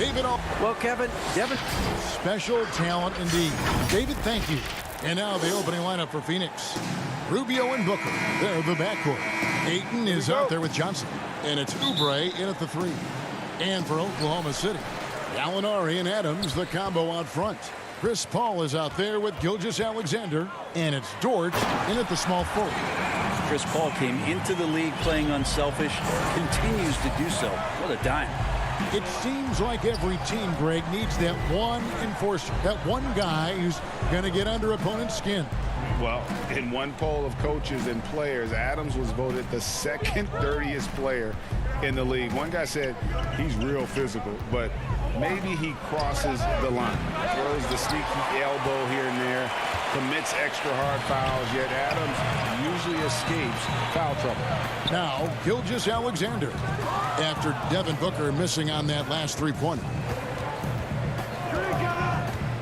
David. Well, Kevin, Special talent indeed. David, thank you. And now the opening lineup for Phoenix. Rubio and Booker. They're the backcourt. Ayton is out there with Johnson. And it's Oubre in at the 3. And for Oklahoma City, Gallinari and Adams, the combo out front. Chris Paul is out there with Gilgeous-Alexander. And it's Dort in at the small forward. Chris Paul came into the league playing unselfish, continues to do so. What a dime. It seems like every team, Greg, needs that one enforcer, that one guy who's going to get under opponent's skin. Well, in one poll of coaches and players, Adams was voted the second dirtiest player in the league. One guy said he's real physical, but maybe he crosses the line. Throws the sneaky elbow here and there, commits extra hard fouls, yet Adams usually escapes foul trouble. Now, Gilgeous-Alexander, after Devin Booker missing on that last three-pointer.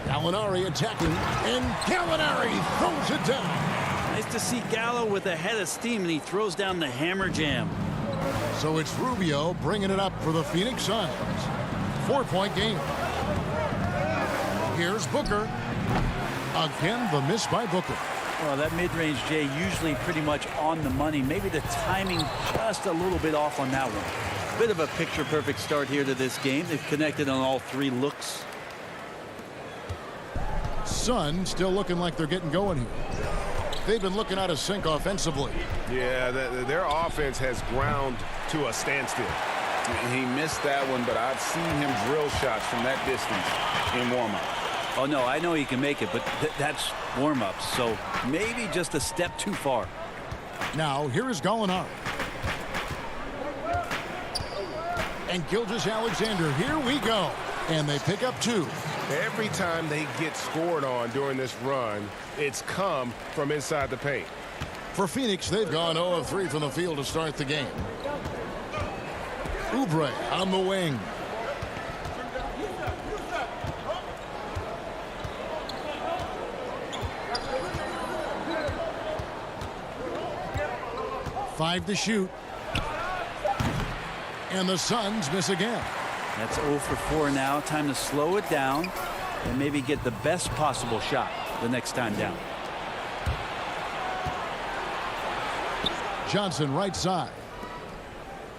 Gallinari attacking, and Gallinari throws it down. Nice to see Gallo with a head of steam, and he throws down the hammer jam. So it's Rubio bringing it up for the Phoenix Suns. 4-point game. Here's Booker. Again, the miss by Booker. Well, that mid-range, Jay, usually pretty much on the money. Maybe the timing just a little bit off on that one. Bit of a picture-perfect start here to this game. They've connected on all 3 looks. Suns still looking like they're getting going here. They've been looking out of sync offensively. Yeah, their offense has ground to a standstill. He missed that one, but I've seen him drill shots from that distance in warm-up. Oh, no, I know he can make it, but that's warm-ups, so maybe just a step too far. Now, here is Gallinari. And Gilgeous-Alexander, here we go. And they pick up 2. Every time they get scored on during this run, it's come from inside the paint. For Phoenix, they've gone 0 of 3 from the field to start the game. Oubre on the wing. Five to shoot. And the Suns miss again. That's 0 for 4 now. Time to slow it down and maybe get the best possible shot the next time down. Johnson right side.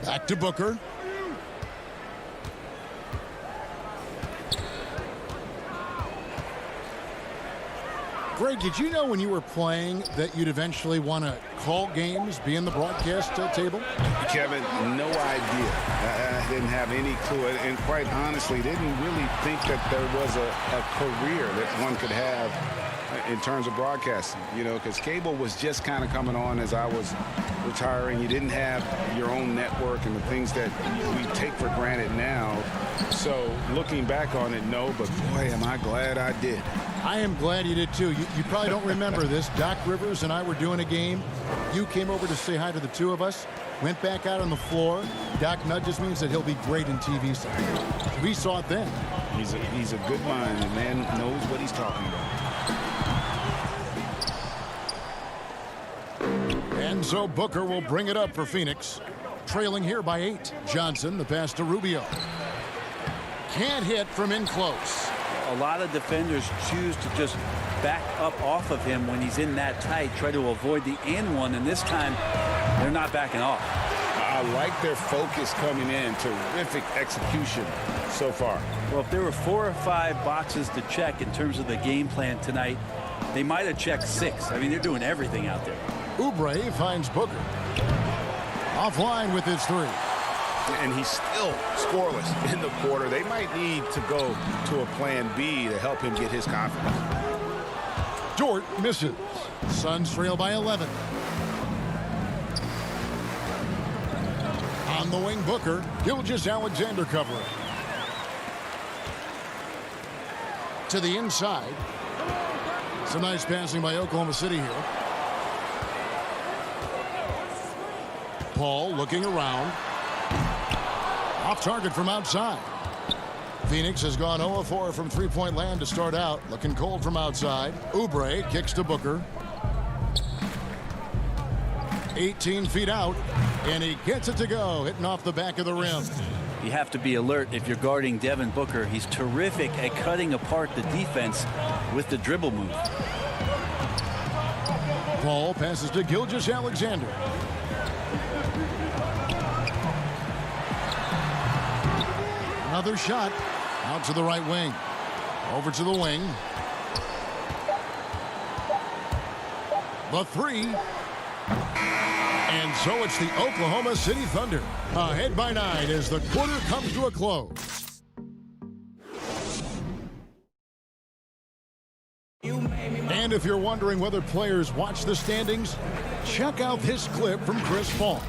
Back to Booker. Greg, did you know when you were playing that you'd eventually want to call games, be in the broadcast table? Kevin, no idea. I didn't have any clue. And quite honestly, didn't really think that there was a career that one could have in terms of broadcasting. You know, because cable was just kind of coming on as I was retiring. You didn't have your own network and the things that we take for granted now. So looking back on it, no, but boy, am I glad I did. I am glad you did too. You probably don't remember this. Doc Rivers and I were doing a game. You came over to say hi to the 2 of us. Went back out on the floor. Doc nudges me and said he'll be great in TV side. We saw it then. He's a good mind. The man knows what he's talking about. And so Booker will bring it up for Phoenix. Trailing here by 8. Johnson, the pass to Rubio. Can't hit from in close. A lot of defenders choose to just back up off of him when he's in that tight, try to avoid the and one, and this time they're not backing off. I like their focus coming in. Terrific execution so far. Well, if there were 4 or 5 boxes to check in terms of the game plan tonight, they might have checked 6. I mean, they're doing everything out there. Oubre finds Booker. Offline with his 3. And he's still scoreless in the quarter. They might need to go to a plan B to help him get his confidence. Dort misses. Suns trail by 11. On the wing, Booker. Gilgeous-Alexander covering. To the inside. Some nice passing by Oklahoma City here. Paul looking around. Off target from outside. Phoenix has gone 0 of 4 from three-point land to start out. Looking cold from outside. Oubre kicks to Booker. 18 feet out. And he gets it to go. Hitting off the back of the rim. You have to be alert if you're guarding Devin Booker. He's terrific at cutting apart the defense with the dribble move. Ball passes to Gilgeous-Alexander. Another shot out to the right wing. Over to the wing. The three. And so it's the Oklahoma City Thunder ahead by 9 as the quarter comes to a close. And if you're wondering whether players watch the standings, check out this clip from Chris Paul.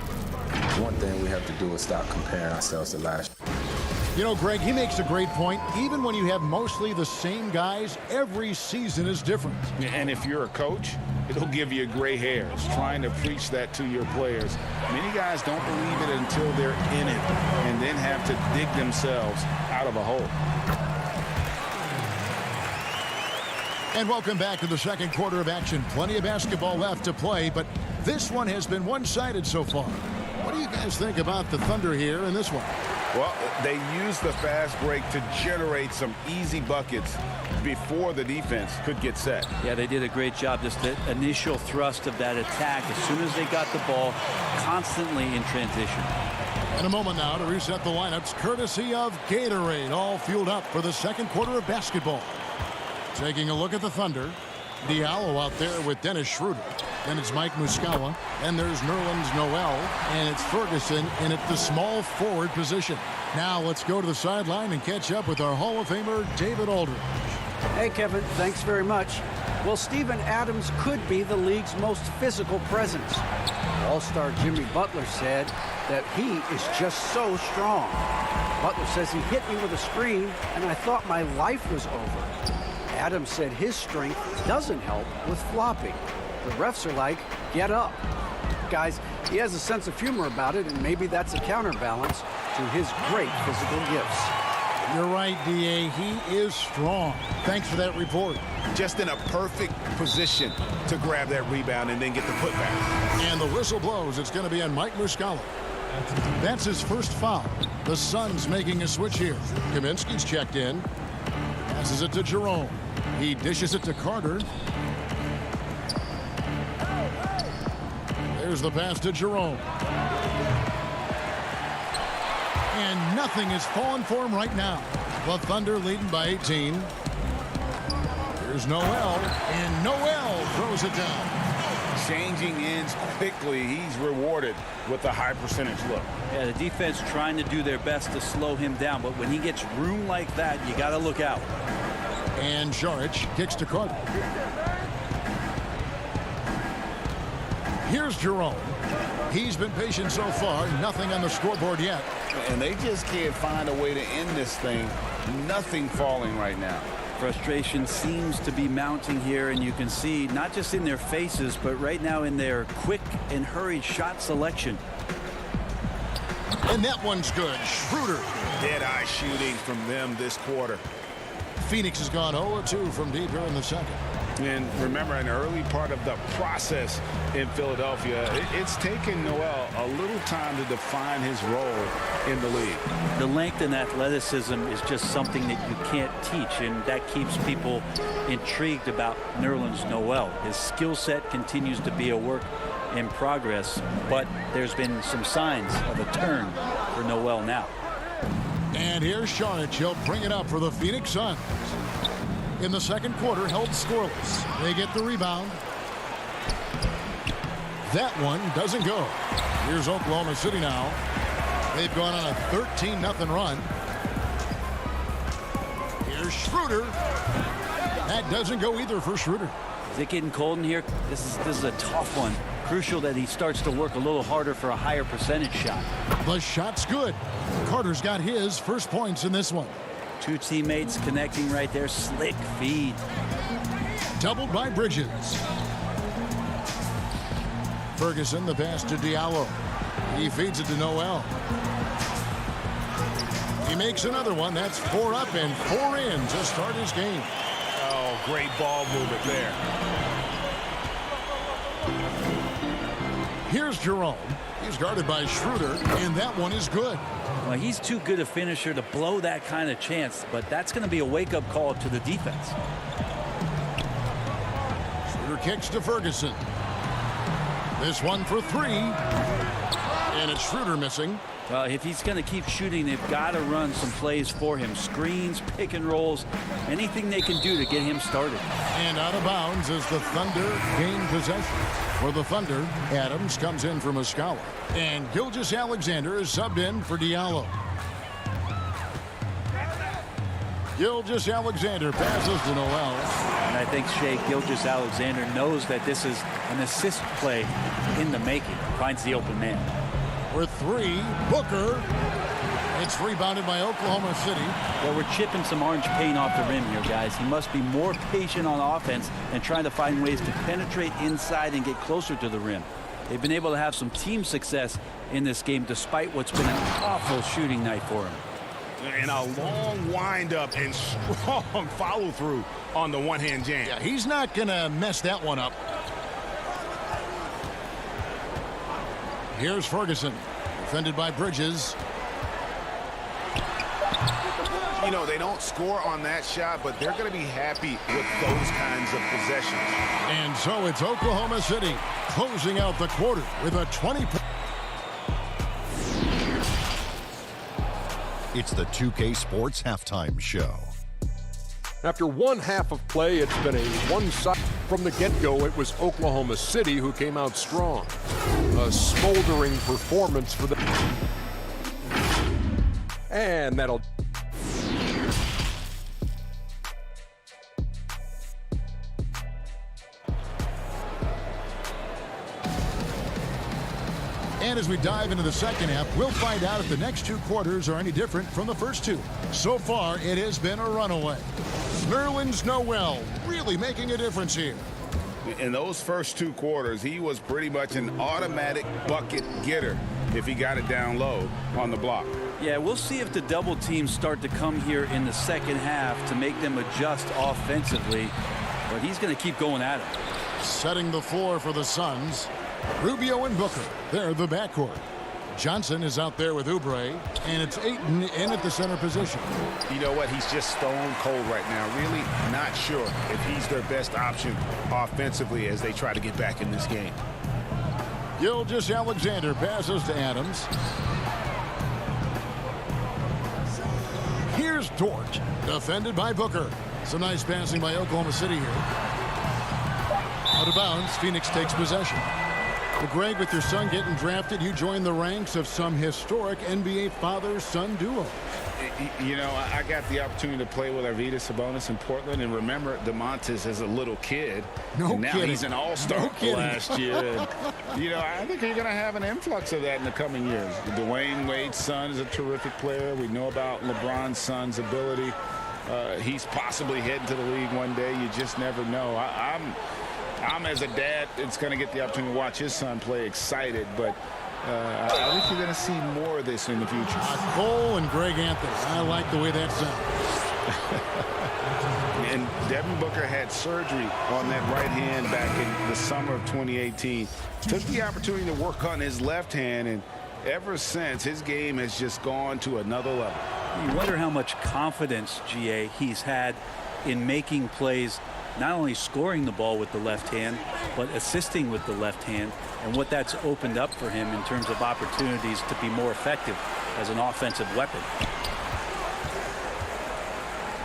One thing we have to do is stop comparing ourselves to last year. You know, Greg, he makes a great point. Even when you have mostly the same guys, every season is different. And if you're a coach, it'll give you gray hairs trying to preach that to your players. Many guys don't believe it until they're in it and then have to dig themselves out of a hole. And welcome back to the second quarter of action. Plenty of basketball left to play, but this one has been one-sided so far. What do you guys think about the Thunder here in this one? Well, they used the fast break to generate some easy buckets before the defense could get set. Yeah, they did a great job. Just the initial thrust of that attack as soon as they got the ball, constantly in transition. In a moment now to reset the lineups, courtesy of Gatorade, all fueled up for the second quarter of basketball. Taking a look at the Thunder, Diallo out there with Dennis Schroeder. Then it's Mike Muscala. Then there's Nerlens Noel. And it's Ferguson in at the small forward position. Now let's go to the sideline and catch up with our Hall of Famer, David Aldridge. Hey, Kevin, thanks very much. Well, Steven Adams could be the league's most physical presence. All-star Jimmy Butler said that he is just so strong. Butler says he hit me with a screen, and I thought my life was over. Adams said his strength doesn't help with flopping. The refs are like, get up. Guys, he has a sense of humor about it, and maybe that's a counterbalance to his great physical gifts. You're right, D.A. He is strong. Thanks for that report. Just in a perfect position to grab that rebound and then get the putback. And the whistle blows. It's going to be on Mike Muscala. That's his first foul. The Suns making a switch here. Kaminsky's checked in. Passes it to Jerome. He dishes it to Carter. There's the pass to Jerome. And nothing is falling for him right now. The Thunder leading by 18. Here's Noel, and Noel throws it down. Changing ends quickly. He's rewarded with a high percentage look. Yeah, the defense trying to do their best to slow him down, but when he gets room like that, you got to look out. And Saric kicks to Carter. Here's Jerome. He's been patient so far. Nothing on the scoreboard yet. And they just can't find a way to end this thing. Nothing falling right now. Frustration seems to be mounting here, and you can see not just in their faces, but right now in their quick and hurried shot selection. And that one's good. Schroeder. Dead-eye shooting from them this quarter. Phoenix has gone 0-2 from deep here in the second. And remember, an early part of the process in Philadelphia, it's taken Noel a little time to define his role in the league. The length and athleticism is just something that you can't teach, and that keeps people intrigued about Nerlens Noel. His skill set continues to be a work in progress, but there's been some signs of a turn for Noel now. And here's Saric. He'll bring it up for the Phoenix Suns. In the second quarter, held scoreless. They get the rebound. That one doesn't go. Here's Oklahoma City now. They've gone on a 13-0 run. Here's Schroeder. That doesn't go either for Schroeder. Is it getting cold in here? This is a tough one. Crucial that he starts to work a little harder for a higher percentage shot. The shot's good. Carter's got his first points in this one. Two teammates connecting right there. Slick feed. Doubled by Bridges. Ferguson, the pass to Diallo. He feeds it to Noel. He makes another one. That's 4 up and 4 in to start his game. Oh, great ball movement there. Here's Jerome. He's guarded by Schroeder, and that one is good. Well, he's too good a finisher to blow that kind of chance, but that's going to be a wake-up call to the defense. Schroeder kicks to Ferguson. This one for three. And it's Schroeder missing. Well, if he's going to keep shooting, they've got to run some plays for him. Screens, pick and rolls, anything they can do to get him started. And out of bounds as the Thunder gain possession. For the Thunder, Adams comes in for Muscala. And Gilgeous-Alexander is subbed in for Diallo. Gilgeous-Alexander passes to Noel. And I think Shea Gilgeous-Alexander knows that this is an assist play in the making. Finds the open man. For three, Booker. It's rebounded by Oklahoma City. Well, we're chipping some orange paint off the rim here, guys. He must be more patient on offense and trying to find ways to penetrate inside and get closer to the rim. They've been able to have some team success in this game despite what's been an awful shooting night for him. And a long windup and strong follow-through on the one-hand jam. Yeah, he's not going to mess that one up. Here's Ferguson, defended by Bridges. You know, they don't score on that shot, but they're going to be happy with those kinds of possessions. And so it's Oklahoma City closing out the quarter with a 20-point. It's the 2K Sports Halftime Show. After one half of play, it's been a one-side. From the get-go, it was Oklahoma City who came out strong. A smoldering performance for them. And that'll... And as we dive into the second half, we'll find out if the next two quarters are any different from the first two. So far, it has been a runaway. Nerlens Noel really making a difference here. In those first two quarters, he was pretty much an automatic bucket getter if he got it down low on the block. Yeah, we'll see if the double teams start to come here in the second half to make them adjust offensively. But he's going to keep going at it. Setting the floor for the Suns. Rubio and Booker, they're the backcourt. Johnson is out there with Oubre, and it's Ayton in at the center position. You know what? He's just stone cold right now. Really not sure if he's their best option offensively as they try to get back in this game. Gilgeous-Alexander passes to Adams. Here's Dort, defended by Booker. Some nice passing by Oklahoma City here. Out of bounds, Phoenix takes possession. Well, Greg, with your son getting drafted, you join the ranks of some historic NBA father-son duo. You know, I got the opportunity to play with Arvydas Sabonis in Portland, and remember DeMontis as a little kid. No and now kidding. He's an all-star last year. And, you know, I think you're going to have an influx of that in the coming years. Dwayne Wade's son is a terrific player. We know about LeBron's son's ability. He's possibly heading to the league one day. You just never know. I'm as a dad, it's going to get the opportunity to watch his son play, excited, but I think you're going to see more of this in the future. Cole and Greg Anthony. I like the way that sounds. And Devin Booker had surgery on that right hand back in the summer of 2018. Took the opportunity to work on his left hand, and ever since, his game has just gone to another level. You wonder how much confidence, GA, he's had in making plays, not only scoring the ball with the left hand, but assisting with the left hand, and what that's opened up for him in terms of opportunities to be more effective as an offensive weapon.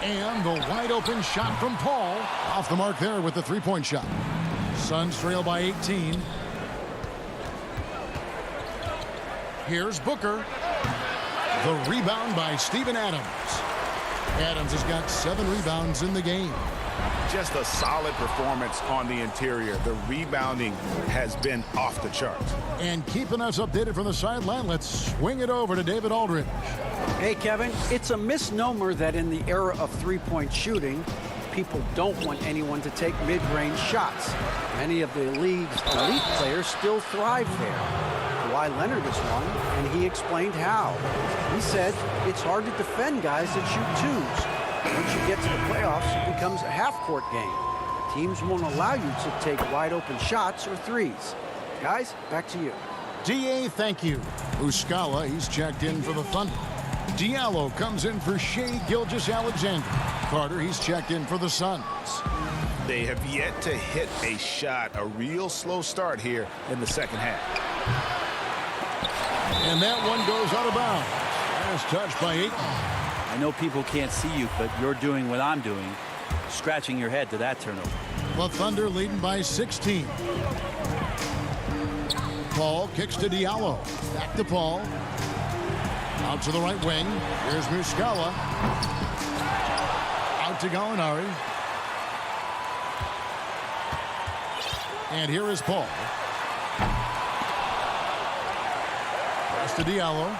And the wide open shot from Paul. Off the mark there with the three-point shot. Suns trail by 18. Here's Booker. The rebound by Steven Adams. Adams has got 7 rebounds in the game. Just a solid performance on the interior. The rebounding has been off the charts. And keeping us updated from the sideline, let's swing it over to David Aldridge. Hey, Kevin, it's a misnomer that in the era of three-point shooting, people don't want anyone to take mid-range shots. Many of the league's elite players still thrive there. Kawhi Leonard is one, and he explained how. He said it's hard to defend guys that shoot twos. Once you get to the playoffs, it becomes a half-court game. Teams won't allow you to take wide-open shots or threes. Guys, back to you. DA, thank you. Muscala, he's checked in for the Thunder. Diallo comes in for Shea Gilgeous-Alexander. Carter, he's checked in for the Suns. They have yet to hit a shot, a real slow start here in the second half. And that one goes out of bounds. Last touch by Ayton. I know people can't see you, but you're doing what I'm doing, scratching your head to that turnover. The Thunder leading by 16. Paul kicks to Diallo. Back to Paul. Out to the right wing. Here's Muscala. Out to Gallinari. And here is Paul. Pass to Diallo.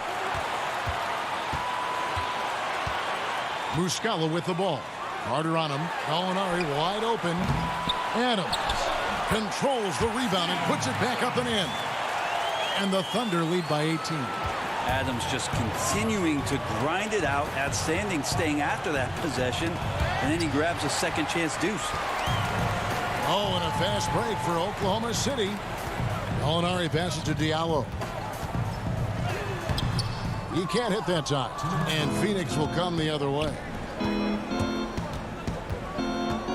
Muscala with the ball. Carter on him. Gallinari wide open. Adams controls the rebound and puts it back up and in. And the Thunder lead by 18. Adams just continuing to grind it out. Outstanding staying after that possession. And then he grabs a second chance deuce. Oh, and a fast break for Oklahoma City. Gallinari passes to Diallo. He can't hit that time. And Phoenix will come the other way.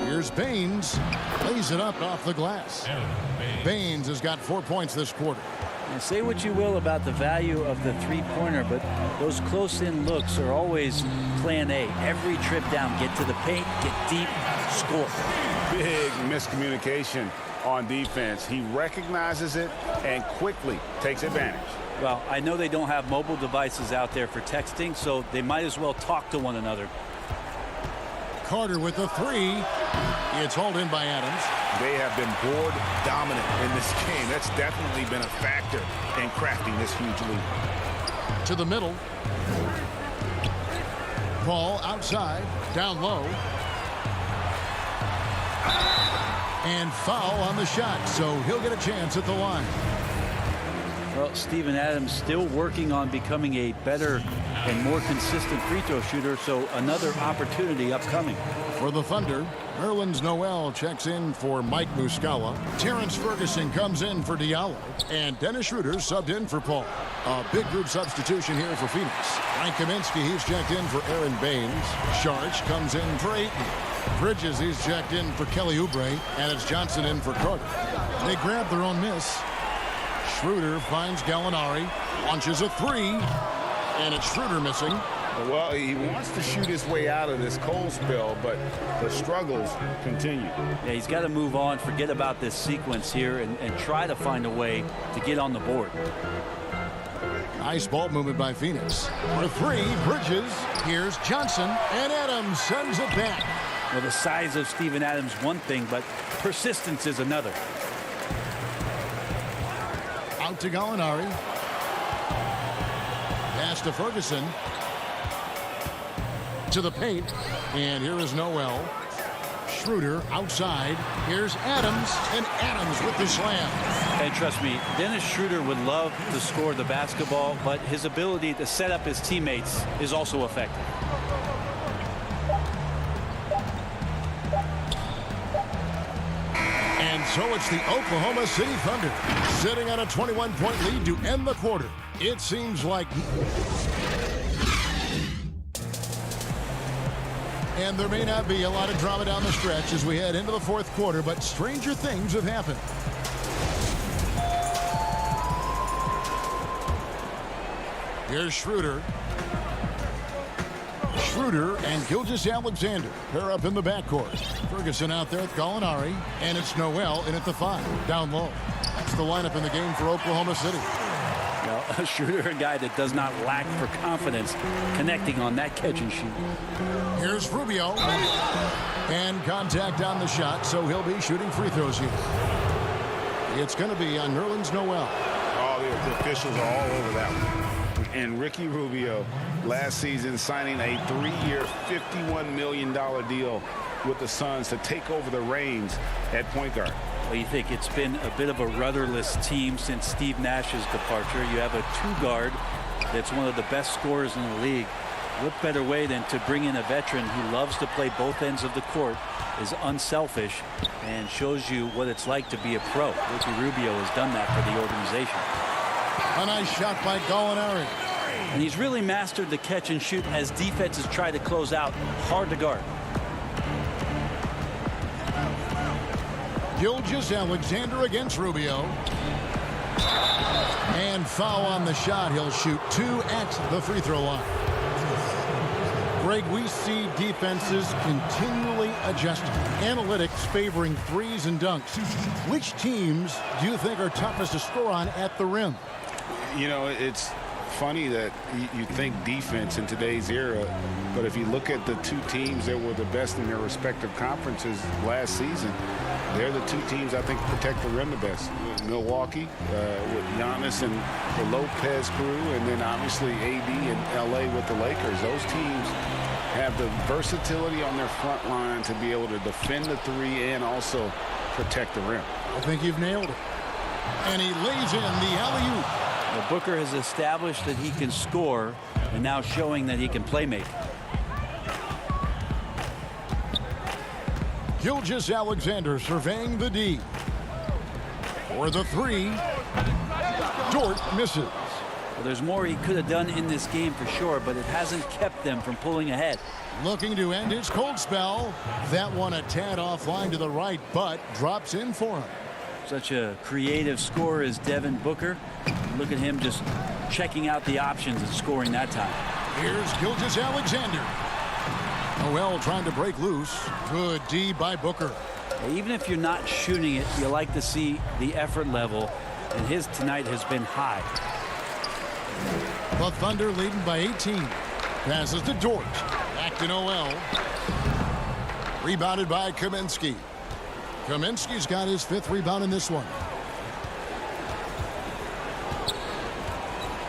Here's Baines. Lays it up off the glass. Baines has got 4 points this quarter. And say what you will about the value of the three-pointer, but those close-in looks are always plan A. Every trip down, get to the paint, get deep, score. Big miscommunication on defense. He recognizes it and quickly takes advantage. Well, I know they don't have mobile devices out there for texting, so they might as well talk to one another. Carter with the three. It's hauled in by Adams. They have been board dominant in this game. That's definitely been a factor in crafting this huge lead. To the middle. Paul outside, down low. And foul on the shot, so he'll get a chance at the line. Well, Steven Adams still working on becoming a better and more consistent free throw shooter, so another opportunity upcoming. For the Thunder, Nerlens Noel checks in for Mike Muscala. Terrence Ferguson comes in for Diallo. And Dennis Schroeder subbed in for Paul. A big group substitution here for Phoenix. Frank Kaminsky, he's checked in for Aaron Baines. Sharch comes in for Ayton. Bridges, he's checked in for Kelly Oubre. And it's Johnson in for Carter. They grab their own miss. Schroeder finds Gallinari. Launches a three. And it's Schroeder missing. Well, he wants to shoot his way out of this cold spell, but the struggles continue. Yeah, he's got to move on, forget about this sequence here, and try to find a way to get on the board. Nice ball movement by Phoenix. For three, Bridges. Here's Johnson, and Adams sends it back. Well, the size of Steven Adams, one thing, but persistence is another. Out to Gallinari. Pass to Ferguson. To the paint. And here is Noel. Schroeder outside. Here's Adams. And Adams with the slam. And trust me, Dennis Schroeder would love to score the basketball, but his ability to set up his teammates is also effective. And so it's the Oklahoma City Thunder sitting on a 21-point lead to end the quarter. It seems like... And there may not be a lot of drama down the stretch as we head into the fourth quarter, but stranger things have happened. Here's Schroeder. Schroeder and Gilgeous-Alexander pair up in the backcourt. Ferguson out there with Gallinari, and it's Noel in at the 5, down low. That's the lineup in the game for Oklahoma City. Well, Schroeder, a guy that does not lack for confidence connecting on that catch and shoot. Here's Rubio. And contact on the shot, so he'll be shooting free throws here. It's going to be on Nerlens Noel. Oh, the officials are all over that one. And Ricky Rubio, last season signing a 3-year, $51 million deal with the Suns to take over the reins at point guard. Well, you think it's been a bit of a rudderless team since Steve Nash's departure. You have a two-guard that's one of the best scorers in the league. What better way than to bring in a veteran who loves to play both ends of the court, is unselfish, and shows you what it's like to be a pro. Ricky Rubio has done that for the organization. A nice shot by Gallinari. And he's really mastered the catch and shoot as defenses try to close out. Hard to guard. Gilgeous-Alexander against Rubio. And foul on the shot. He'll shoot 2 at the free throw line. Greg, we see defenses continually adjusting. Analytics favoring threes and dunks. Which teams do you think are toughest to score on at the rim? You know, it's funny that you think defense in today's era, but if you look at the 2 teams that were the best in their respective conferences last season, they're the 2 teams I think protect the rim the best. Milwaukee with Giannis and the Lopez crew, and then obviously AD and LA with the Lakers. Those teams have the versatility on their front line to be able to defend the 3 and also protect the rim. I think you've nailed it. And he lays in the alley-oop. Well, Booker has established that he can score, and now showing that he can play make. Gilgeous-Alexander surveying the D. For the 3. Dort misses. Well, there's more he could have done in this game for sure, but it hasn't kept them from pulling ahead. Looking to end his cold spell. That one a tad offline to the right, but drops in for him. Such a creative scorer as Devin Booker. Look at him just checking out the options and scoring that time. Here's Gilgeous-Alexander. Noel trying to break loose. Good D by Booker. Even if you're not shooting it, you like to see the effort level, and his tonight has been high. The Thunder leading by 18. Passes to Dort. Back to Noel. Rebounded by Kaminsky. Kaminsky's got his 5th rebound in this one.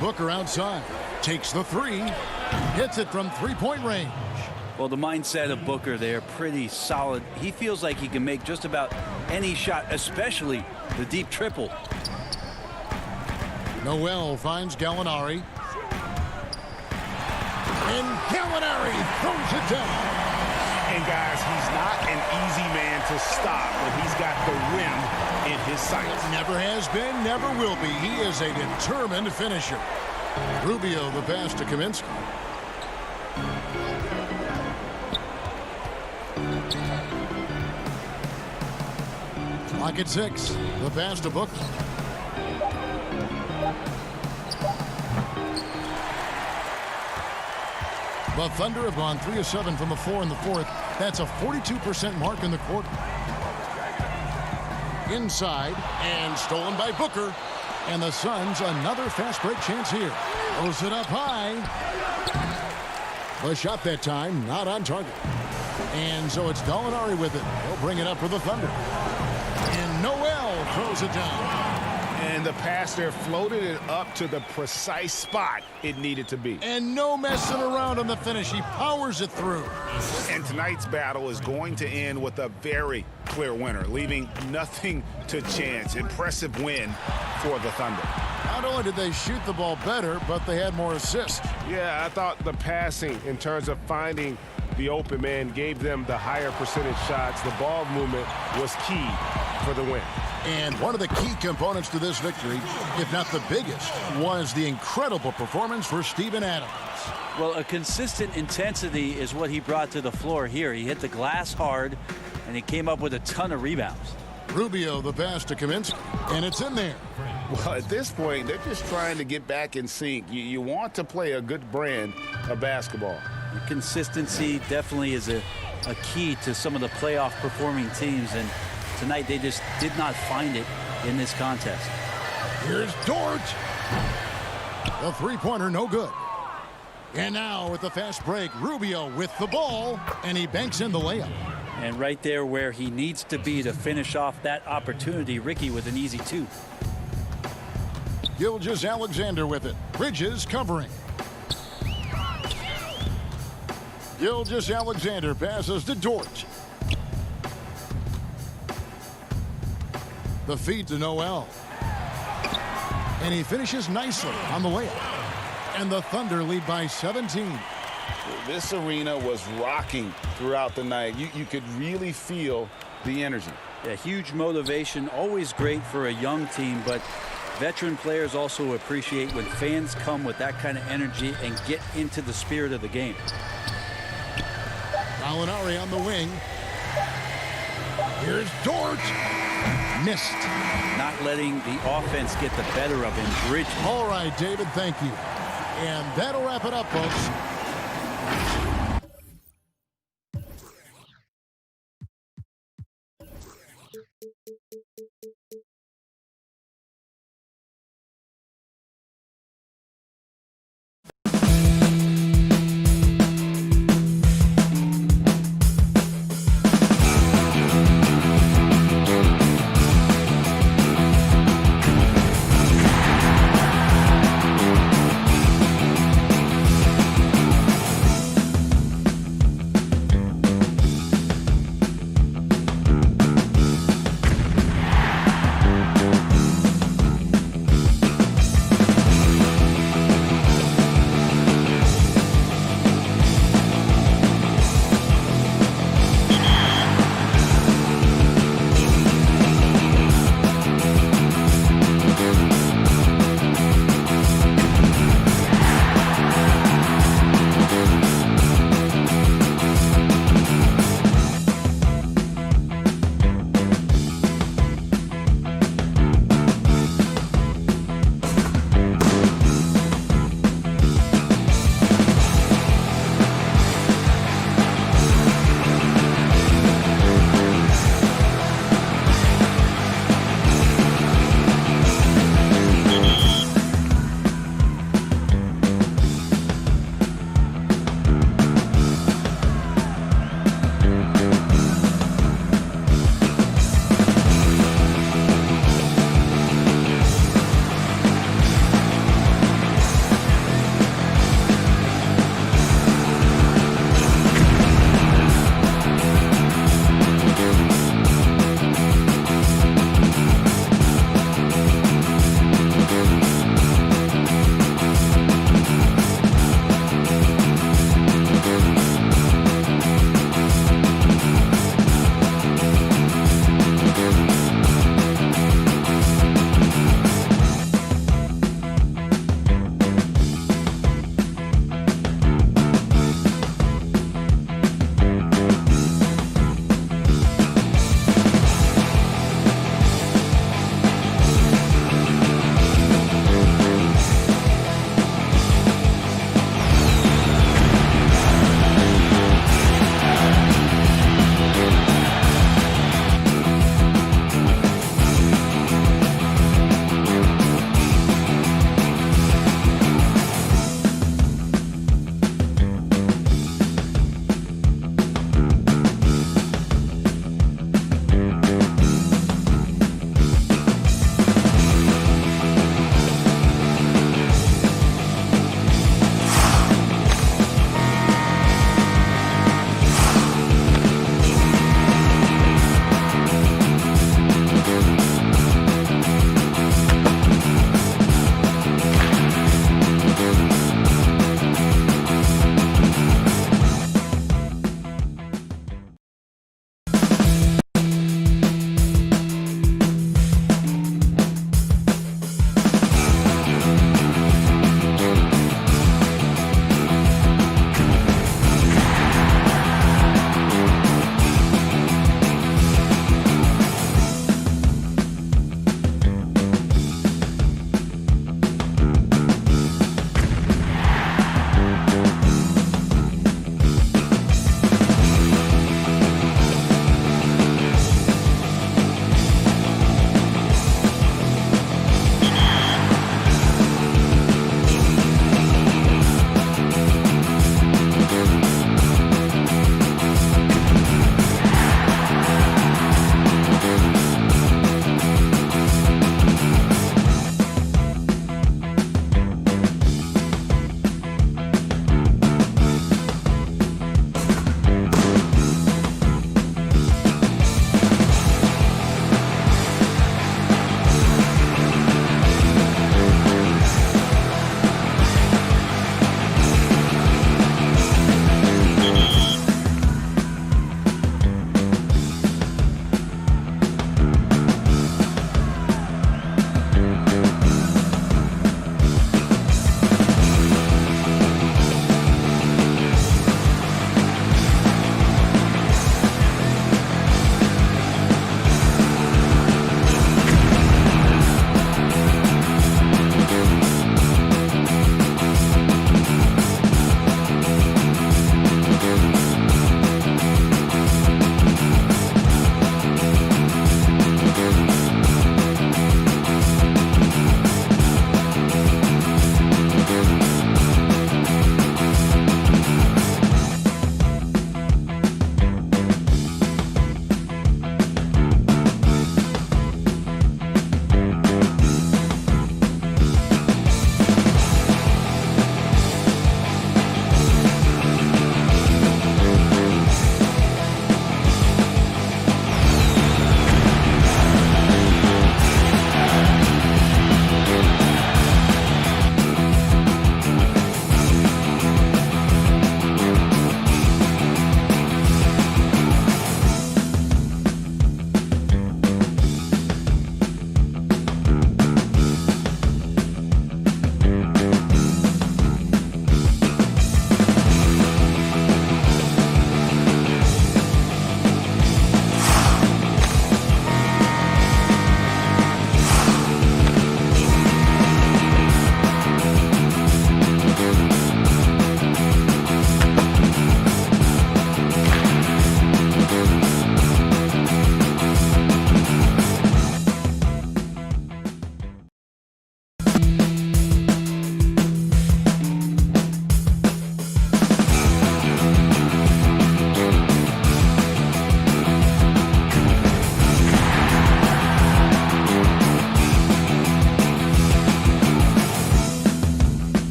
Booker outside. Takes the 3. Hits it from 3-point range. Well, the mindset of Booker there, pretty solid. He feels like he can make just about any shot, especially the deep triple. Noel finds Gallinari. And Gallinari throws it down. And guys, he's not an easy man to stop when he's got the rim in his sights. Never has been, never will be. He is a determined finisher. Rubio the pass to Kaminsky. Clock at 6. The pass to Booker. The Thunder have gone 3 of 7 from the floor in the 4th. That's a 42% mark in the quarter. Inside and stolen by Booker. And the Suns another fast break chance here. Throws it up high. The shot that time not on target. And so it's Gallinari with it. He'll bring it up for the Thunder. And Noel throws it down. And the pass there floated it up to the precise spot it needed to be. And no messing around on the finish. He powers it through. And tonight's battle is going to end with a very clear winner, leaving nothing to chance. Impressive win for the Thunder. Not only did they shoot the ball better, but they had more assists. Yeah, I thought the passing in terms of finding the open man gave them the higher percentage shots. The ball movement was key for the win. And one of the key components to this victory, if not the biggest, was the incredible performance for Steven Adams. Well, a consistent intensity is what he brought to the floor here. He hit the glass hard, and he came up with a ton of rebounds. Rubio the pass to Kaminsky, and it's in there. Well, at this point, they're just trying to get back in sync. You want to play a good brand of basketball. Consistency definitely is a key to some of the playoff performing teams, and tonight they just did not find it in this contest. Here's Dort. The three-pointer no good. And now with the fast break, Rubio with the ball, and he banks in the layup. And right there where he needs to be to finish off that opportunity, Ricky with an easy 2. Gilgeous-Alexander with it. Bridges covering. Gilgeous-Alexander passes to Dort. The feed to Noel. And he finishes nicely on the layup. And the Thunder lead by 17. This arena was rocking throughout the night. You could really feel the energy. Yeah, huge motivation, always great for a young team, but veteran players also appreciate when fans come with that kind of energy and get into the spirit of the game. Molinari on the wing. Here's Dort. Missed. Not letting the offense get the better of him. Bridge. All right, David, thank you. And that'll wrap it up, folks.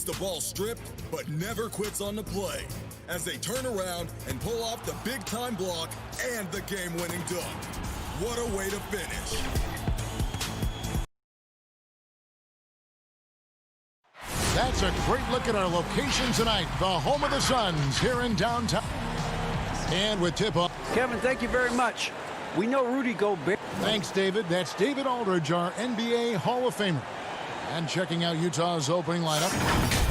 the ball stripped, but never quits on the play as they turn around and pull off the big-time block and the game-winning dunk. What a way to finish. That's a great look at our location tonight. The home of the Suns here in downtown. And with tip-off. Kevin, thank you very much. We know Rudy Gobert. Thanks, David. That's David Aldridge, our NBA Hall of Famer. And checking out Utah's opening lineup,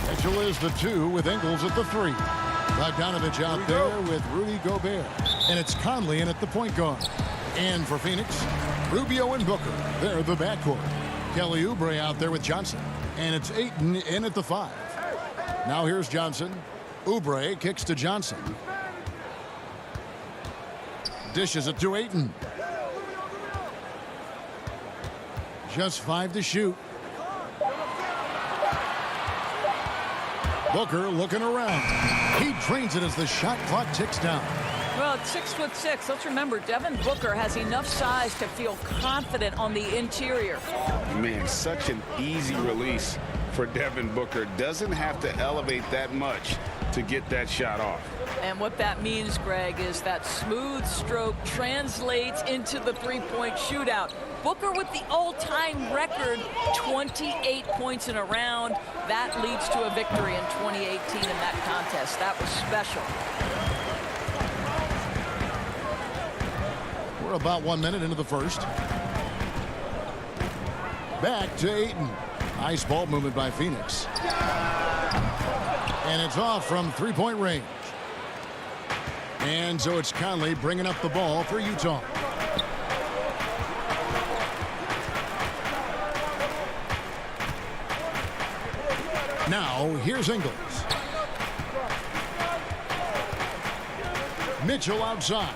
Mitchell is the 2 with Ingles at the 3. Bogdanovich out there with Rudy Gobert. And it's Conley in at the point guard. And for Phoenix, Rubio and Booker. They're the backcourt. Kelly Oubre out there with Johnson. And it's Ayton in at the 5. Now here's Johnson. Oubre kicks to Johnson. Dishes it to Ayton. Just 5 to shoot. Booker looking around. He drains it as the shot clock ticks down. Well, at 6'6", let's remember Devin Booker has enough size to feel confident on the interior. Man, such an easy release for Devin Booker. Doesn't have to elevate that much to get that shot off. And what that means, Greg, is that smooth stroke translates into the three-point shootout. Booker with the all-time record, 28 points in a round. That leads to a victory in 2018 in that contest. That was special. We're about 1 minute into the first. Back to Ayton. Nice ball movement by Phoenix. And it's off from three-point range. And so it's Conley bringing up the ball for Utah. Now, here's Ingles. Mitchell outside.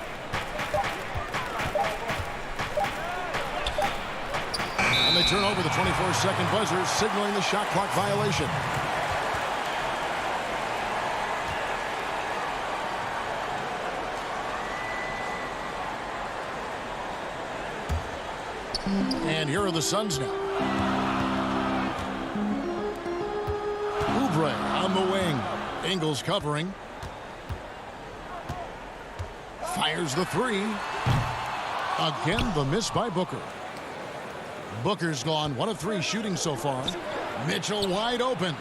And they turn over the 24-second buzzer, signaling the shot clock violation. And here are the Suns now. Oubre on the wing. Ingles covering. Fires the 3. Again, the miss by Booker. Booker's gone 1 of 3 shooting so far. Mitchell wide open.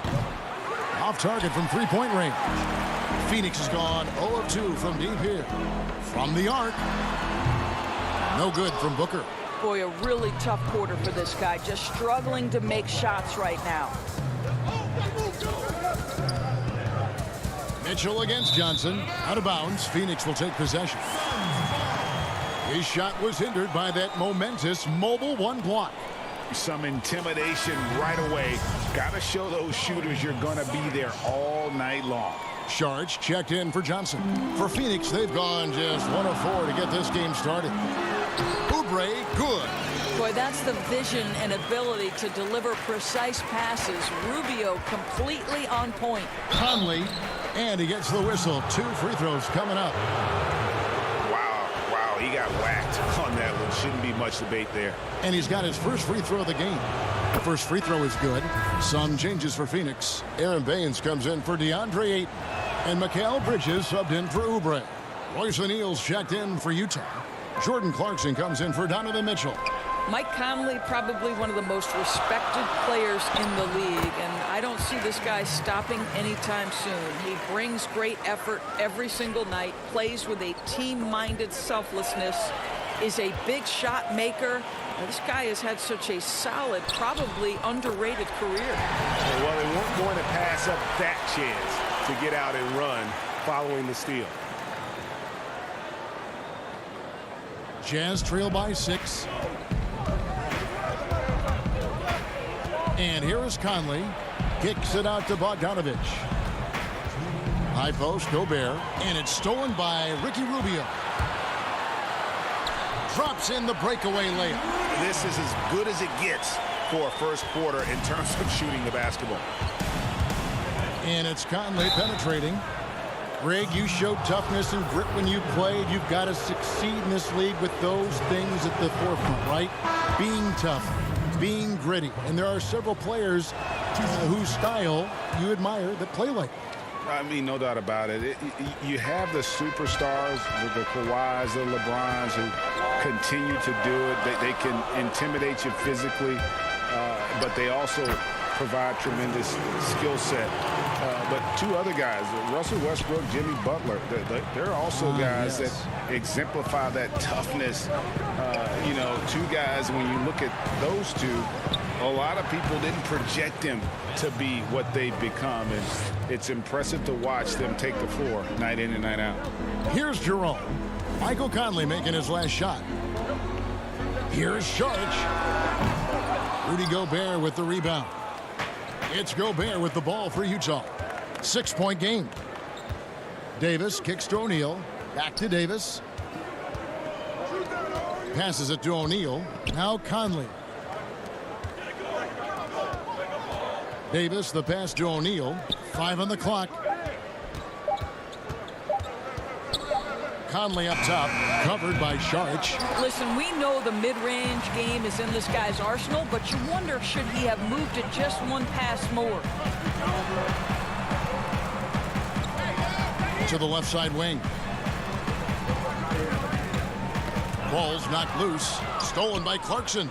Off target from three-point range. Phoenix has gone 0 of 2 from deep here. From the arc. No good from Booker. Boy, a really tough quarter for this guy. Just struggling to make shots right now. Mitchell against Johnson. Out of bounds. Phoenix will take possession. His shot was hindered by that momentous mobile 1 block. Some intimidation right away. Got to show those shooters you're going to be there all night long. Sharge checked in for Johnson. For Phoenix, they've gone just 1 of 4 to get this game started. Oubre, good. Boy, that's the vision and ability to deliver precise passes. Rubio completely on point. Conley, and he gets the whistle. 2 free throws coming up. Wow, he got whacked on that one. Shouldn't be much debate there. And he's got his first free throw of the game. The first free throw is good. Some changes for Phoenix. Aaron Baines comes in for DeAndre Ayton. And Mikal Bridges subbed in for Oubre. Royce O'Neal's checked in for Utah. Jordan Clarkson comes in for Donovan Mitchell. Mike Conley, probably one of the most respected players in the league, and I don't see this guy stopping anytime soon. He brings great effort every single night, plays with a team-minded selflessness, is a big shot maker. Now, this guy has had such a solid, probably underrated career. Well, they weren't going to pass up that chance to get out and run following the steal. Jazz trail by 6. And here is Conley. Kicks it out to Bogdanovich. High post, Gobert. And it's stolen by Ricky Rubio. Drops in the breakaway layup. This is as good as it gets for a first quarter in terms of shooting the basketball. And it's Conley penetrating. Greg, you showed toughness and grit when you played. You've got to succeed in this league with those things at the forefront, right? Being tough, being gritty. And there are several players whose style you admire that play like. I mean, no doubt about it. You have the superstars, the Kawhis, the LeBrons, who continue to do it. They can intimidate you physically, but they also provide tremendous skill set. But two other guys, Russell Westbrook, Jimmy Butler, they're also guys that exemplify that toughness. You know, two guys, when you look at those two, a lot of people didn't project them to be what they've become, and it's impressive to watch them take the floor night in and night out. Here's Jerome. Michael Conley making his last shot. Here's Saric. Rudy Gobert with the rebound. It's Gobert with the ball for Utah. 6-point game. Davis kicks to O'Neal. Back to Davis. Passes it to O'Neal. Now Conley. Davis, the pass to O'Neal. 5 on the clock. Conley up top, covered by Saric. Listen, we know the mid-range game is in this guy's arsenal, but you wonder, should he have moved it just one pass more? To the left side wing. Ball's knocked loose. Stolen by Clarkson.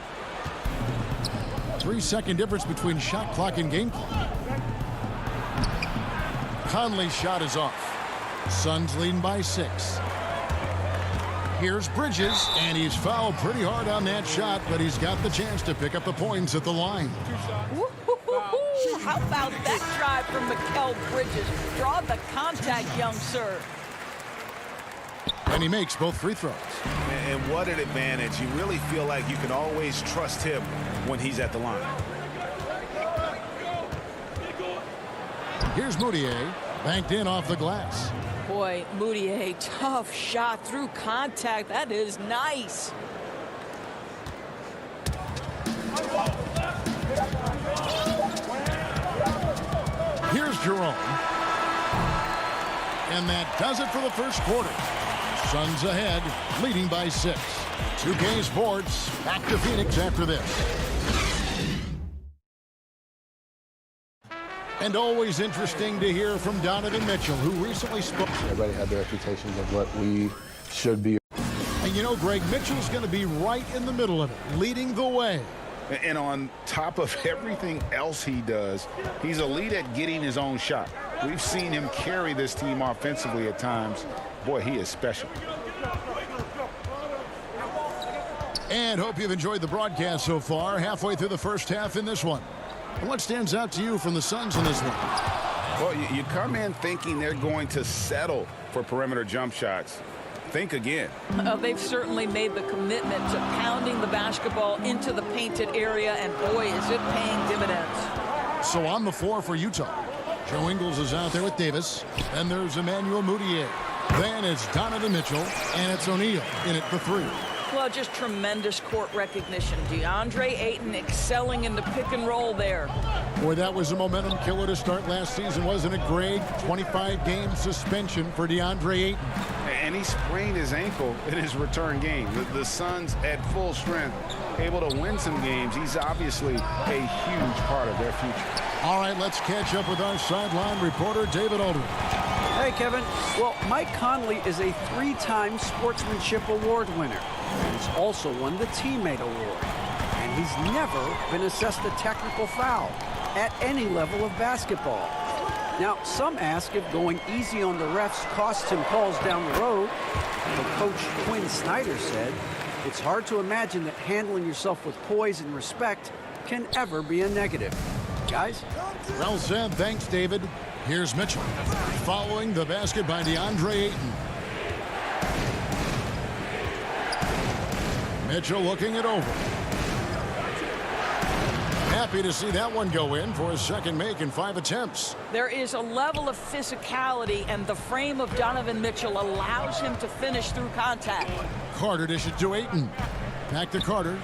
3-second difference between shot clock and game clock. Conley's shot is off. Suns leading by 6. Here's Bridges, and he's fouled pretty hard on that shot, but he's got the chance to pick up the points at the line. How about that drive from Mikal Bridges? Draw the contact, young sir. And he makes both free throws. And what an advantage. You really feel like you can always trust him when he's at the line. Here's Moutier, banked in off the glass. Boy, Moutier, tough shot through contact. That is nice. Here's Jerome. And that does it for the first quarter. Suns ahead, leading by 6. 2K Sports, back to Phoenix after this. And always interesting to hear from Donovan Mitchell, who recently spoke. Everybody had their expectations of what we should be. And you know, Greg, Mitchell's going to be right in the middle of it, leading the way. And on top of everything else he does, he's elite at getting his own shot. We've seen him carry this team offensively at times. Boy, he is special. And hope you've enjoyed the broadcast so far. Halfway through the first half in this one. And what stands out to you from the Suns in this one? Well, you come in thinking they're going to settle for perimeter jump shots. Think again. They've certainly made the commitment to pounding the basketball into the painted area, and boy, is it paying dividends. So on the floor for Utah, Joe Ingles is out there with Davis. Then there's Emmanuel Moutier. Then it's Donovan Mitchell, and it's O'Neal in at the 3. Well, just tremendous court recognition. DeAndre Ayton excelling in the pick and roll there. Boy, that was a momentum killer to start last season, wasn't it, Greg? 25-game suspension for DeAndre Ayton. And he sprained his ankle in his return game. The Suns at full strength, able to win some games. He's obviously a huge part of their future. All right, let's catch up with our sideline reporter, David Aldridge. Hey, Kevin. Well, Mike Conley is a 3-time Sportsmanship Award winner. He's also won the Teammate Award. And he's never been assessed a technical foul at any level of basketball. Now, some ask if going easy on the refs costs him calls down the road. But Coach Quinn Snyder said, it's hard to imagine that handling yourself with poise and respect can ever be a negative. Guys? Well said. Thanks, David. Here's Mitchell. Following the basket by DeAndre Ayton. Mitchell looking it over. Happy to see that one go in for his second make in 5 attempts. There is a level of physicality, and the frame of Donovan Mitchell allows him to finish through contact. Carter dishes to Ayton. Back to Carter.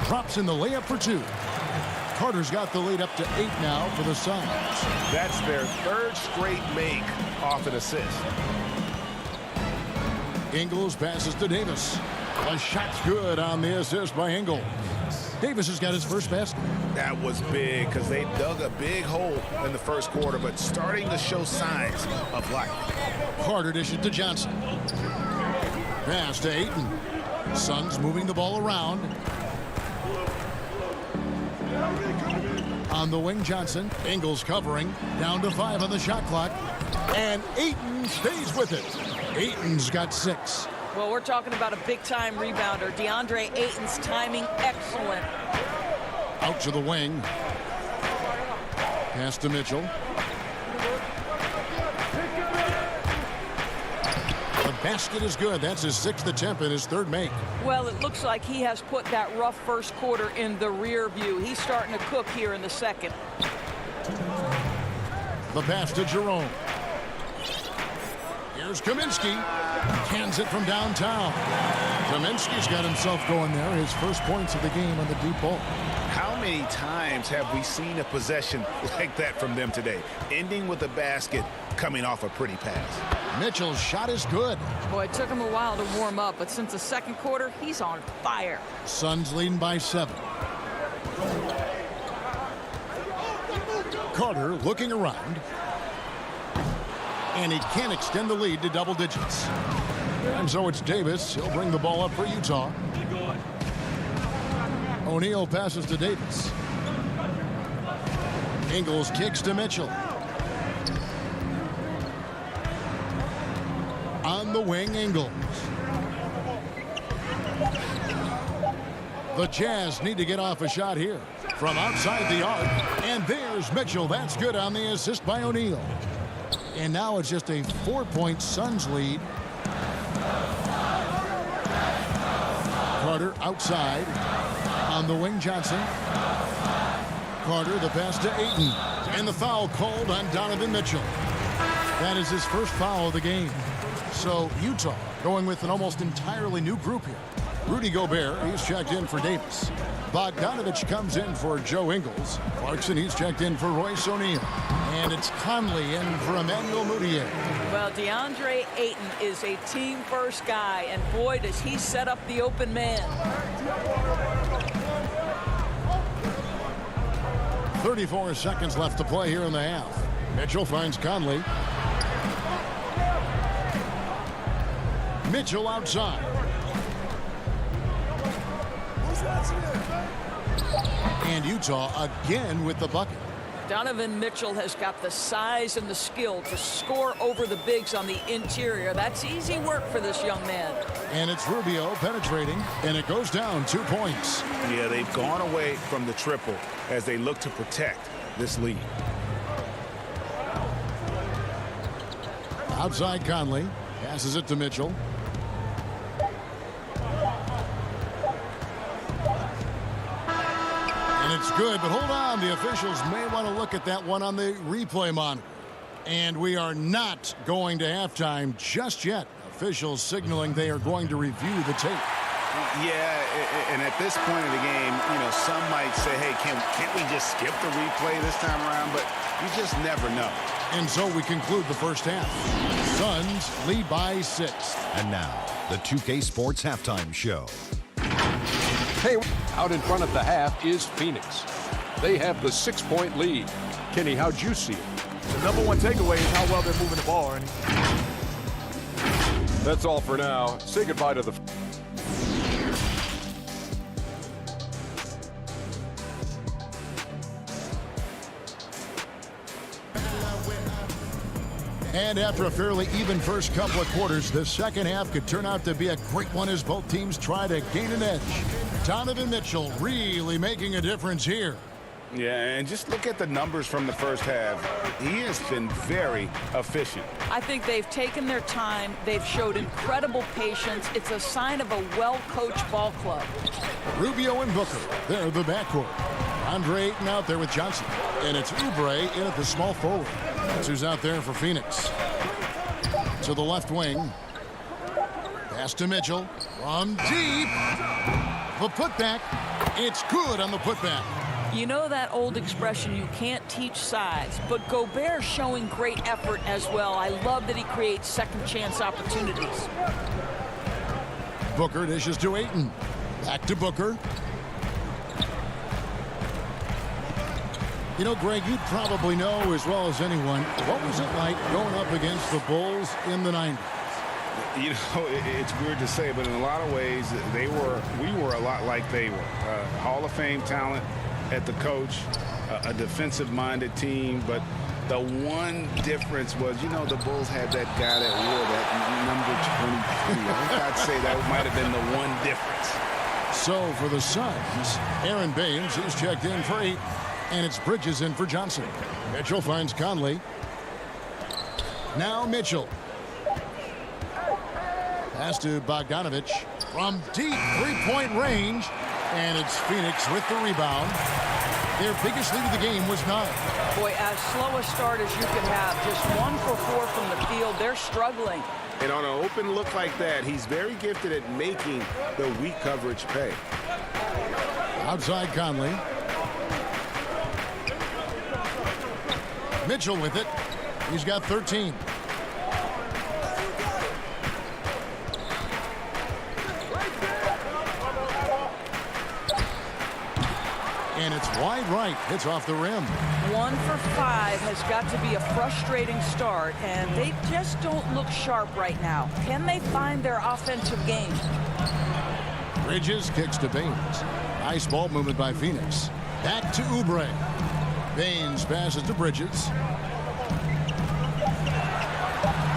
Drops in the layup for 2. Carter's got the lead up to 8 now for the Suns. That's their 3rd straight make off an assist. Ingles passes to Davis. The shot's good on the assist by Ingles. Davis has got his first basket. That was big because they dug a big hole in the first quarter, but starting to show signs of life. Carter dishes to Johnson. Pass to Ayton. Suns moving the ball around. On the wing, Johnson. Ingles covering. Down to 5 on the shot clock. And Ayton stays with it. Ayton's got 6. Well, we're talking about a big-time rebounder. DeAndre Ayton's timing excellent. Out to the wing. Pass to Mitchell. The basket is good. That's his 6th attempt and his 3rd make. Well, it looks like he has put that rough first quarter in the rear view. He's starting to cook here in the second. The pass to Jerome. Here's Kaminsky. Cans it from downtown. Kaminsky's got himself going there. His first points of the game on the deep ball. How many times have we seen a possession like that from them today? Ending with a basket, coming off a pretty pass. Mitchell's shot is good. Boy, it took him a while to warm up, but since the second quarter, he's on fire. Suns leading by 7. Carter looking around. And he can't extend the lead to double digits. And so it's Davis. He'll bring the ball up for Utah. O'Neal passes to Davis. Ingles kicks to Mitchell. On the wing, Ingles. The Jazz need to get off a shot here from outside the arc. And there's Mitchell. That's good on the assist by O'Neal. And now it's just a 4-point Suns lead. Carter outside. On the wing, Johnson. Carter, the pass to Ayton. And the foul called on Donovan Mitchell. That is his first foul of the game. So Utah going with an almost entirely new group here. Rudy Gobert, he's checked in for Davis. Bogdanovich comes in for Joe Ingles. Clarkson, he's checked in for Royce O'Neal. And it's Conley in for Emmanuel Mudiay. Well, DeAndre Ayton is a team-first guy, and boy, does he set up the open man. 34 seconds left to play here in the half. Mitchell finds Conley. Mitchell outside. And Utah again with the bucket. Donovan Mitchell has got the size and the skill to score over the bigs on the interior. That's easy work for this young man. And it's Rubio penetrating, and it goes down 2 points. Yeah, they've gone away from the triple as they look to protect this lead. Outside Conley. Passes it to Mitchell. And it's good, but hold on. The officials may want to look at that one on the replay monitor. And we are not going to halftime just yet. Officials signaling they are going to review the tape. Yeah, and at this point of the game, you know, some might say, hey, can't we just skip the replay this time around? But you just never know. And so we conclude the first half. Suns lead by 6. And now, the 2K Sports Halftime Show. Hey, out in front at the half is Phoenix. They have the 6-point lead. Kenny, how'd you see it? The number one takeaway is how well they're moving the ball, Ernie. That's all for now. Say goodbye to the... And after a fairly even first couple of quarters, the second half could turn out to be a great one as both teams try to gain an edge. Donovan Mitchell really making a difference here. Yeah, and just look at the numbers from the first half. He has been very efficient. I think they've taken their time. They've showed incredible patience. It's a sign of a well-coached ball club. Rubio and Booker, they're the backcourt. Andre Ayton out there with Johnson. And it's Oubre in at the small forward. That's who's out there for Phoenix. To the left wing. Pass to Mitchell. From deep. The putback. It's good on the putback. You know that old expression, you can't teach size, but Gobert showing great effort as well. I love that he creates second chance opportunities. Booker dishes to Ayton. Back to Booker. You know, Greg, you probably know as well as anyone, what was it like going up against the Bulls in the 90s? You know, it's weird to say, but in a lot of ways, we were a lot like they were. Hall of Fame talent at the coach, a defensive-minded team, but the one difference was, you know, the Bulls had that guy that wore that number 23. I think I'd say that might have been the one difference. So for the Suns, Aaron Baines is checked in for 8, and it's Bridges in for Johnson. Mitchell finds Conley. Now Mitchell. Pass to Bogdanovich from deep three-point range, and it's Phoenix with the rebound. Their biggest lead of the game was 9. Boy, as slow a start as you can have, just 1 for 4 from the field. They're struggling. And on an open look like that, he's very gifted at making the weak coverage pay. Outside Conley. Mitchell with it. He's got 13. And it's wide right. Hits off the rim. 1 for 5 has got to be a frustrating start, and they just don't look sharp right now. Can they find their offensive game? Bridges kicks to Baines. Nice ball movement by Phoenix. Back to Oubre. Baines passes to Bridges.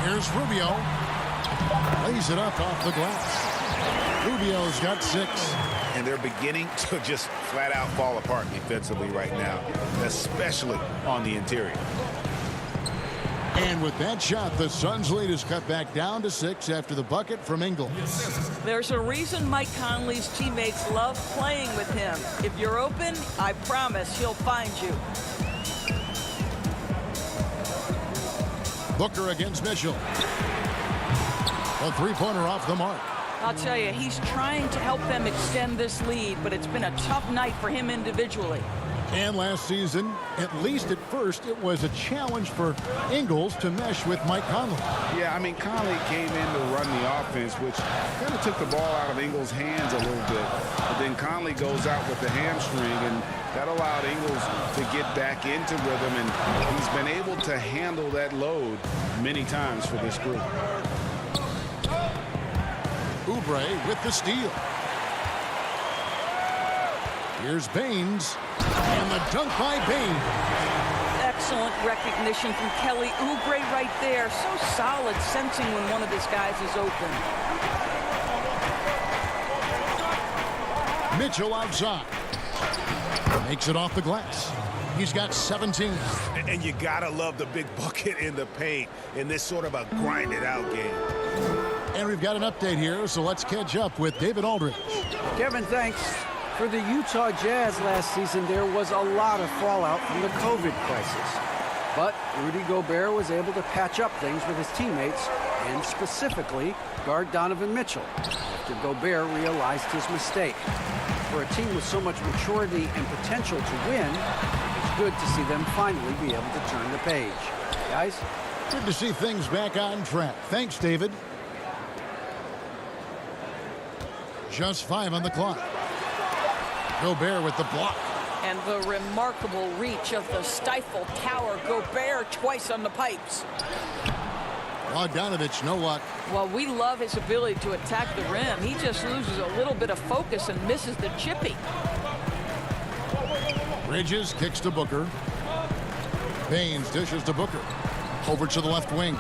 Here's Rubio. Lays it up off the glass. Rubio's got 6. And they're beginning to just flat out fall apart defensively right now, especially on the interior. And with that shot, the Suns' lead is cut back down to 6 after the bucket from Ingles. There's a reason Mike Conley's teammates love playing with him. If you're open, I promise he'll find you. Booker against Mitchell. A three-pointer off the mark. I'll tell you, he's trying to help them extend this lead, but it's been a tough night for him individually. And last season, at least at first, it was a challenge for Ingles to mesh with Mike Conley. Yeah, I mean, Conley came in to run the offense, which kind of took the ball out of Ingles' hands a little bit. But then Conley goes out with the hamstring, and that allowed Ingles to get back into rhythm, and he's been able to handle that load many times for this group. Oubre with the steal. Here's Baines. And the dunk by Baines. Excellent recognition from Kelly Oubre right there. So solid, sensing when one of his guys is open. Mitchell outside. Makes it off the glass. He's got 17. And you gotta love the big bucket in the paint in this sort of a grinded out game. And we've got an update here, so let's catch up with David Aldridge. Kevin, thanks. For the Utah Jazz last season, there was a lot of fallout from the COVID crisis. But Rudy Gobert was able to patch up things with his teammates and specifically guard Donovan Mitchell after Gobert realized his mistake. For a team with so much maturity and potential to win, it's good to see them finally be able to turn the page. Guys? Good to see things back on track. Thanks, David. Just 5 on the clock. Gobert with the block. And the remarkable reach of the stifle tower. Gobert twice on the pipes. Bogdanovich, no luck. Well, we love his ability to attack the rim. He just loses a little bit of focus and misses the chippy. Bridges kicks to Booker. Baines dishes to Booker. Over to the left wing.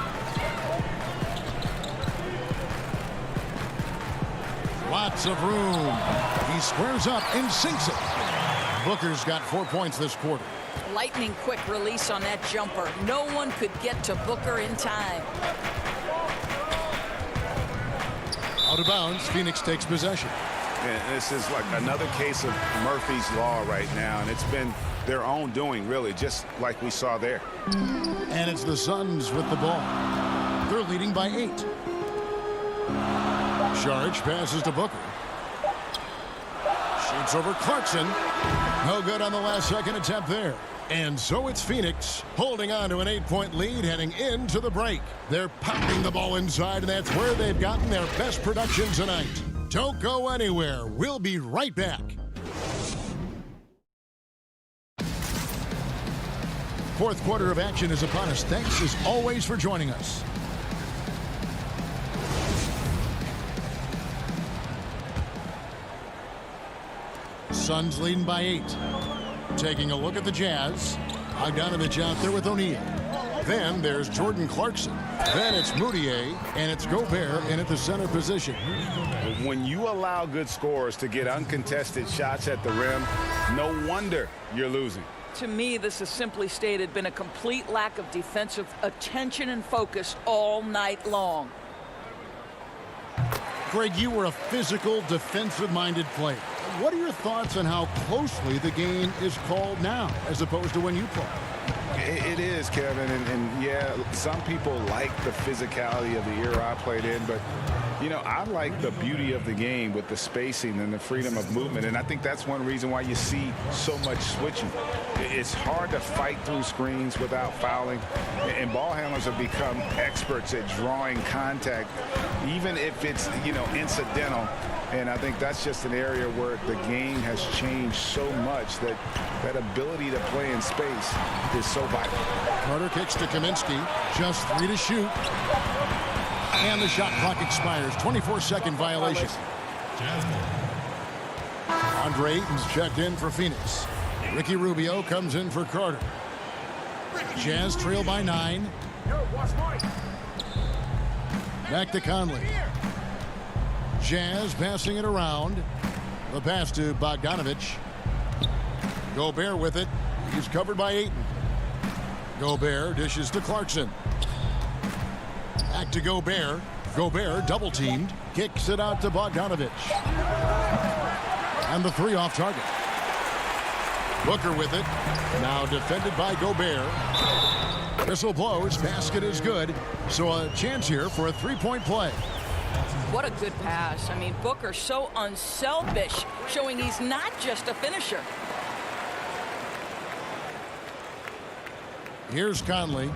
Lots of room. He squares up and sinks it. Booker's got 4 points this quarter. Lightning quick release on that jumper. No one could get to Booker in time. Out of bounds, Phoenix takes possession. And this is like another case of Murphy's Law right now, and it's been their own doing, really, just like we saw there. And it's the Suns with the ball. They're leading by 8. Saric passes to Booker. Shoots over Clarkson. No good on the last second attempt there. And so it's Phoenix holding on to an 8-point lead heading into the break. They're pounding the ball inside, and that's where they've gotten their best production tonight. Don't go anywhere. We'll be right back. Fourth quarter of action is upon us. Thanks as always for joining us. Suns leading by 8. Taking a look at the Jazz. Bogdanovich out there with O'Neal. Then there's Jordan Clarkson. Then it's Moutier, and it's Gobert in at the center position. When you allow good scorers to get uncontested shots at the rim, no wonder you're losing. To me, this has simply stated been a complete lack of defensive attention and focus all night long. Greg, you were a physical, defensive-minded player. What are your thoughts on how closely the game is called now as opposed to when you played? It is, Kevin, and yeah, some people like the physicality of the era I played in, but you know, I like the beauty of the game with the spacing and the freedom of movement, and I think that's one reason why you see so much switching. It's hard to fight through screens without fouling, and ball handlers have become experts at drawing contact, even if it's, you know, incidental. And I think that's just an area where the game has changed so much that that ability to play in space is so vital. Carter kicks to Kaminsky. Just 3 to shoot. And the shot clock expires. 24-second violation. Andre Ayton's checked in for Phoenix. Ricky Rubio comes in for Carter. Jazz trail by 9. Back to Conley. Jazz passing it around. The pass to Bogdanovich. Gobert with it. He's covered by Ayton. Gobert dishes to Clarkson. Back to Gobert. Gobert double teamed. Kicks it out to Bogdanovich. And the 3 off target. Booker with it. Now defended by Gobert. Whistle blows. Basket is good. So a chance here for a 3-point play. What a good pass. I mean, Booker so unselfish, showing he's not just a finisher. Here's Conley.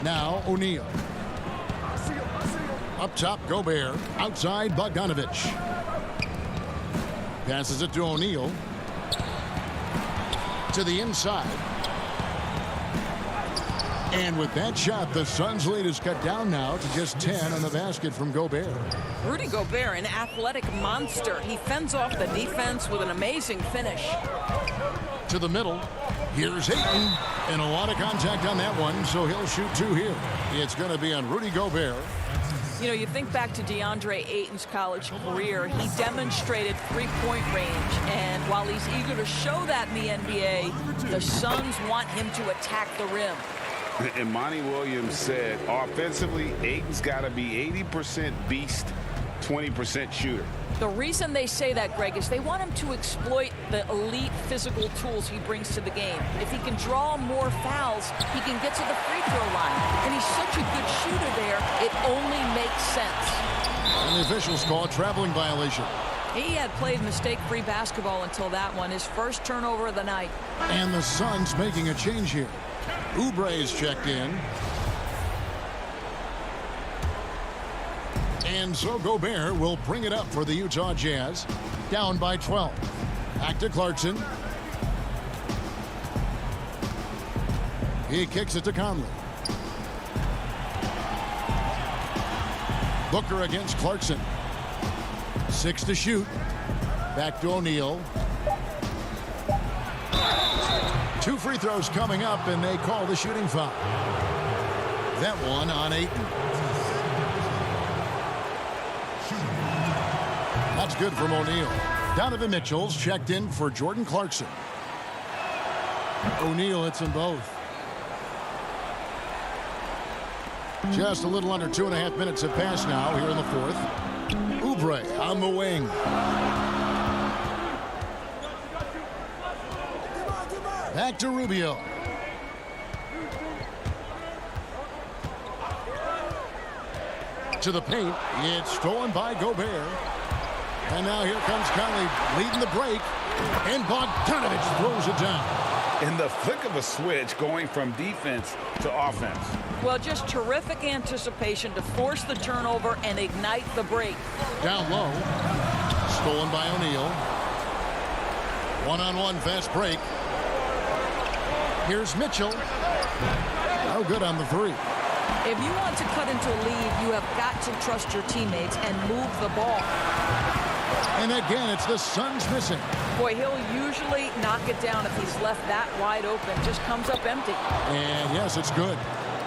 Now O'Neal. Up top, Gobert. Outside, Bogdanovich. Passes it to O'Neal. To the inside. And with that shot, the Suns' lead is cut down now to just 10 on the basket from Gobert. Rudy Gobert, an athletic monster. He fends off the defense with an amazing finish. To the middle. Here's Ayton. And a lot of contact on that one, so he'll shoot 2 here. It's going to be on Rudy Gobert. You know, you think back to DeAndre Ayton's college career. He demonstrated three-point range. And while he's eager to show that in the NBA, the Suns want him to attack the rim. And Monty Williams said, offensively, Ayton's got to be 80% beast, 20% shooter. The reason they say that, Greg, is they want him to exploit the elite physical tools he brings to the game. If he can draw more fouls, he can get to the free throw line. And he's such a good shooter there, it only makes sense. And the officials call a traveling violation. He had played mistake-free basketball until that one, his first turnover of the night. And the Suns making a change here. Oubre's checked in. And so Gobert will bring it up for the Utah Jazz. Down by 12. Back to Clarkson. He kicks it to Conley. Booker against Clarkson. 6 to shoot. Back to O'Neal. 2 free throws coming up, and they call the shooting foul. That one on Ayton. That's good from O'Neal. Donovan Mitchell's checked in for Jordan Clarkson. O'Neal hits them both. Just a little under 2.5 minutes have passed now here in the fourth. Oubre on the wing. Back to Rubio. To the paint. It's stolen by Gobert. And now here comes Conley leading the break. And Bogdanovich throws it down. In the flick of a switch, going from defense to offense. Well, just terrific anticipation to force the turnover and ignite the break. Down low. Stolen by O'Neal. One-on-one fast break. Here's Mitchell. No good on the three. If you want to cut into a lead, you have got to trust your teammates and move the ball. And again, it's the Suns missing. Boy, he'll usually knock it down if he's left that wide open. Just comes up empty. And yes, it's good.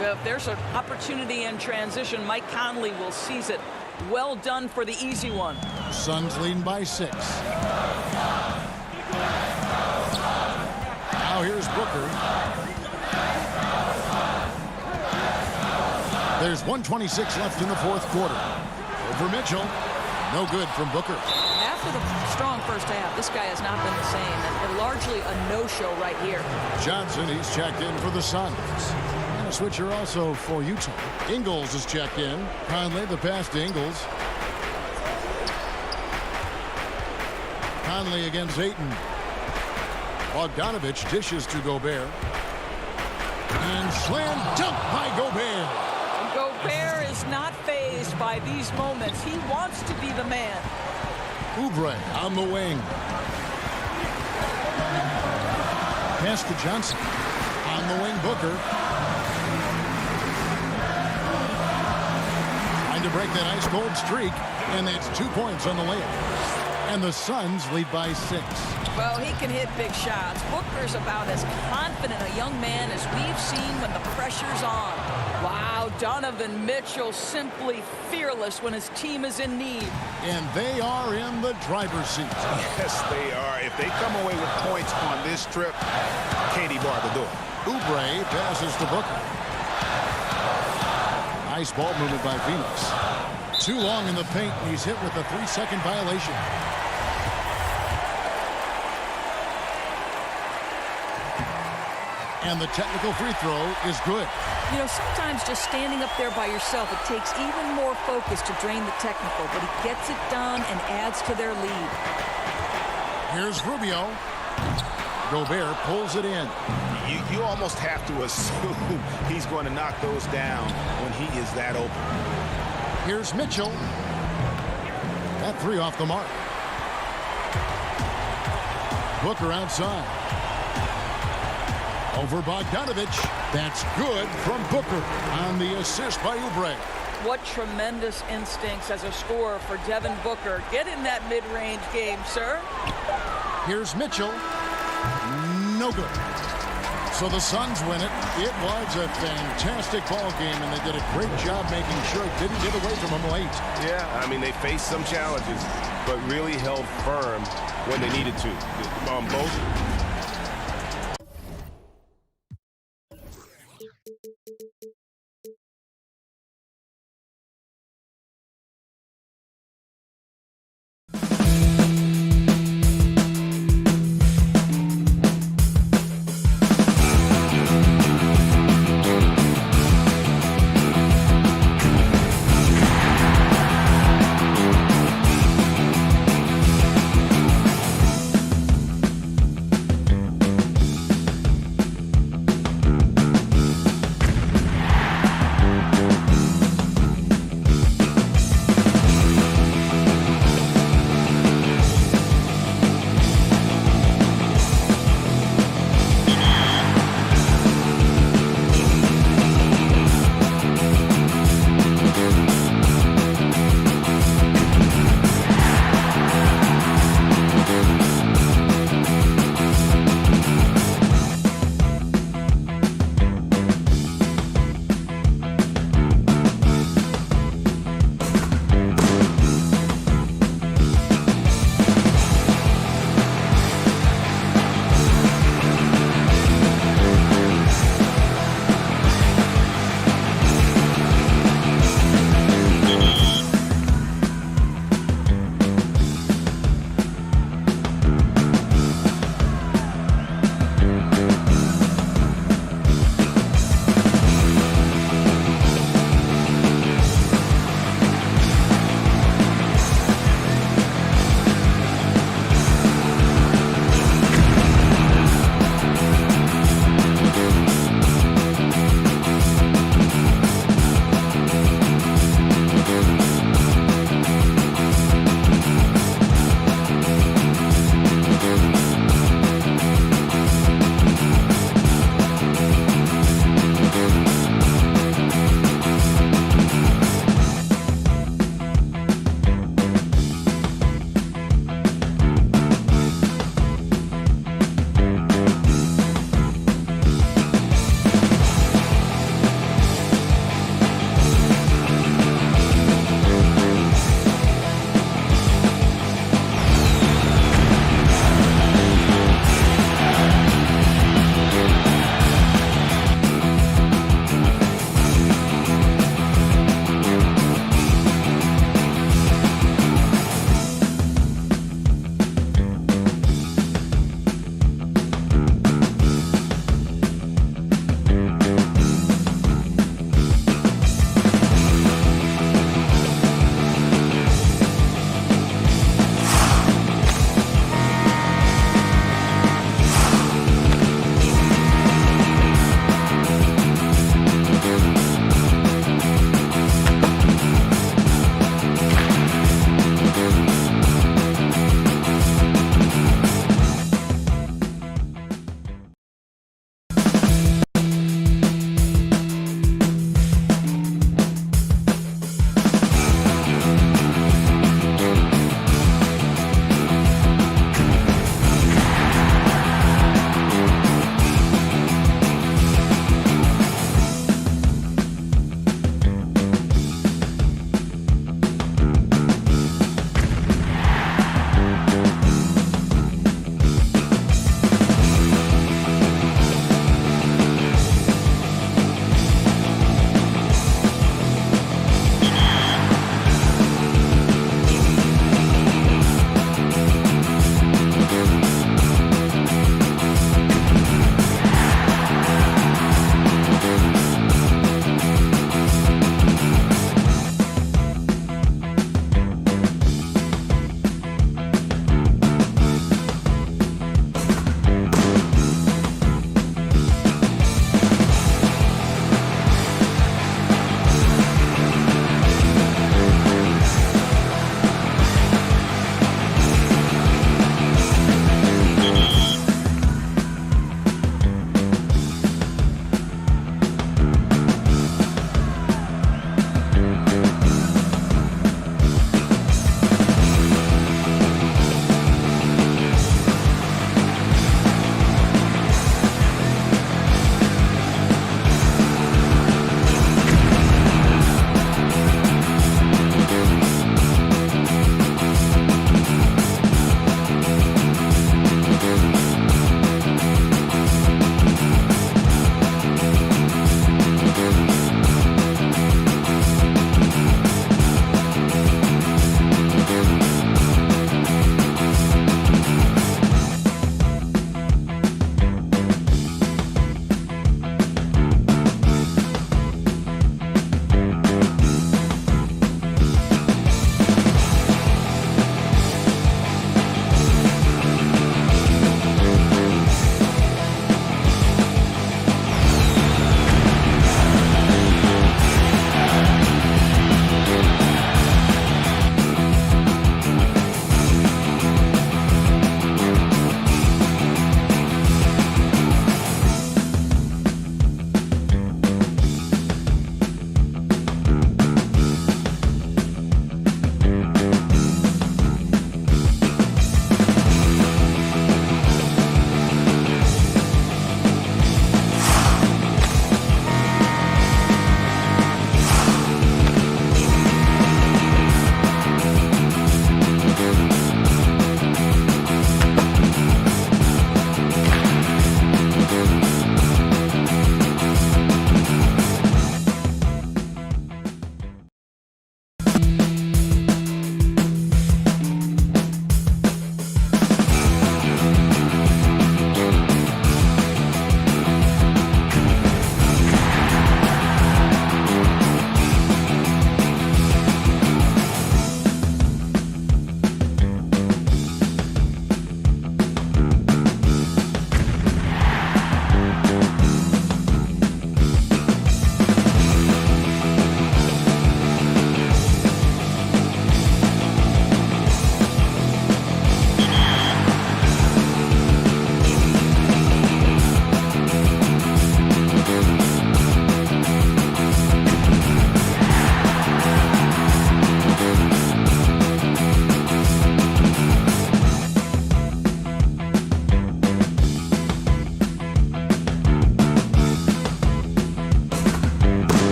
If there's an opportunity in transition, Mike Conley will seize it. Well done for the easy one. Suns leading by 6. Now here's Booker. There's 1:26 left in the fourth quarter. Over Mitchell. No good from Booker. After the strong first half, this guy has not been the same, and largely a no-show right here. Johnson, he's checked in for the Suns. And a switcher also for Utah. Ingles is checked in. Conley, the pass to Ingles. Conley against Ayton. Bogdanovich dishes to Gobert. And slam dunk by Gobert. Gobert is not fazed by these moments. He wants to be the man. Oubre on the wing. Pass to Johnson. On the wing, Booker. Trying to break that ice-cold streak. And that's 2 points on the layup. And the Suns lead by 6. Well, he can hit big shots. Booker's about as confident a young man as we've seen when the pressure's on. Wow, Donovan Mitchell simply fearless when his team is in need. And they are in the driver's seat. Yes, they are. If they come away with points on this trip, Katie bar the door. Oubre passes to Booker. Nice ball movement by Phoenix. Too long in the paint. He's hit with a 3-second violation. And the technical free throw is good. You know, sometimes just standing up there by yourself, it takes even more focus to drain the technical, but he gets it done and adds to their lead. Here's Rubio. Gobert pulls it in. You almost have to assume he's going to knock those down when he is that open. Here's Mitchell. That three off the mark. Booker outside. Over Bogdanovich. That's good from Booker on the assist by Oubre. What tremendous instincts as a scorer for Devin Booker. Get in that mid-range game, sir. Here's Mitchell. No good. So the Suns win it. It was a fantastic ball game, and they did a great job making sure it didn't get away from them late. Yeah, I mean, they faced some challenges, but really held firm when they needed to. On both.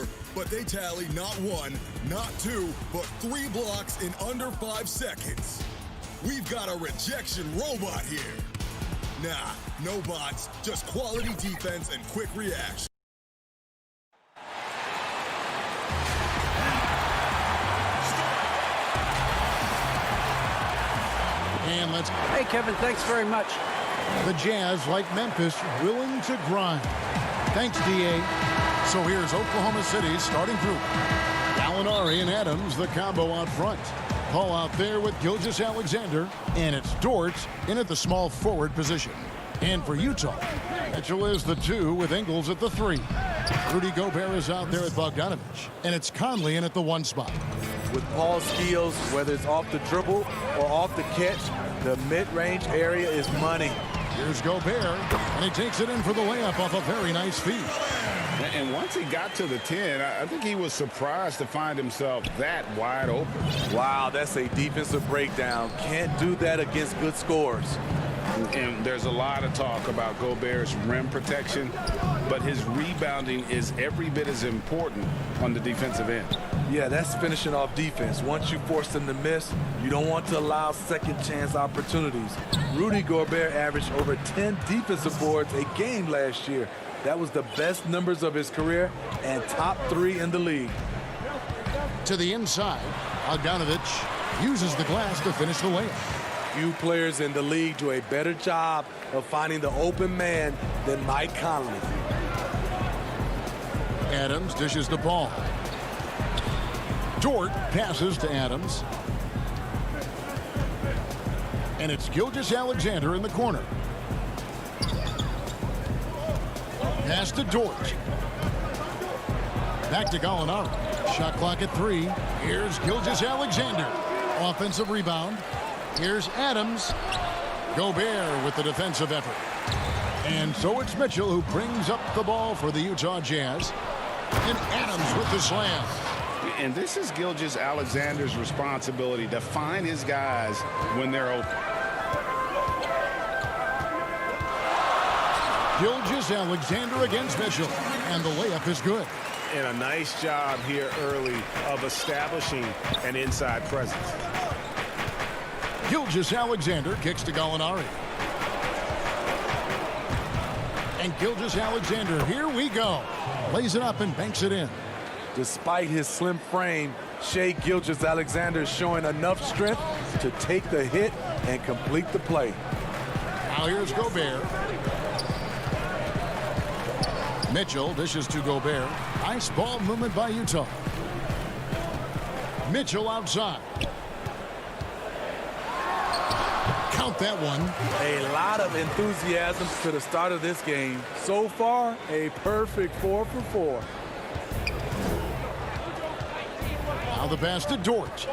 score, but they tally not 1, not 2, but 3 blocks in under 5 seconds. We've got a rejection robot here. Nah, no bots, just quality defense and quick reaction. And let's... Hey, Kevin, thanks very much. The Jazz, like Memphis, willing to grind. Thanks, D.A. So here's Oklahoma City's starting group. Gallinari and Adams, the combo out front. Paul out there with Gilgeous-Alexander, and it's Dort in at the small forward position. And for Utah, Mitchell is the 2 with Ingles at the 3. Rudy Gobert is out there at Bogdanovich, and it's Conley in at the 1 spot. With Paul's skills, whether it's off the dribble or off the catch, the mid-range area is money. Here's Gobert, and he takes it in for the layup off a very nice feed. And once he got to the 10, I think he was surprised to find himself that wide open. Wow, that's a defensive breakdown. Can't do that against good scores. And there's a lot of talk about Gobert's rim protection, but his rebounding is every bit as important on the defensive end. Yeah, that's finishing off defense. Once you force them to miss, you don't want to allow second chance opportunities. Rudy Gobert averaged over 10 defensive boards a game last year. That was the best numbers of his career and top 3 in the league. To the inside, Bogdanovich uses the glass to finish the layup. Few players in the league do a better job of finding the open man than Mike Conley. Adams dishes the ball. Dort passes to Adams. And it's Gilgeous-Alexander in the corner. Pass to Dort. Back to Gallinari. Shot clock at 3. Here's Gilgeous-Alexander. Offensive rebound. Here's Adams. Gobert with the defensive effort. And so it's Mitchell who brings up the ball for the Utah Jazz. And Adams with the slam. And this is Gilgeous-Alexander's responsibility to find his guys when they're open. Gilgeous-Alexander against Mitchell. And the layup is good. And a nice job here early of establishing an inside presence. Gilgeous-Alexander kicks to Gallinari. And Gilgeous-Alexander, here we go. Lays it up and banks it in. Despite his slim frame, Shai Gilgeous-Alexander is showing enough strength to take the hit and complete the play. Now here's Gobert. Mitchell dishes to Gobert. Nice ball movement by Utah. Mitchell outside. Count that one. A lot of enthusiasm to the start of this game. So far, a perfect 4 for 4. Now the pass to Dort.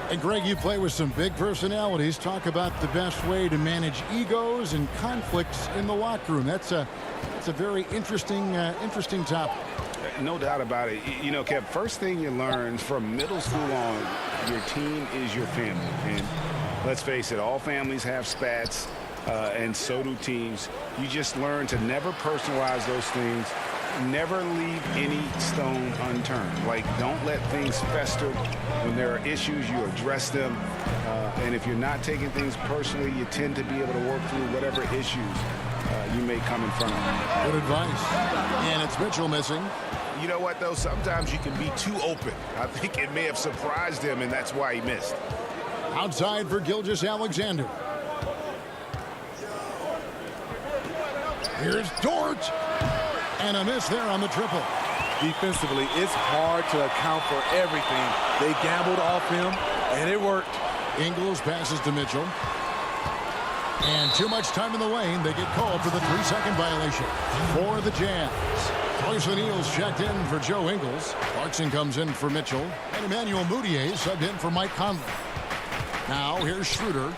And Greg, you play with some big personalities. Talk about the best way to manage egos and conflicts in the locker room. That's a very interesting topic. No doubt about it. You know, Kev, first thing you learn from middle school on, your team is your family. And let's face it, all families have spats, and so do teams. You just learn to never personalize those things. Never leave any stone unturned. Like, don't let things fester. When there are issues, you address them. And if you're not taking things personally, you tend to be able to work through whatever issues you may come in front of. Good advice. And it's Mitchell missing. You know what, though? Sometimes you can be too open. I think it may have surprised him, and that's why he missed. Outside for Gilgeous-Alexander. Here's Dort. And a miss there on the triple. Defensively, it's hard to account for everything. They gambled off him, and it worked. Ingles passes to Mitchell. And too much time in the lane. They get called for the 3-second violation for the Jazz. Royce O'Neal's checked in for Joe Ingles. Clarkson comes in for Mitchell. And Emmanuel Mudiay subbed in for Mike Conley. Now here's Schroeder.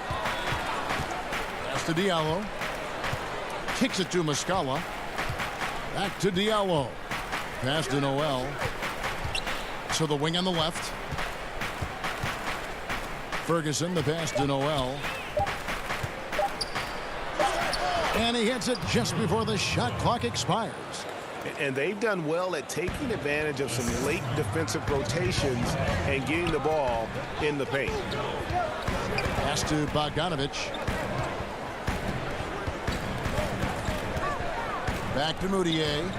Pass to Diallo. Kicks it to Muscala. Back to Diallo. Pass to Noel. So the wing on the left. Ferguson, the pass to Noel. And he hits it just before the shot clock expires. And they've done well at taking advantage of some late defensive rotations and getting the ball in the paint. Pass to Bogdanovich. Back to Moutier.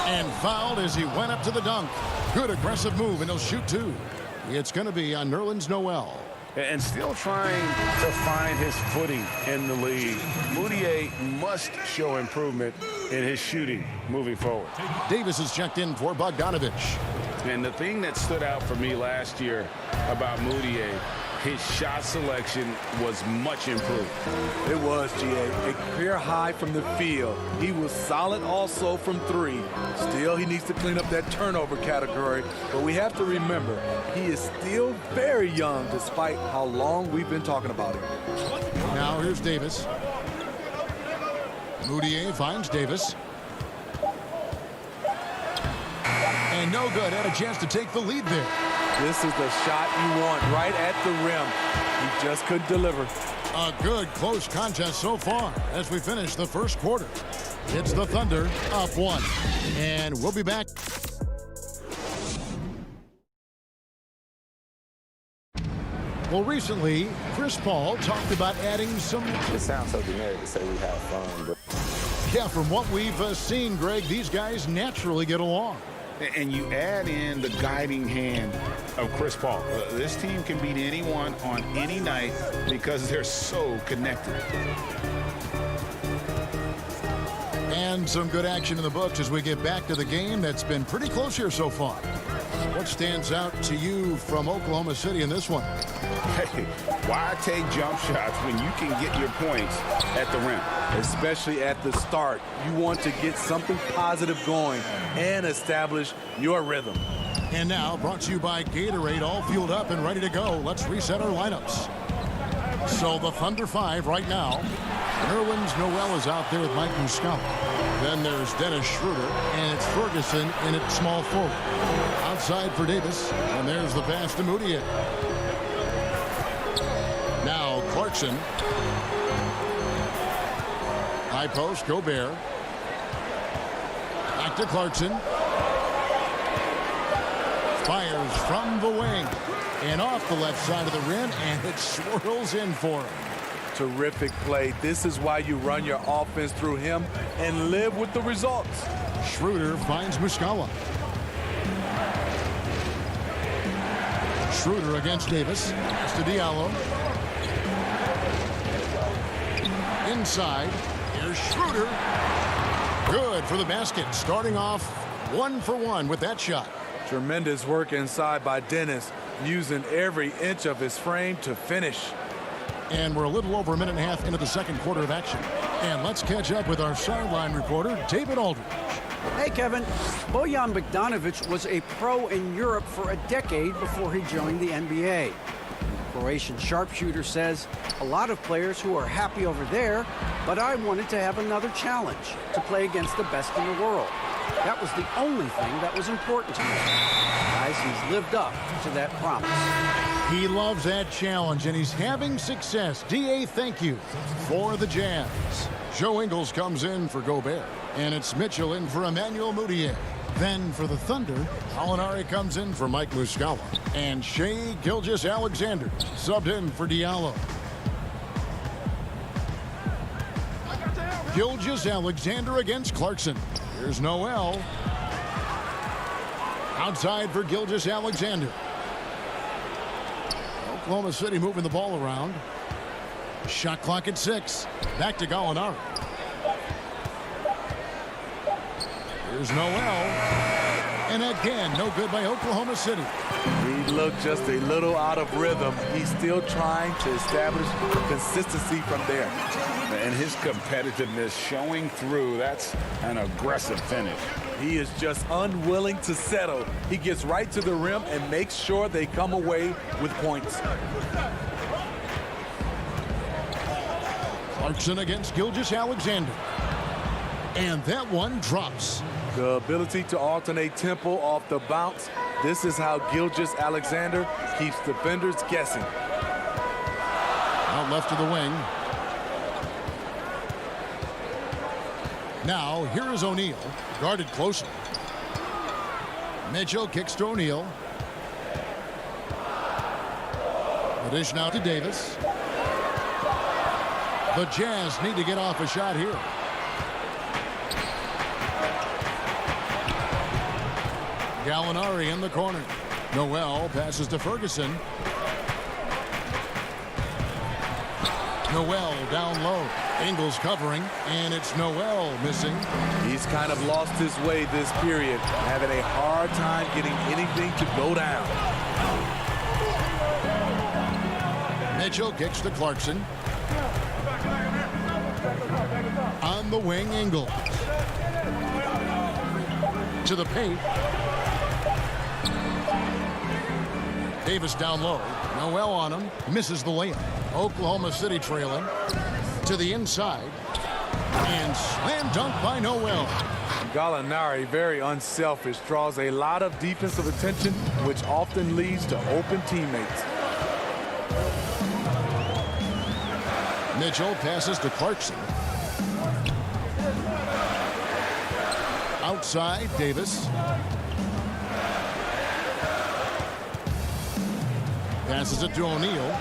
And fouled as he went up to the dunk. Good aggressive move, and he'll shoot two. It's going to be on Nerlens Noel. And still trying to find his footing in the league. Moutier must show improvement in his shooting moving forward. Davis is checked in for Bogdanovich. And the thing that stood out for me last year about Moutier, his shot selection was much improved. It was, GA. A career high from the field. He was solid also from three. Still, he needs to clean up that turnover category. But we have to remember, he is still very young despite how long we've been talking about him. Now here's Davis. Moutier finds Davis. And no good. Had a chance to take the lead there. This is the shot you want right at the rim. He just couldn't deliver. A good close contest so far as we finish the first quarter. It's the Thunder up one. And we'll be back. Well, recently, Chris Paul talked about adding some... It sounds so generic to say we have fun, but... Yeah, from what we've seen, Greg, these guys naturally get along. And you add in the guiding hand of Chris Paul. This team can beat anyone on any night because they're so connected. And some good action in the books as we get back to the game that's been pretty close here so far. What stands out to you from Oklahoma City in this one? Hey, why take jump shots when you can get your points at the rim? Especially at the start. You want to get something positive going and establish your rhythm. And now, brought to you by Gatorade, all fueled up and ready to go. Let's reset our lineups. So the Thunder 5 right now. Nerlens Noel is out there with Mike Muscala. Then there's Dennis Schroeder, and it's Ferguson in at small forward. Outside for Davis, and there's the pass to Moutier. Now Clarkson. High post, Gobert. Back to Clarkson. Fires from the wing. And off the left side of the rim, and it swirls in for him. Terrific play. This is why you run your offense through him and live with the results. Schroeder finds Muscala. Schroeder against Davis. It's to Diallo. Inside. Here's Schroeder. Good for the basket. Starting off 1 for 1 with that shot. Tremendous work inside by Dennis, using every inch of his frame to finish. And we're a little over a minute and a half into the second quarter of action. And let's catch up with our sideline reporter, David Aldridge. Hey, Kevin. Bojan Bogdanović was a pro in Europe for a decade before he joined the NBA. Croatian sharpshooter says, a lot of players who are happy over there, but I wanted to have another challenge, to play against the best in the world. That was the only thing that was important to me. Guys, he's lived up to that promise. He loves that challenge, and he's having success. D.A., thank you for the Jazz. Joe Ingles comes in for Gobert, and it's Mitchell in for Emmanuel Moutier. Then for the Thunder, Alinari comes in for Mike Muscala, and Shai Gilgeous-Alexander subbed in for Diallo. Gilgeous-Alexander against Clarkson. Here's Noel. Outside for Gilgeous-Alexander. Oklahoma City moving the ball around. Shot clock at 6. Back to Gallinari. Here's Noel. And again, no good by Oklahoma City. He looked just a little out of rhythm. He's still trying to establish consistency from there. And his competitiveness showing through. That's an aggressive finish. He is just unwilling to settle. He gets right to the rim and makes sure they come away with points. Clarkson against Gilgeous-Alexander. And that one drops. The ability to alternate tempo off the bounce. This is how Gilgeous-Alexander keeps defenders guessing. Out left to the wing. Now, here is O'Neal, guarded closely. Mitchell kicks to O'Neal. The dish now to Davis. The Jazz need to get off a shot here. Gallinari in the corner. Noel passes to Ferguson. Noel down low. Ingles covering, and it's Noel missing. He's kind of lost his way this period, having a hard time getting anything to go down. Mitchell kicks to Clarkson. On the wing, Ingles. To the paint. Davis down low. Noel on him. Misses the layup. Oklahoma City trailing. To the inside. And slam dunk by Noel. Gallinari, very unselfish, draws a lot of defensive attention, which often leads to open teammates. Mitchell passes to Clarkson. Outside, Davis. Passes it to O'Neal.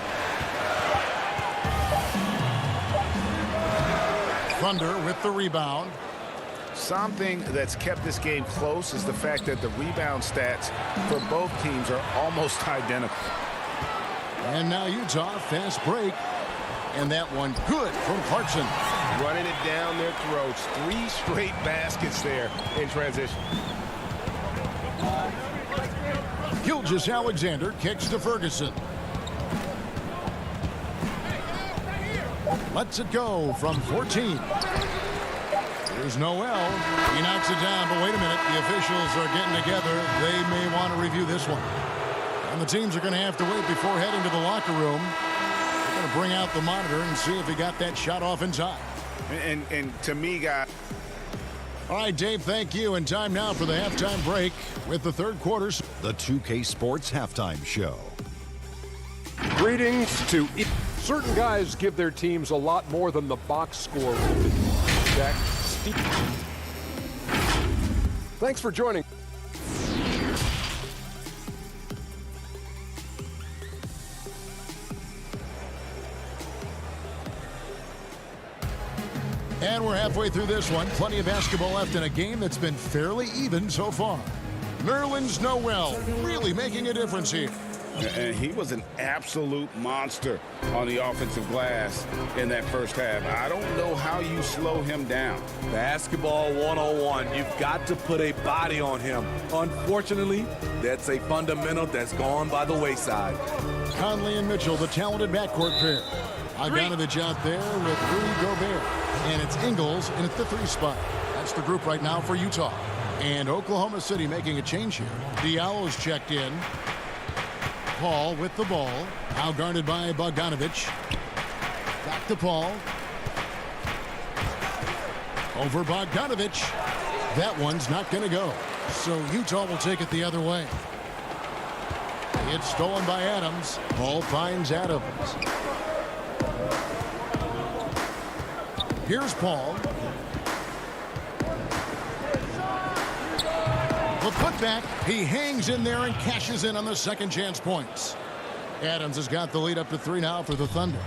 Thunder with the rebound. Something that's kept this game close is the fact that the rebound stats for both teams are almost identical. And now Utah, fast break. And that one good from Clarkson. Running it down their throats. 3 straight baskets there in transition. Gilgeous-Alexander kicks to Ferguson. Lets it go from 14. Here's Noel. He knocks it down, but wait a minute. The officials are getting together. They may want to review this one. And the teams are going to have to wait before heading to the locker room. They're going to bring out the monitor and see if he got that shot off in time. And to me, guys. All right, Dave, thank you. And time now for the halftime break with the third quarter. The 2K Sports Halftime Show. Greetings to certain guys give their teams a lot more than the box score will be. Jack Steve. Thanks for joining. And we're halfway through this one. Plenty of basketball left in a game that's been fairly even so far. Nerlens Noel really making a difference here. And he was an absolute monster on the offensive glass in that first half. I don't know how you slow him down. Basketball 101. You've got to put a body on him. Unfortunately, that's a fundamental that's gone by the wayside. Conley and Mitchell, the talented backcourt pair. Bogdanovich out there with Rudy Gobert. And it's Ingles, and it's the 3 spot. That's the group right now for Utah. And Oklahoma City making a change here. Diallo's checked in. Paul with the ball. Now guarded by Bogdanovich. Back to Paul. Over Bogdanovich. That one's not going to go. So Utah will take it the other way. It's stolen by Adams. Paul finds Adams. Here's Paul. The putback. He hangs in there and cashes in on the second chance points. Adams has got the lead up to 3 now for the Thunder.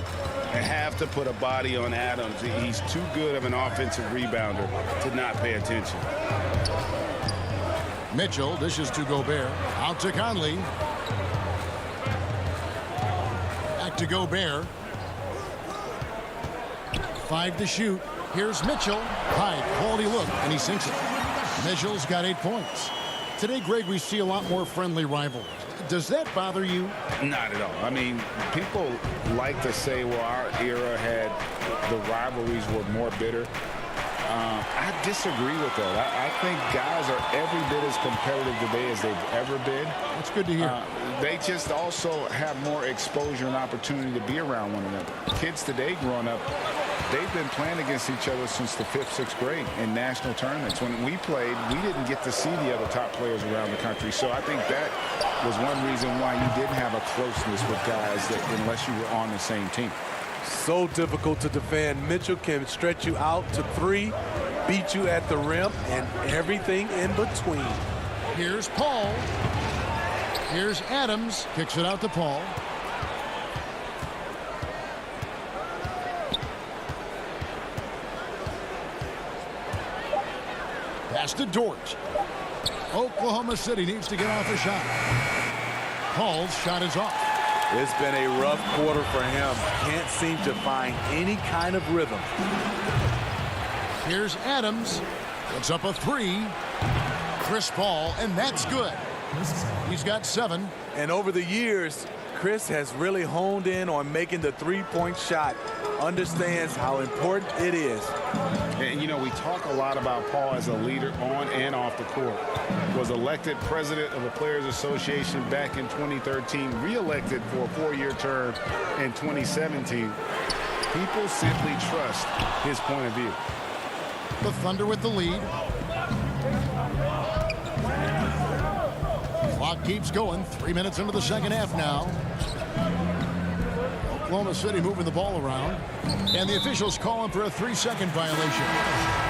They have to put a body on Adams. He's too good of an offensive rebounder to not pay attention. Mitchell dishes to Gobert. Out to Conley. Back to Gobert. 5 to shoot. Here's Mitchell. High quality look, and he sinks it. Mitchell's got 8 points. Today, Greg, we see a lot more friendly rivalries. Does that bother you? Not at all. I mean, people like to say, well, our era had the rivalries were more bitter. I disagree with that. I think guys are every bit as competitive today as they've ever been. That's good to hear. They just also have more exposure and opportunity to be around one another. Kids today growing up, they've been playing against each other since the 5th, 6th grade in national tournaments. When we played, we didn't get to see the other top players around the country. So I think that was one reason why you didn't have a closeness with guys that unless you were on the same team. So difficult to defend. Mitchell can stretch you out to 3, beat you at the rim, and everything in between. Here's Paul. Here's Adams. Kicks it out to Paul. Pass to Dort. Oklahoma City needs to get off a shot. Paul's shot is off. It's been a rough quarter for him. Can't seem to find any kind of rhythm. Here's Adams. Puts up a 3. Chris Paul, and that's good. He's got 7. And over the years, Chris has really honed in on making the three-point shot. Understands how important it is. And, you know, we talk a lot about Paul as a leader on and off the court. Was elected president of the Players Association back in 2013, re-elected for a 4-year term in 2017. People simply trust his point of view. The Thunder with the lead. Clock keeps going. 3 minutes into the second half now. Oklahoma City moving the ball around. And the officials calling for a 3-second violation.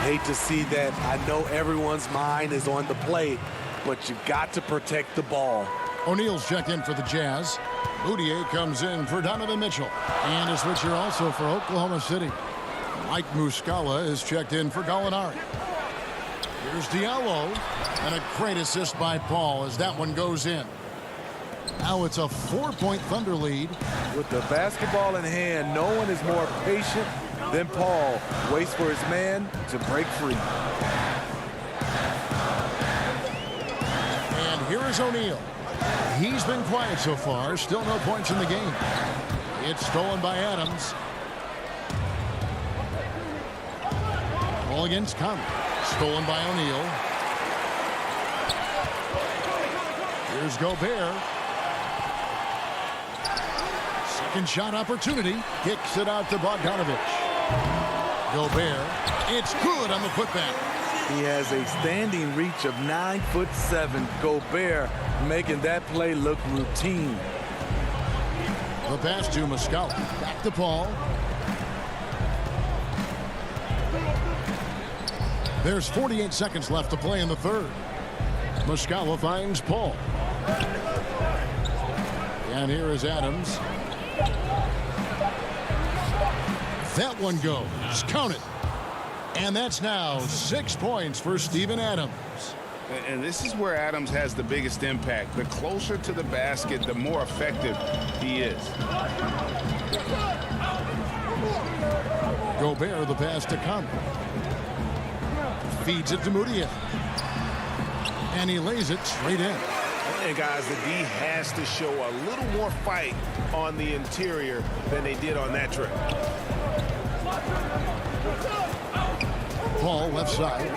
Hate to see that. I know everyone's mind is on the play, but you got to protect the ball. O'Neal's checked in for the Jazz. Moutier comes in for Donovan Mitchell. And a switcher also for Oklahoma City. Mike Muscala is checked in for Gallinari. Here's Diallo. And a great assist by Paul as that one goes in. Now it's a 4-point Thunder lead. With the basketball in hand, no one is more patient than Paul. Waits for his man to break free. And here is O'Neal. He's been quiet so far. Still no points in the game. It's stolen by Adams. Ball against Conley. Stolen by O'Neal. Here's Gobert. Second shot opportunity. Kicks it out to Bogdanovich. Gobert. It's good on the putback. He has a standing reach of 9'7". Gobert making that play look routine. The pass to Muscala. Back to Paul. There's 48 seconds left to play in the third. Muscala finds Paul. And here is Adams. That one goes. Count it. And that's now 6 points for Steven Adams. And this is where Adams has the biggest impact. The closer to the basket, the more effective he is. Gobert, the pass to Conley. Feeds it to Moutier. And he lays it straight in. And guys, the D has to show a little more fight on the interior than they did on that trip. Paul left side.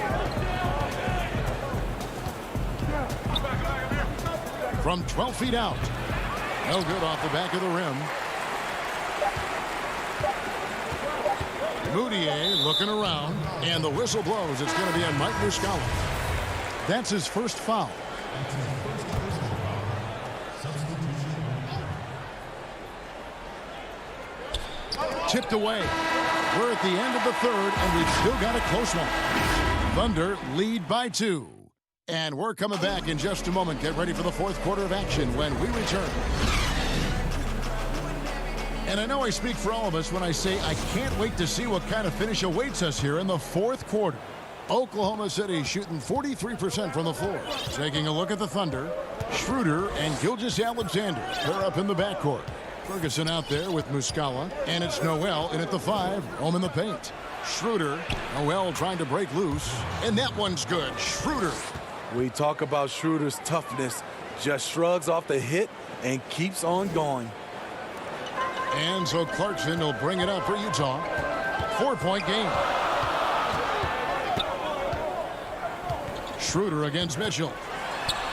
From 12 feet out. No good off the back of the rim. Moutier looking around, and the whistle blows. It's going to be on Mike Muscala. That's his first foul. Tipped away. We're at the end of the third, and we've still got a close one. Thunder lead by 2. And we're coming back in just a moment. Get ready for the fourth quarter of action when we return. And I know I speak for all of us when I say I can't wait to see what kind of finish awaits us here in the fourth quarter. Oklahoma City shooting 43% from the floor. Taking a look at the Thunder, Schroeder and Gilgeous-Alexander. They're up in the backcourt. Ferguson out there with Muscala, and it's Noel in at the 5, home in the paint. Schroeder, Noel trying to break loose, and that one's good. Schroeder. We talk about Schroeder's toughness. Just shrugs off the hit and keeps on going. And so Clarkson will bring it up for Utah. 4-point game. Schroeder against Mitchell.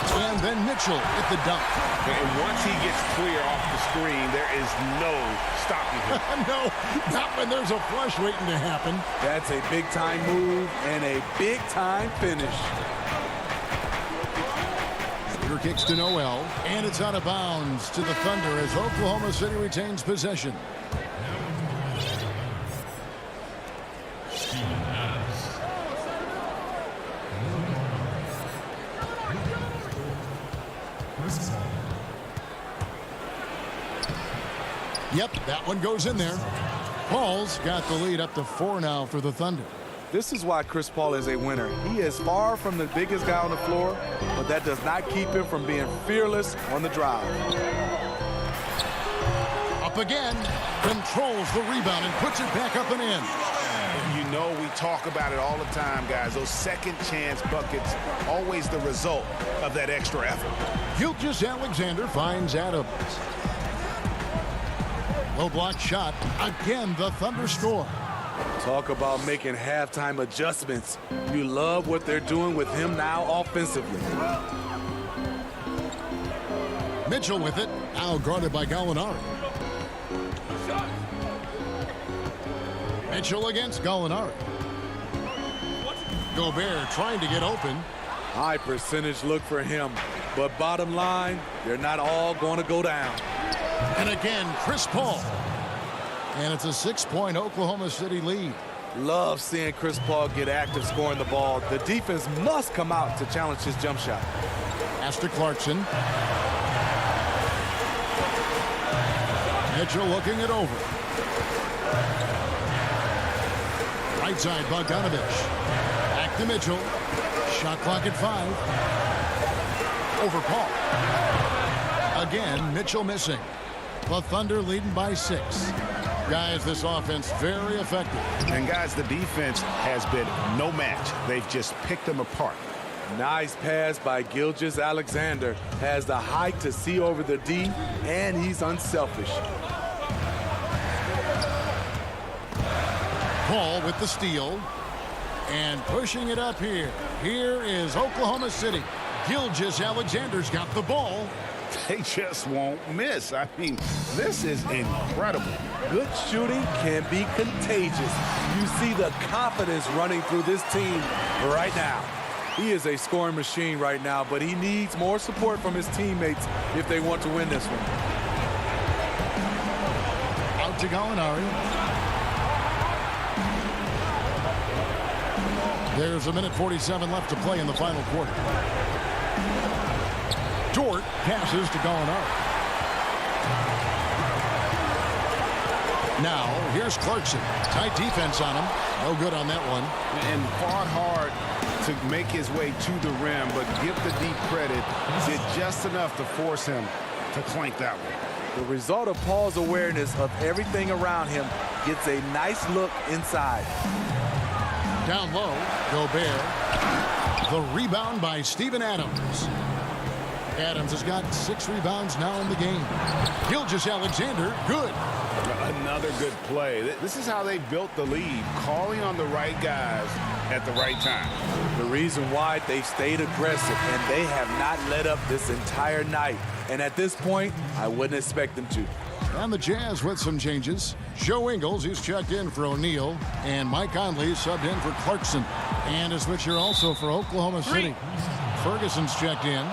And then Mitchell at the dunk. And once he gets clear off the screen, there is no stopping him. No, not when there's a flush waiting to happen. That's a big-time move and a big-time finish. Schroeder kicks to Noel, and it's out of bounds to the Thunder as Oklahoma City retains possession. Yep, that one goes in there. Paul's got the lead up to 4 now for the Thunder. This is why Chris Paul is a winner. He is far from the biggest guy on the floor, but that does not keep him from being fearless on the drive. Up again, controls the rebound and puts it back up and in. You know, we talk about it all the time, guys. Those second chance buckets, always the result of that extra effort. Gilgeous-Alexander finds Adams. Low block shot. Again, the Thunder score. Talk about making halftime adjustments. You love what they're doing with him now offensively. Mitchell with it. Now guarded by Gallinari. Mitchell against Gallinari. Gobert trying to get open. High percentage look for him. But bottom line, they're not all going to go down. And again, Chris Paul. And it's a 6-point Oklahoma City lead. Love seeing Chris Paul get active scoring the ball. The defense must come out to challenge his jump shot. Pass to Clarkson. Mitchell looking it over. Right side, Bogdanovich. Back to Mitchell. Shot clock at 5. Over Paul. Again, Mitchell missing. The Thunder leading by 6. Guys, this offense very effective. And guys, the defense has been no match. They've just picked them apart. Nice pass by Gilgeous-Alexander. Has the height to see over the D, and he's unselfish. Paul with the steal. And pushing it up here. Here is Oklahoma City. Gilgeous-Alexander's got the ball. They just won't miss. I mean, this is incredible. Good shooting can be contagious. You see the confidence running through this team right now. He is a scoring machine right now, but he needs more support from his teammates if they want to win this one. Out to Gallinari. There's a minute 47 left to play in the final quarter. Dort passes to Gallinari. Now, here's Clarkson. Tight defense on him. No good on that one. And fought hard to make his way to the rim, but give the deep credit. Did just enough to force him to clank that one. The result of Paul's awareness of everything around him gets a nice look inside. Down low, Gobert. The rebound by Steven Adams. Adams has got 6 rebounds now in the game. Gilgeous-Alexander, good. Another good play. This is how they built the lead, calling on the right guys at the right time. The reason why they've stayed aggressive, and they have not let up this entire night. And at this point, I wouldn't expect them to. And the Jazz with some changes. Joe Ingles, who's checked in for O'Neal, and Mike Conley subbed in for Clarkson. And a switcher also for Oklahoma City. Ferguson's checked in.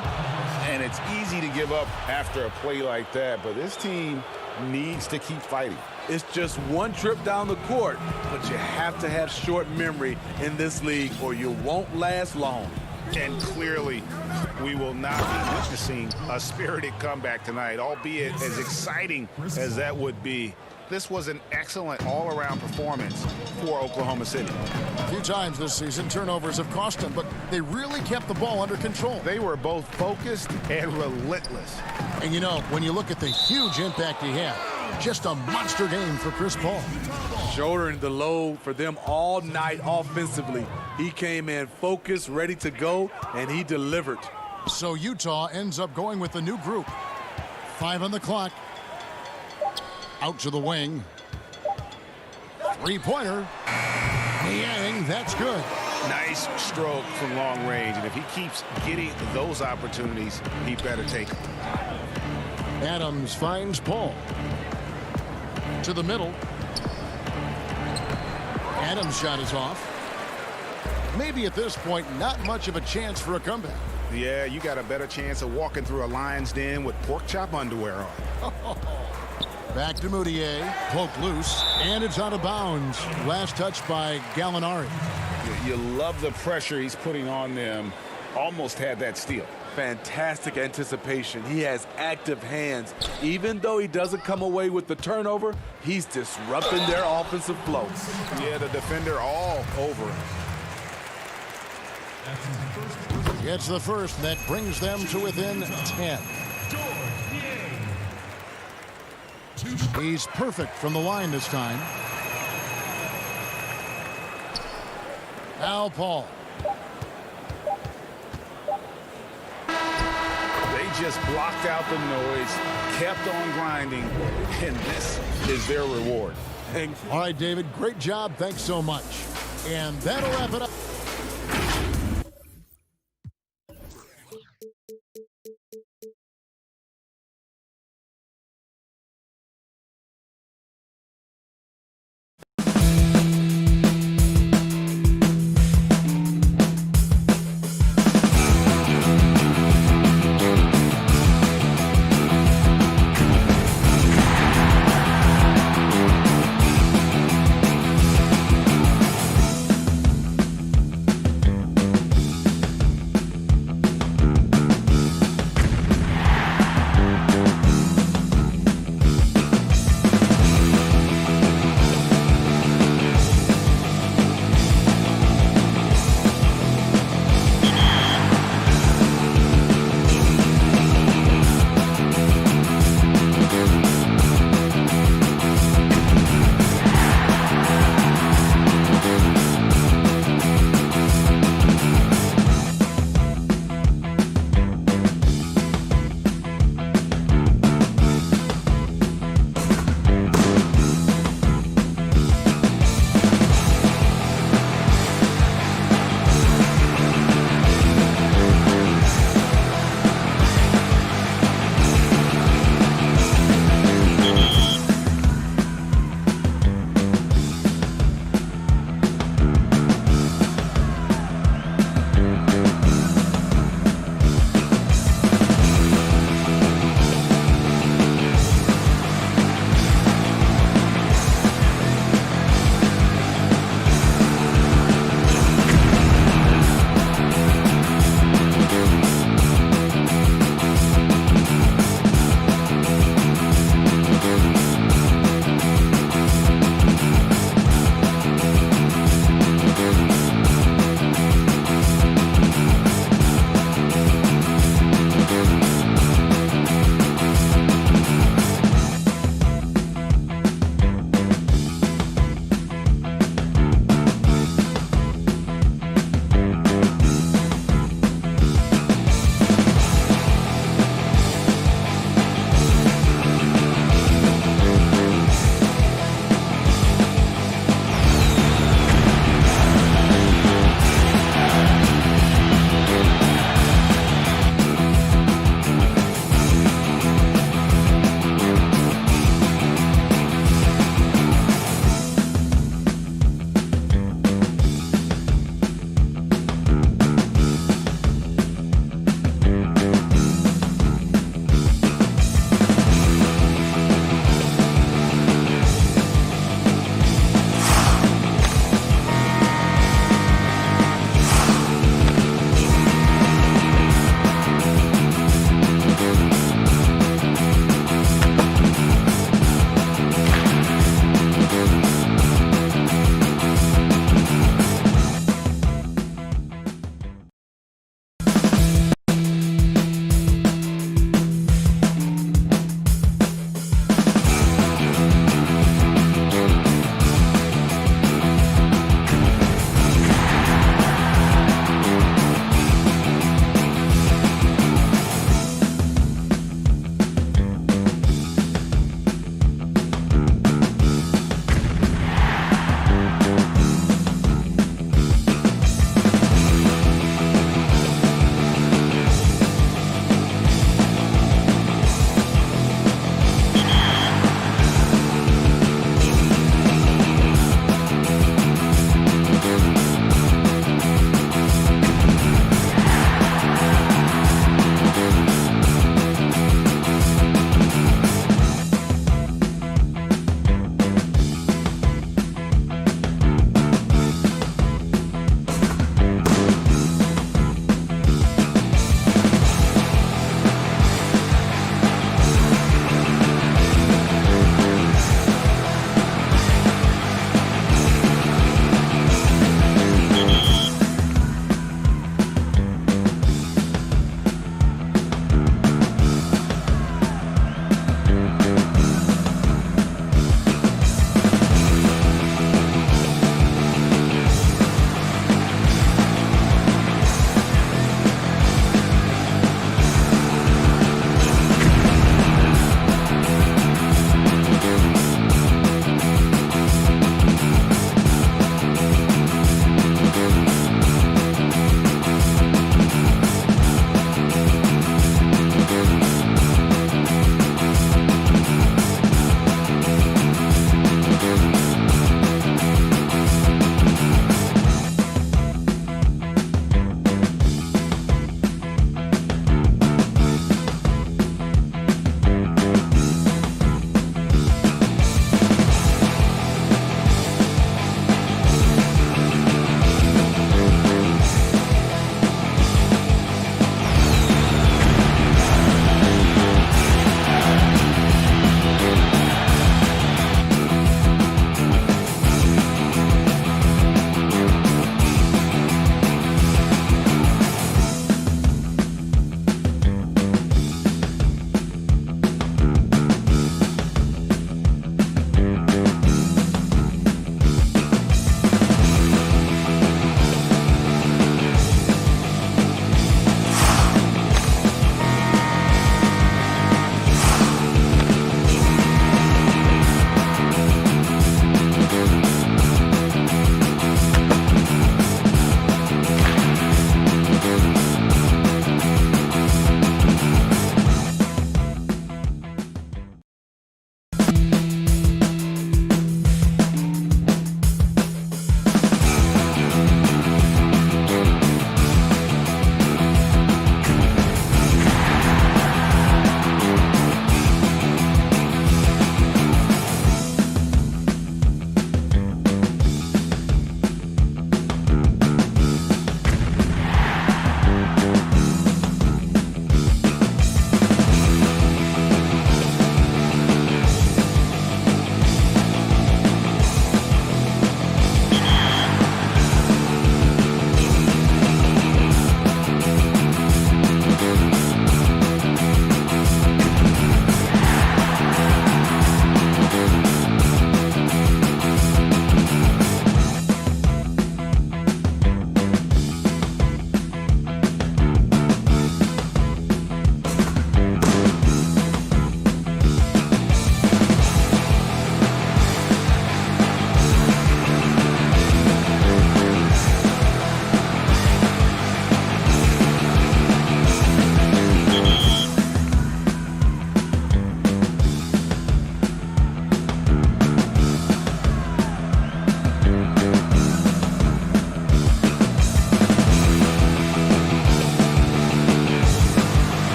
And it's easy to give up after a play like that, but this team needs to keep fighting. It's just one trip down the court, but you have to have short memory in this league or you won't last long. And clearly, we will not be witnessing a spirited comeback tonight, albeit as exciting as that would be. This was an excellent all-around performance for Oklahoma City. A few times this season, turnovers have cost them, but they really kept the ball under control. They were both focused and relentless. And you know, when you look at the huge impact he had, just a monster game for Chris Paul. Shouldering the load for them all night offensively. He came in focused, ready to go, and he delivered. So Utah ends up going with the new group. 5 on the clock. Out to the wing. 3-pointer. Niang, that's good. Nice stroke from long range, and if he keeps getting those opportunities, he better take them. Adams finds Paul. To the middle. Adams' shot is off. Maybe at this point, not much of a chance for a comeback. Yeah, you got a better chance of walking through a lion's den with pork chop underwear on. Back to Moutier, poked loose, and it's out of bounds. Last touch by Gallinari. You love the pressure he's putting on them. Almost had that steal. fantastic anticipation. He has active hands. Even though he doesn't come away with the turnover, he's disrupting their offensive flow. Yeah, the defender all over him. Gets the first, and that brings them to within 10. He's perfect from the line this time. Al Paul. They just blocked out the noise, kept on grinding, and this is their reward. All right, David, great job. Thanks so much. And that'll wrap it up.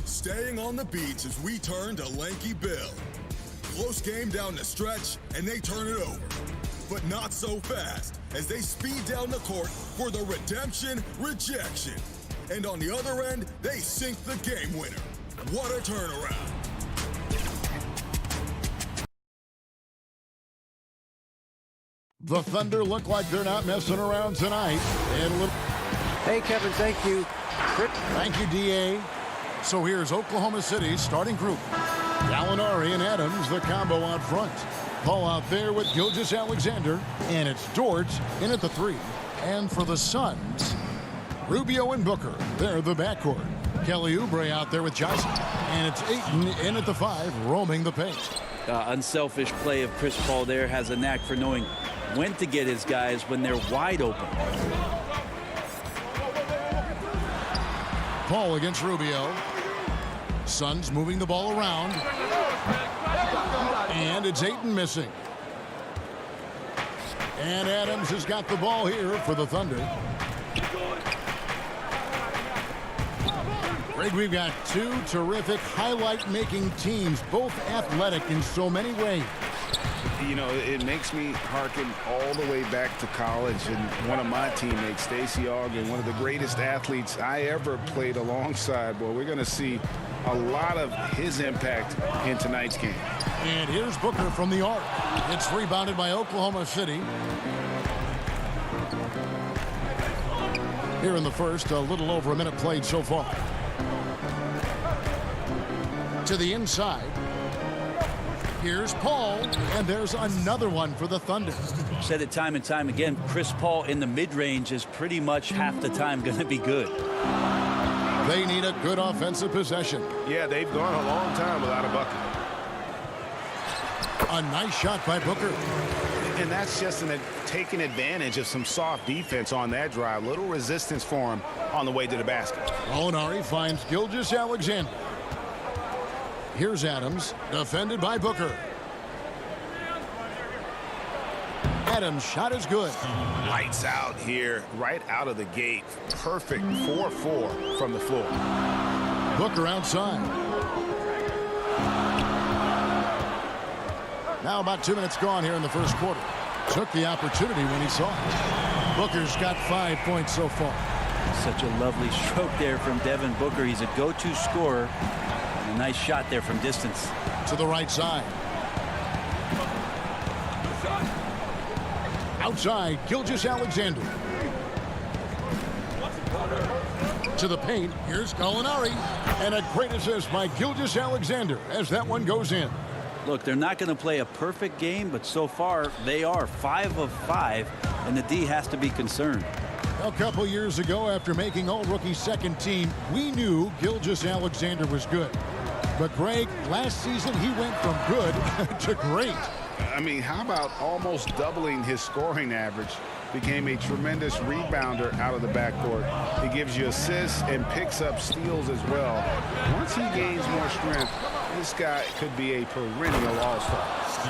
Staying on the beach as we turn to Lanky Bill. Close game down the stretch, and they turn it over. But not so fast, as they speed down the court for the redemption rejection. And on the other end, they sink the game winner. What a turnaround. The Thunder look like they're not messing around tonight. And hey, Kevin, thank you. Thank you, D.A. So here's Oklahoma City's starting group. Gallinari and Adams, the combo out front. Paul out there with Gilgeous-Alexander. And it's Dort in at the 3. And for the Suns, Rubio and Booker. They're the backcourt. Kelly Oubre out there with Johnson. And it's Ayton in at the 5, roaming the paint. Unselfish play of Chris Paul there. Has a knack for knowing when to get his guys when they're wide open. Paul against Rubio. Suns moving the ball around. And it's Ayton missing. And Adams has got the ball here for the Thunder. Greg, we've got two terrific highlight-making teams, both athletic in so many ways. You know, it makes me hearken all the way back to college, and one of my teammates, Stacey Ogden, one of the greatest athletes I ever played alongside. Boy, we're going to see a lot of his impact in tonight's game. And here's Booker from the arc. It's rebounded by Oklahoma City. Here in the first, a little over a minute played so far. To the inside. Here's Paul, and there's another one for the Thunder. Said it time and time again, Chris Paul in the mid-range is pretty much half the time going to be good. They need a good offensive possession. Yeah, they've gone a long time without a bucket. A nice shot by Booker. And that's just taking advantage of some soft defense on that drive. Little resistance for him on the way to the basket. Gallinari finds Gilgeous-Alexander. Here's Adams, defended by Booker. Adams' shot is good. Lights out here, right out of the gate. Perfect 4-4 from the floor. Booker outside. Now about 2 minutes gone here in the first quarter. Took the opportunity when he saw it. Booker's got 5 points so far. Such a lovely stroke there from Devin Booker. He's a go-to scorer. A nice shot there from distance. To the right side. Outside, Gilgeous-Alexander. To the paint, here's Gallinari. And a great assist by Gilgeous-Alexander as that one goes in. Look, they're not going to play a perfect game, but so far they are 5 of 5, and the D has to be concerned. A couple years ago, after making all-rookie second team, we knew Gilgeous-Alexander was good. But, Greg, last season he went from good to great. I mean, how about almost doubling his scoring average? Became a tremendous rebounder out of the backcourt. He gives you assists and picks up steals as well. Once he gains more strength, this guy could be a perennial all-star.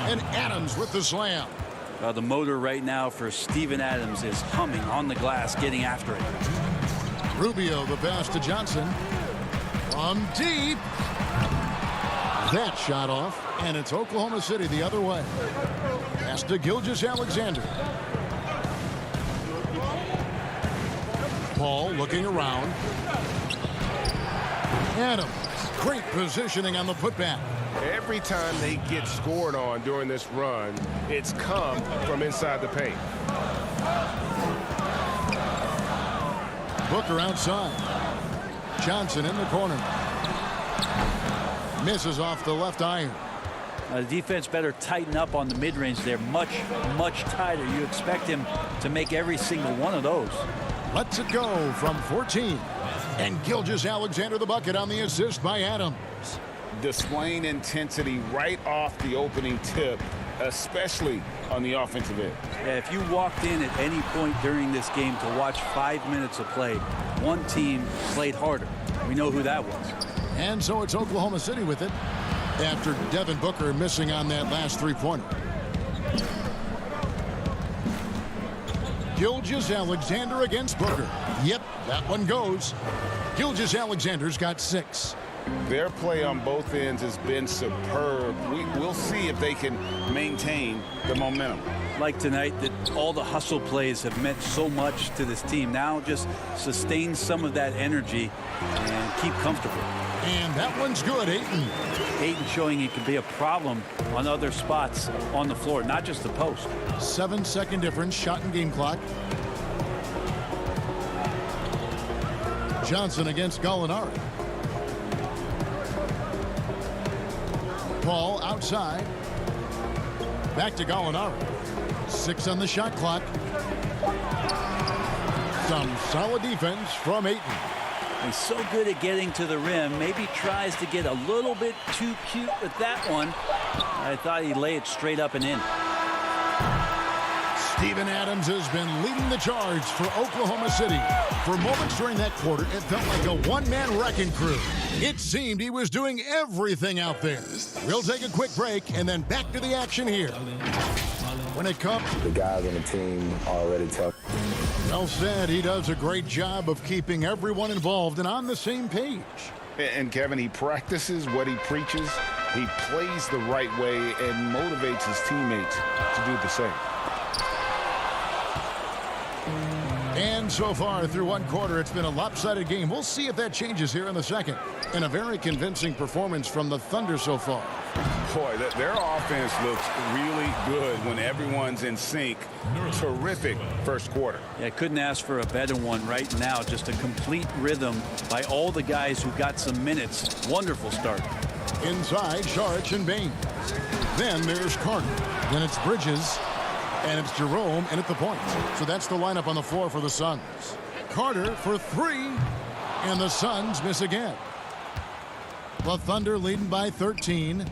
And Adams with the slam. The motor right now for Steven Adams is humming on the glass, getting after it. Rubio, the pass to Johnson. From deep. That shot off, and it's Oklahoma City the other way. Pass to Gilgeous-Alexander. Paul looking around. Adams, great positioning on the putback. Every time they get scored on during this run, it's come from inside the paint. Booker outside. Johnson in the corner. Misses off the left iron. The defense better tighten up on the mid-range there. Much, much tighter. You expect him to make every single one of those. Lets it go from 14. And Gilgeous-Alexander the bucket on the assist by Adams. Displaying intensity right off the opening tip, especially on the offensive end. Yeah, if you walked in at any point during this game to watch 5 minutes of play, one team played harder. We know who that was. And so it's Oklahoma City with it. after Devin Booker missing on that last three-pointer. Gilgeous-Alexander against Booker. Yep, that one goes. Gilgeous-Alexander's got 6. Their play on both ends has been superb. We'll see if they can maintain the momentum. Like tonight, that all the hustle plays have meant so much to this team. Now just sustain some of that energy and keep comfortable. And that one's good, Ayton. Ayton showing he can be a problem on other spots on the floor, not just the post. 7-second difference, shot and game clock. Johnson against Gallinari. Ball outside. Back to Gallinari. 6 on the shot clock. Some solid defense from Ayton. He's so good at getting to the rim. Maybe tries to get a little bit too cute with that one. I thought he'd lay it straight up and in. Steven Adams has been leading the charge for Oklahoma City. For moments during that quarter, it felt like a one-man wrecking crew. It seemed he was doing everything out there. We'll take a quick break and then back to the action here. When it comes, the guys on the team already tell. Well said. He does a great job of keeping everyone involved and on the same page. And Kevin, he practices what he preaches. He plays the right way and motivates his teammates to do the same. And so far through one quarter, it's been a lopsided game. We'll see if that changes here in the second. And a very convincing performance from the Thunder so far. Boy, their offense looks really good when everyone's in sync. Terrific first quarter. Yeah, couldn't ask for a better one right now. Just a complete rhythm by all the guys who got some minutes. Wonderful start. Inside, Saric and Bain. Then there's Carter. Then it's Bridges. And it's Jerome in at the point. So that's the lineup on the floor for the Suns. Carter for 3. And the Suns miss again. The Thunder leading by 13.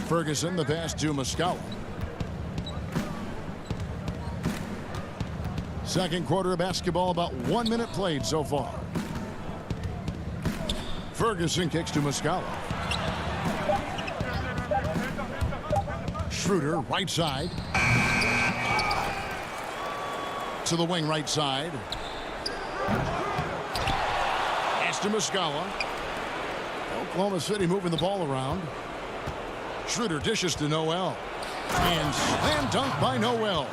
Ferguson, the pass to Muscala. Second quarter of basketball, about 1 minute played so far. Ferguson kicks to Muscala. Schroeder, right side. To the wing, right side. Pass to Muscala. Oklahoma City moving the ball around. Schroeder dishes to Noel. And slam dunk by Noel.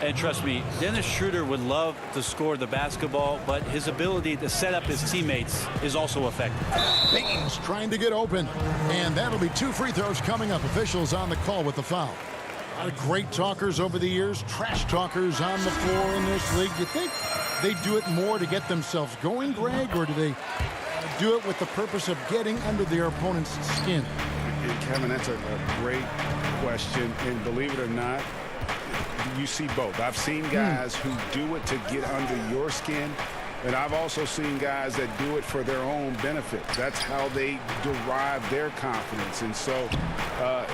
And trust me, Dennis Schroeder would love to score the basketball, but his ability to set up his teammates is also effective. Baines trying to get open. And that'll be 2 free throws coming up. Officials on the call with the foul. A lot of great talkers over the years, trash talkers on the floor in this league. You think they do it more to get themselves going, Greg, or do they do it with the purpose of getting under their opponent's skin? Kevin, that's a great question. And believe it or not, you see both. I've seen guys who do it to get under your skin, and I've also seen guys that do it for their own benefit. That's how they derive their confidence. And so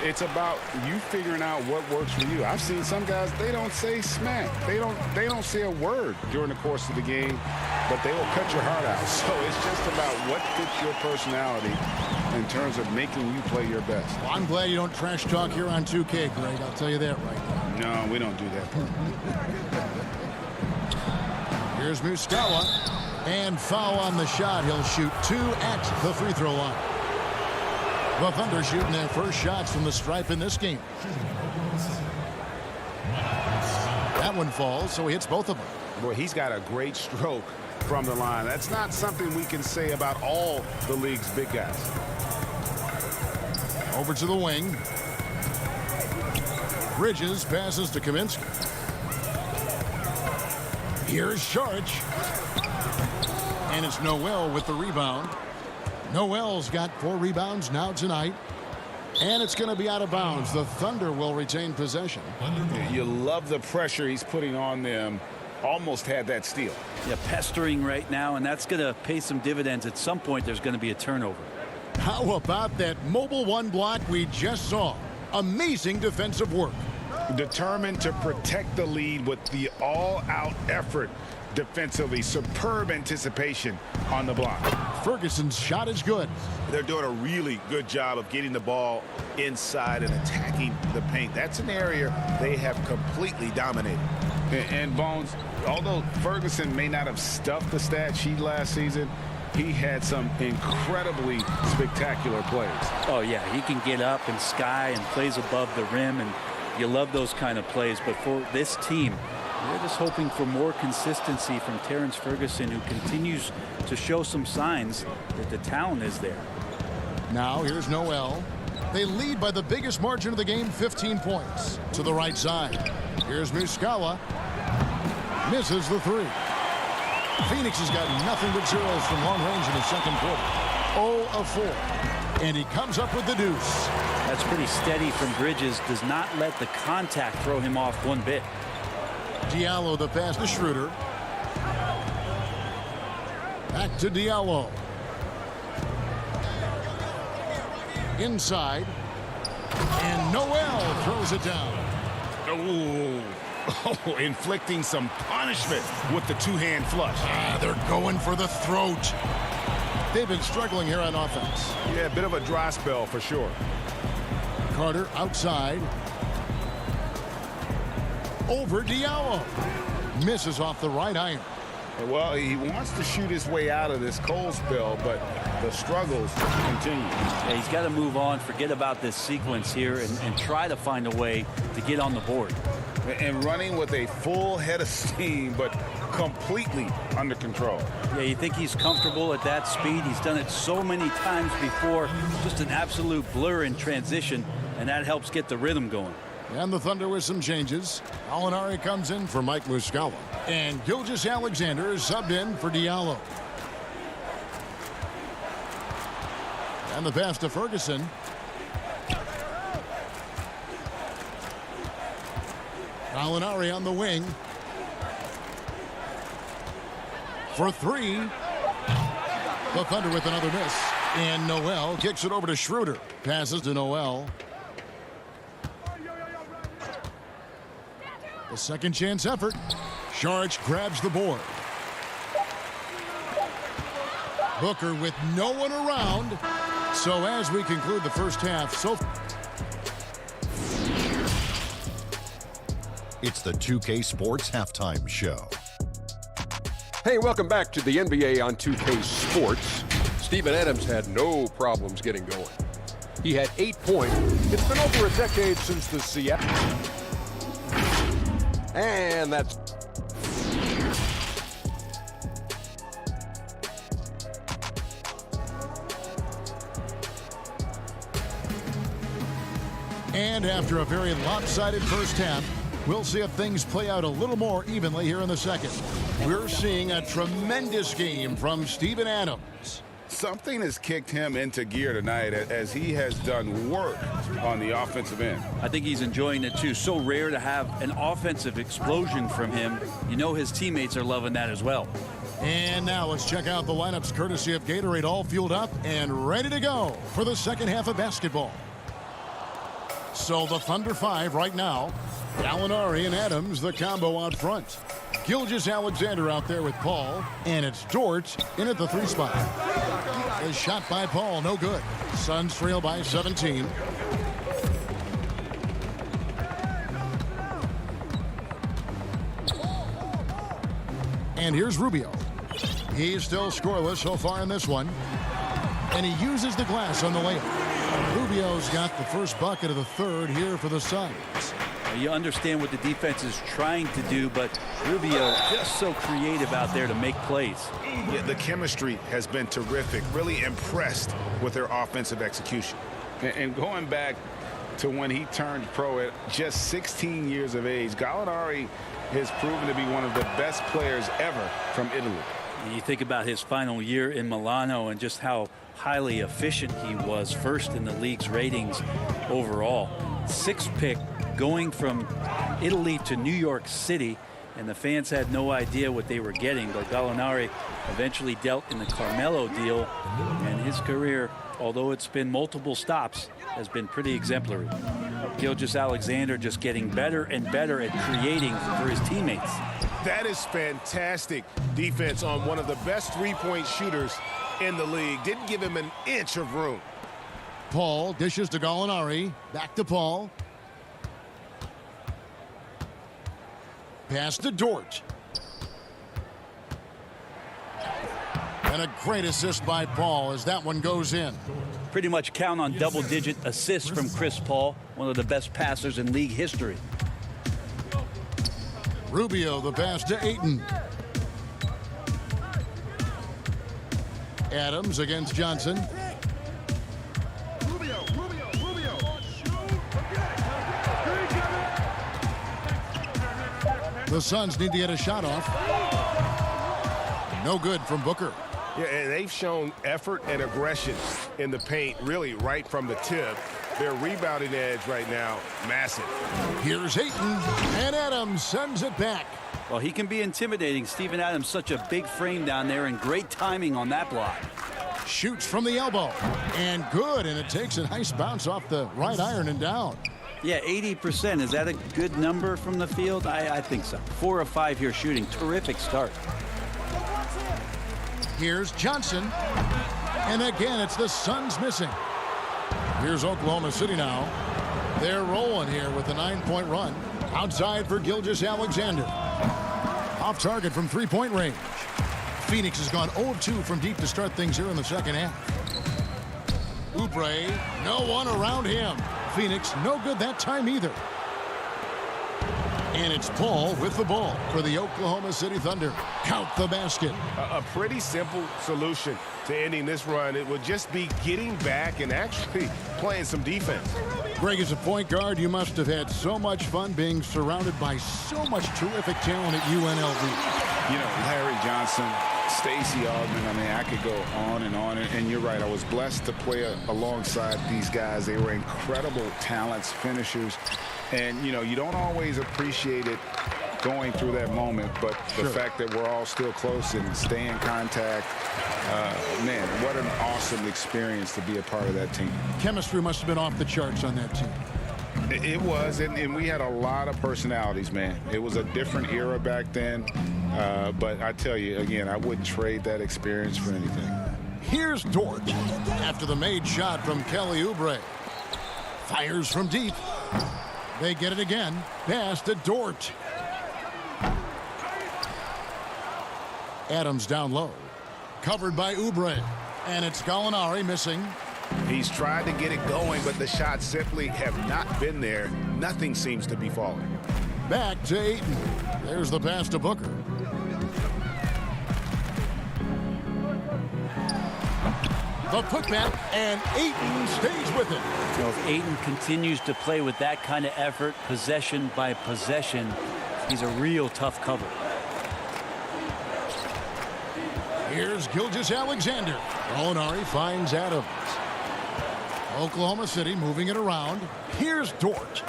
it's about you figuring out what works for you. I've seen some guys, they don't say smack. They don't say a word during the course of the game, but they will cut your heart out. So it's just about what fits your personality in terms of making you play your best. Well, I'm glad you don't trash talk here on 2K, Greg. I'll tell you that right now. No, we don't do that. Here's Muscala. And foul on the shot. He'll shoot 2 at the free throw line. The Thunder shooting their first shots from the stripe in this game. That one falls, so he hits both of them. Boy, he's got a great stroke from the line. That's not something we can say about all the league's big guys. Over to the wing. Bridges passes to Kaminsky. Here's Saric. And it's Noel with the rebound. Noel's got 4 rebounds now tonight. And it's going to be out of bounds. The Thunder will retain possession. You love the pressure he's putting on them. Almost had that steal. Yeah, pestering right now, and that's going to pay some dividends. At some point, there's going to be a turnover. How about that mobile 1 block we just saw? Amazing defensive work. Determined to protect the lead with the all-out effort defensively. Superb anticipation on the block. Ferguson's shot is good. They're doing a really good job of getting the ball inside and attacking the paint. That's an area they have completely dominated. And Bones, although Ferguson may not have stuffed the stat sheet last season, he had some incredibly spectacular plays. Oh, yeah, he can get up and sky and plays above the rim, and you love those kind of plays. But for this team, they're just hoping for more consistency from Terrence Ferguson, who continues to show some signs that the talent is there. Now here's Noel. They lead by the biggest margin of the game, 15 points. To the right side. Here's Muscala. Misses the three. Phoenix has got nothing but zeros from long range in the second quarter. 0 of 4. And he comes up with the deuce. That's pretty steady from Bridges. Does not let the contact throw him off one bit. Diallo the pass to Schroeder. Back to Diallo. Inside. And Noel throws it down. Oh, inflicting some punishment with the two-hand flush. They're going for the throat. They've been struggling here on offense. Yeah, a bit of a dry spell for sure. Carter outside. Over Diallo. Misses off the right iron. Well, he wants to shoot his way out of this cold spell, but the struggles continue. Yeah, he's got to move on, forget about this sequence here, and try to find a way to get on the board. And running with a full head of steam, but completely under control. Yeah, you think he's comfortable at that speed. He's done it so many times before. Just an absolute blur in transition, and that helps get the rhythm going. And the Thunder with some changes. Alinari comes in for Mike Muscala. And Gilgeous-Alexander is subbed in for Diallo. And the pass to Ferguson. Alinari on the wing. For three. The Thunder with another miss. And Noel kicks it over to Schroeder. Passes to Noel. The second chance effort. Saric grabs the board. Booker with no one around. So as we conclude the first half, It's the 2K Sports Halftime Show. Hey, welcome back to the NBA on 2K Sports. Steven Adams had no problems getting going. He had 8 points. It's been over a decade since the Seattle. And that's... And after a very lopsided first half, we'll see if things play out a little more evenly here in the second. We're seeing a tremendous game from Steven Adams. Something has kicked him into gear tonight as he has done work on the offensive end. I think he's enjoying it too. So rare to have an offensive explosion from him. You know his teammates are loving that as well. And now let's check out the lineups courtesy of Gatorade, all fueled up and ready to go for the second half of basketball. So the Thunder 5 right now. Gallinari and Adams, the combo out front. Gilgeous-Alexander out there with Paul. And it's Dort in at the 3 spot. A shot by Paul, no good. Suns trail by 17. And here's Rubio. He's still scoreless so far in this one. And he uses the glass on the layup. Rubio's got the first bucket of the third here for the Suns. You understand what the defense is trying to do, but Rubio just so creative out there to make plays. Yeah, the chemistry has been terrific. Really impressed with their offensive execution. And going back to when he turned pro at just 16 years of age, Gallinari has proven to be one of the best players ever from Italy. You think about his final year in Milano and just how highly efficient he was, first in the league's ratings overall. 6th pick going from Italy to New York City, and the fans had no idea what they were getting, but Gallinari eventually dealt in the Carmelo deal, and his career, although it's been multiple stops, has been pretty exemplary. Gilgeous-Alexander just getting better and better at creating for his teammates. That is fantastic defense on one of the best three-point shooters in the league. Didn't give him an inch of room. Paul dishes to Gallinari. Back to Paul. Pass to Dort. And a great assist by Paul as that one goes in. Pretty much count on double-digit assists from Chris Paul, one of the best passers in league history. Rubio, the pass to Ayton. Adams against Johnson. The Suns need to get a shot off. No good from Booker. Yeah, and they've shown effort and aggression in the paint, really right from the tip. Their rebounding edge right now, massive. Here's Ayton, and Adams sends it back. Well, he can be intimidating. Steven Adams, such a big frame down there, and great timing on that block. Shoots from the elbow, and good, and it takes a nice bounce off the right iron and down. Yeah, 80%. Is that a good number from the field? I think so. 4 of 5 here shooting. Terrific start. Here's Johnson, and again, it's the Suns missing. Here's Oklahoma City now. They're rolling here with a 9-point run. Outside for Gilgeous-Alexander. Off target from three-point range. Phoenix has gone 0-2 from deep to start things here in the second half. Oubre, no one around him. Phoenix, no good that time either. And it's Paul with the ball for the Oklahoma City Thunder. Count the basket. A pretty simple solution to ending this run. It would just be getting back and actually playing some defense. Greg, as a point guard, you must have had so much fun being surrounded by so much terrific talent at UNLV. You know, Larry Johnson, Stacey Augmon, I mean, I could go on. And you're right, I was blessed to play alongside these guys. They were incredible talents, finishers. And, you know, you don't always appreciate it going through that moment, but the fact that we're all still close and stay in contact, man, what an awesome experience to be a part of that team. Chemistry must have been off the charts on that team. It was, and we had a lot of personalities, man. It was a different era back then, but I tell you, again, I wouldn't trade that experience for anything. Here's Dort after the made shot from Kelly Oubre. Fires from deep. They get it again. Pass to Dort. Adams down low. Covered by Oubre. And it's Gallinari missing. He's tried to get it going, but the shots simply have not been there. Nothing seems to be falling. Back to Ayton. There's the pass to Booker. The putback, and Ayton stays with it. So if Ayton continues to play with that kind of effort, possession by possession, he's a real tough cover. Here's Gilgeous-Alexander. Gallinari finds Adams. Oklahoma City moving it around. Here's Dort.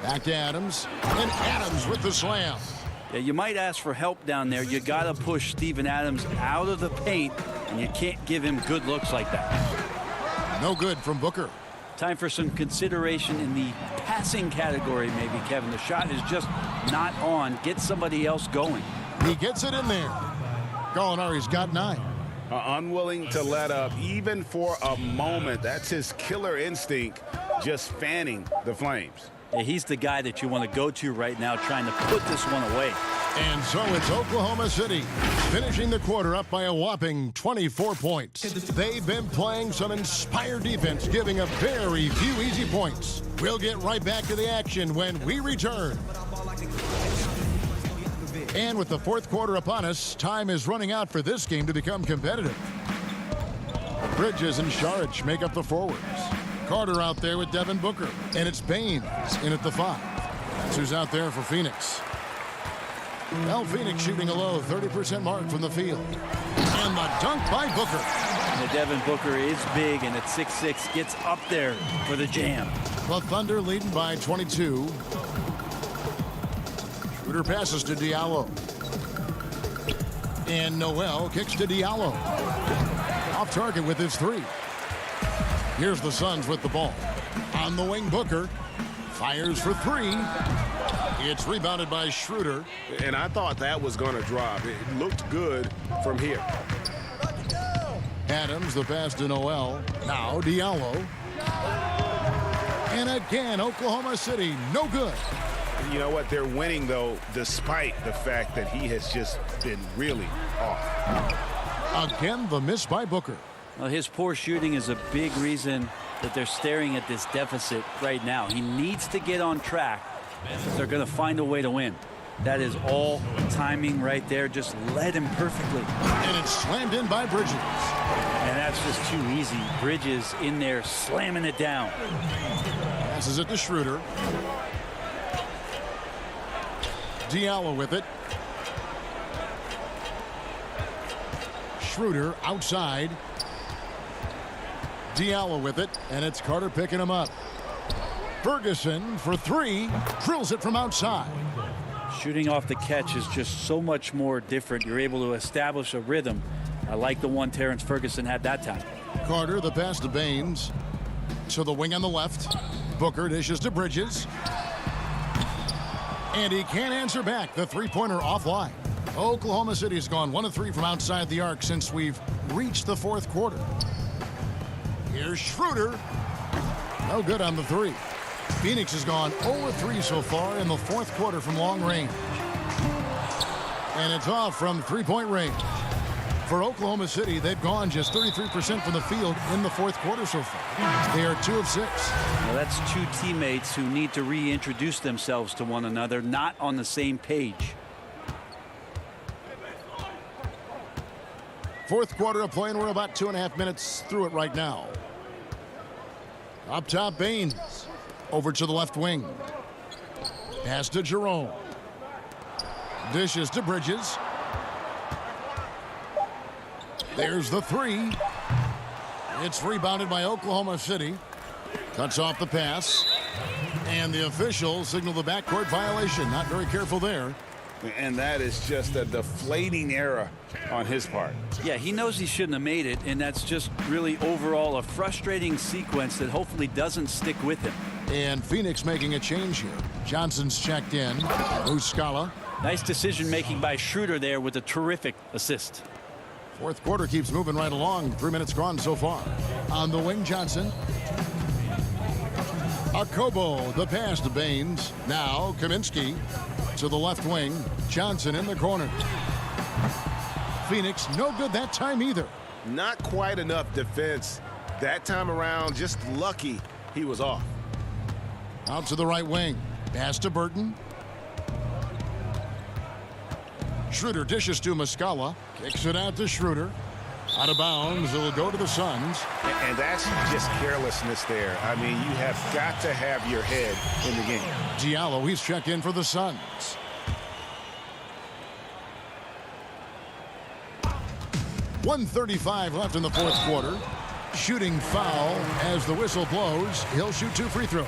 Back to Adams, and Adams with the slam. Yeah, you might ask for help down there. You got to push Steven Adams out of the paint, and you can't give him good looks like that. No good from Booker. Time for some consideration in the passing category, maybe, Kevin. The shot is just not on. Get somebody else going. He gets it in there. Gallinari's got 9. Unwilling to let up, even for a moment. That's his killer instinct, just fanning the flames. Yeah, he's the guy that you want to go to right now, trying to put this one away. And so it's Oklahoma City finishing the quarter up by a whopping 24 points. They've been playing some inspired defense, giving up very few easy points. We'll get right back to the action when we return. And with the fourth quarter upon us, time is running out for this game to become competitive. Bridges and Saric make up the forwards. Carter out there with Devin Booker. And it's Baines in at the 5. That's who's out there for Phoenix. Well, Phoenix shooting a low 30% mark from the field. And the dunk by Booker. And Devin Booker is big, and at 6'6", gets up there for the jam. The Thunder leading by 22. Shooter passes to Diallo. And Noel kicks to Diallo. Off target with his 3. Here's the Suns with the ball. On the wing, Booker. Fires for 3. It's rebounded by Schroeder. And I thought that was going to drop. It looked good from here. Adams, the pass to Noel. Now Diallo. And again, Oklahoma City, no good. You know what? They're winning, though, despite the fact that he has just been really off. Again, the miss by Booker. Well, his poor shooting is a big reason that they're staring at this deficit right now. He needs to get on track if they're going to find a way to win. That is all timing right there. Just led him perfectly. And it's slammed in by Bridges. And that's just too easy. Bridges in there slamming it down. Passes it to Schroeder. Diallo with it. Schroeder outside. Diallo with it, and it's Carter picking him up. Ferguson for three, drills it from outside. Shooting off the catch is just so much more different. You're able to establish a rhythm. I like the one Terrence Ferguson had that time. Carter, the pass to Baines. To the wing on the left. Booker dishes to Bridges. And he can't answer back. The three-pointer offline. Oklahoma City's gone 1 of 3 from outside the arc since we've reached the fourth quarter. Here's Schroeder. No good on the three. Phoenix has gone 0 of 3 so far in the fourth quarter from long range. And it's off from three-point range. For Oklahoma City, they've gone just 33% from the field in the fourth quarter so far. They are 2 of 6. Well, that's two teammates who need to reintroduce themselves to one another, not on the same page. Fourth quarter of play, and we're about 2.5 minutes through it right now. Up top, Baines. Over to the left wing. Pass to Jerome. Dishes to Bridges. There's the three. It's rebounded by Oklahoma City. Cuts off the pass. And the officials signal the backcourt violation. Not very careful there. And that is just a deflating error on his part. Yeah, he knows he shouldn't have made it, and that's just really overall a frustrating sequence that hopefully doesn't stick with him. And Phoenix making a change here. Johnson's checked in. Muscala. Nice decision making by Schroeder there with a terrific assist. Fourth quarter keeps moving right along. 3 minutes gone so far. On the wing, Johnson. Akobo, the pass to Baines. Now Kaminsky to the left wing. Johnson in the corner. Phoenix no good that time either. Not quite enough defense that time around. Just lucky he was off. Out to the right wing. Pass to Burton. Schroeder dishes to Muscala. Kicks it out to Schroeder. Out of bounds. It'll go to the Suns. And that's just carelessness there. I mean, you have got to have your head in the game. Diallo, he's checked in for the Suns. .135 left in the fourth quarter. Shooting foul as the whistle blows. He'll shoot 2 free throws.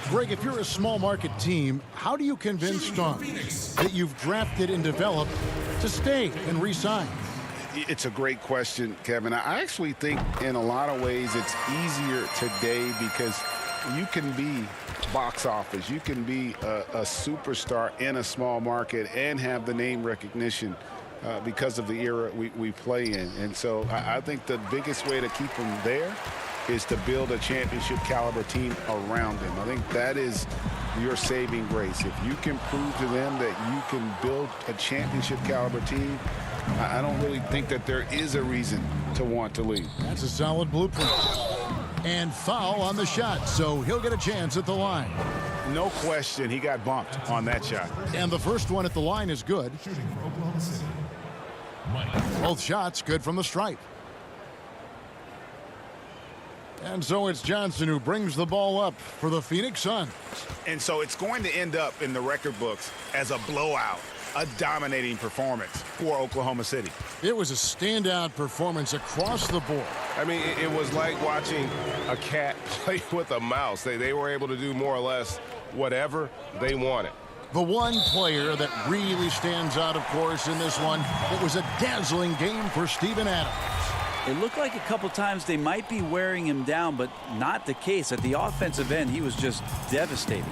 Greg, if you're a small market team, how do you convince stars that you've drafted and developed to stay and re-sign? It's a great question, Kevin. I actually think in a lot of ways it's easier today because you can be box office. You can be a superstar in a small market and have the name recognition because of the era we play in. And so I think the biggest way to keep them there is to build a championship caliber team around them. I think that is your saving grace. If you can prove to them that you can build a championship caliber team, I don't really think that there is a reason to want to leave. That's a solid blueprint. And foul on the shot, so he'll get a chance at the line. No question, he got bumped on that shot. And the first one at the line is good. Both shots good from the stripe. And so it's Johnson who brings the ball up for the Phoenix Suns. And so it's going to end up in the record books as a blowout, a dominating performance for Oklahoma City. It was a standout performance across the board. I mean, it was like watching a cat play with a mouse. They were able to do more or less whatever they wanted. The one player that really stands out, of course, in this one, it was a dazzling game for Steven Adams. It looked like a couple times they might be wearing him down, but not the case. At the offensive end, he was just devastating.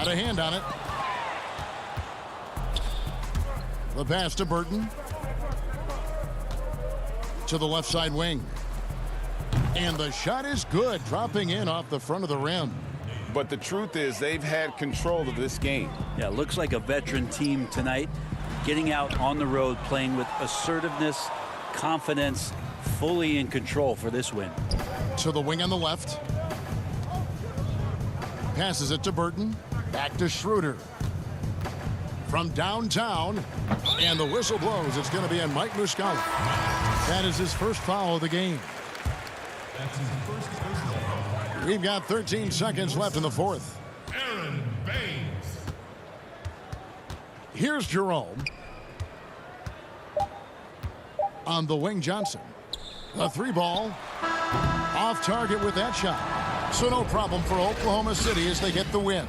got a hand on it. The pass to Burton. To the left side wing. And the shot is good, dropping in off the front of the rim. But the truth is they've had control of this game. Yeah, looks like a veteran team tonight, getting out on the road, playing with assertiveness, confidence, fully in control for this win. To the wing on the left. Passes it to Burton. Back to Schroeder. From downtown. And the whistle blows. It's going to be on Mike Muscala. That is his first foul of the game. We've got 13 seconds left in the fourth. Aaron Baines. Here's Jerome. On the wing, Johnson. The three ball. Off target with that shot. So no problem for Oklahoma City as they get the win.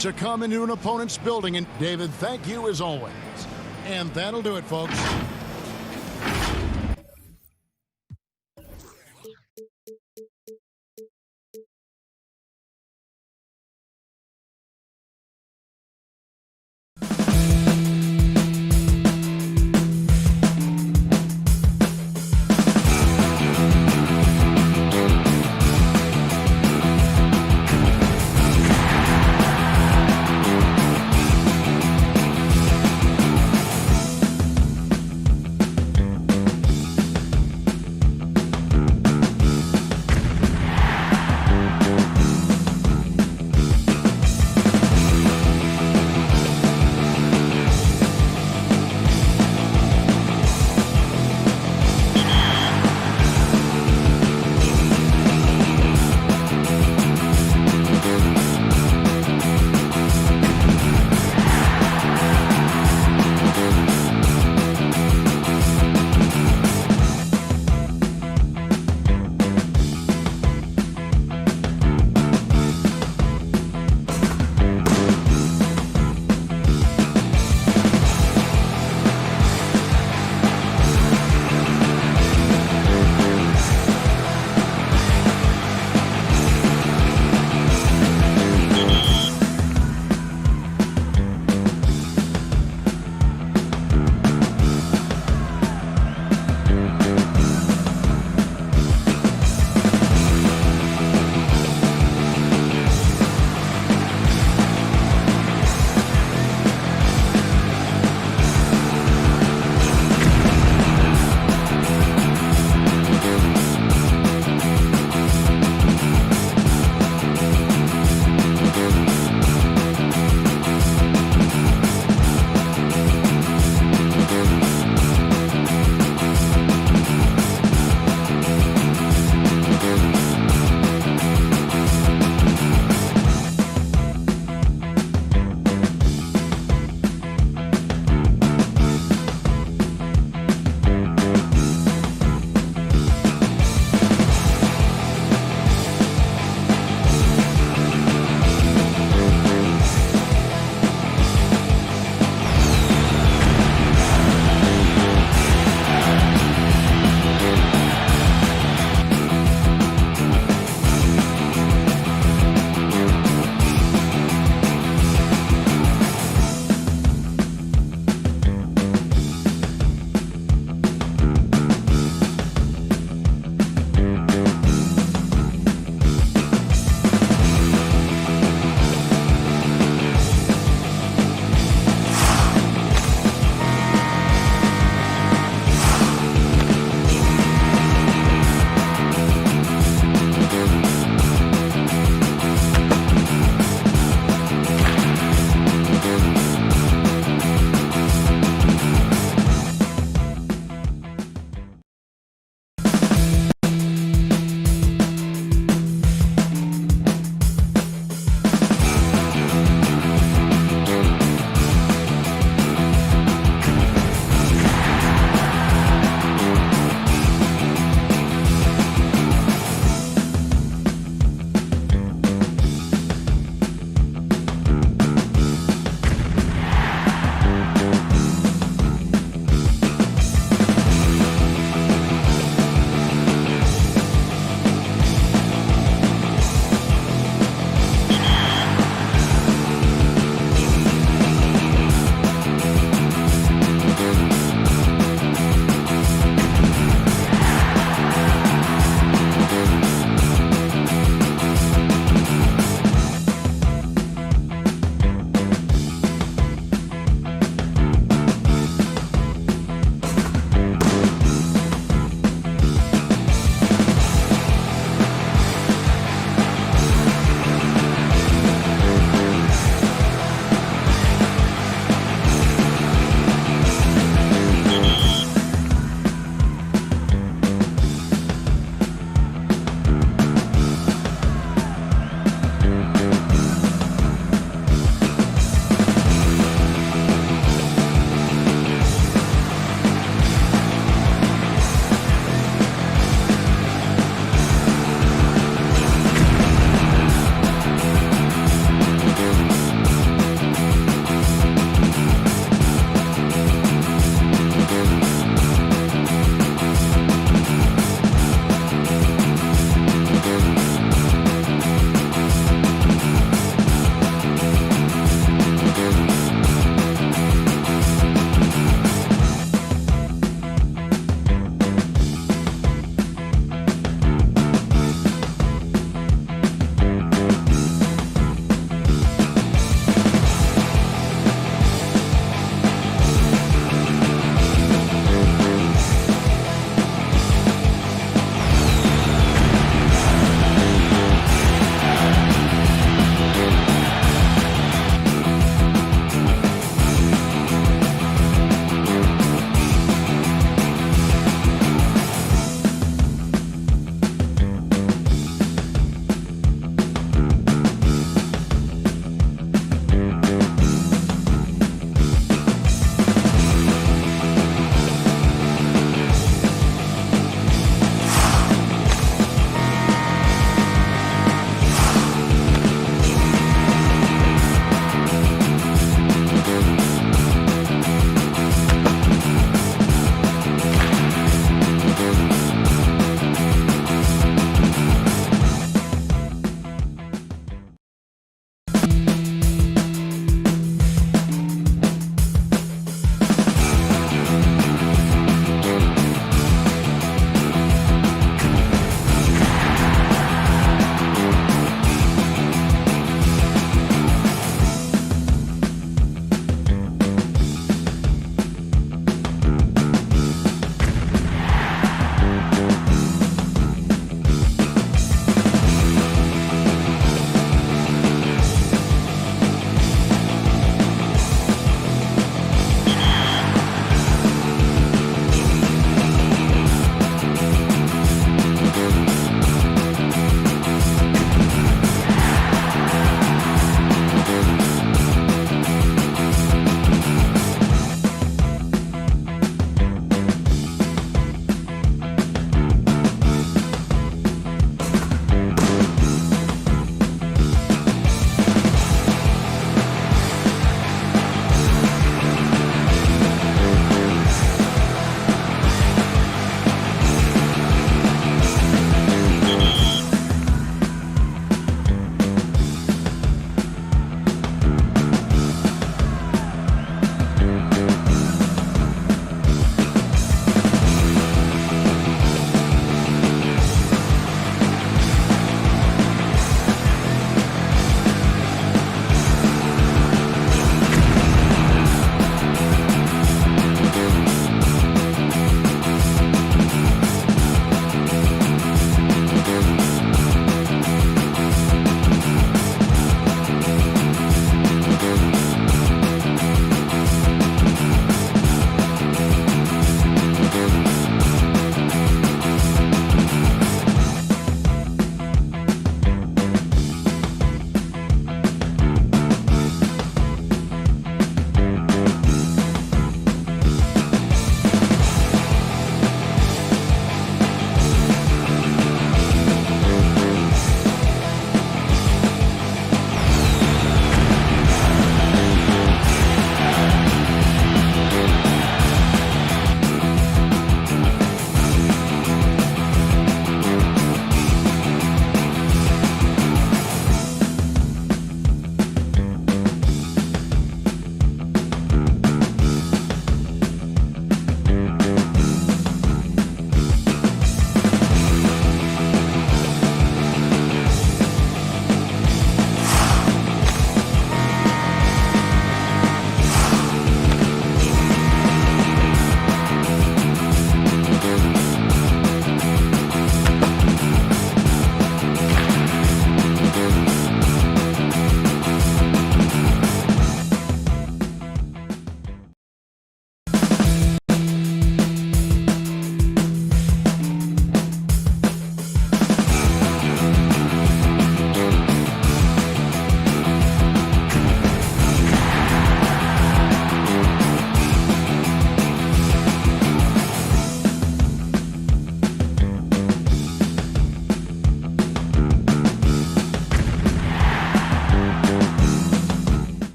To come into an opponent's building. And David, thank you as always. And that'll do it, folks.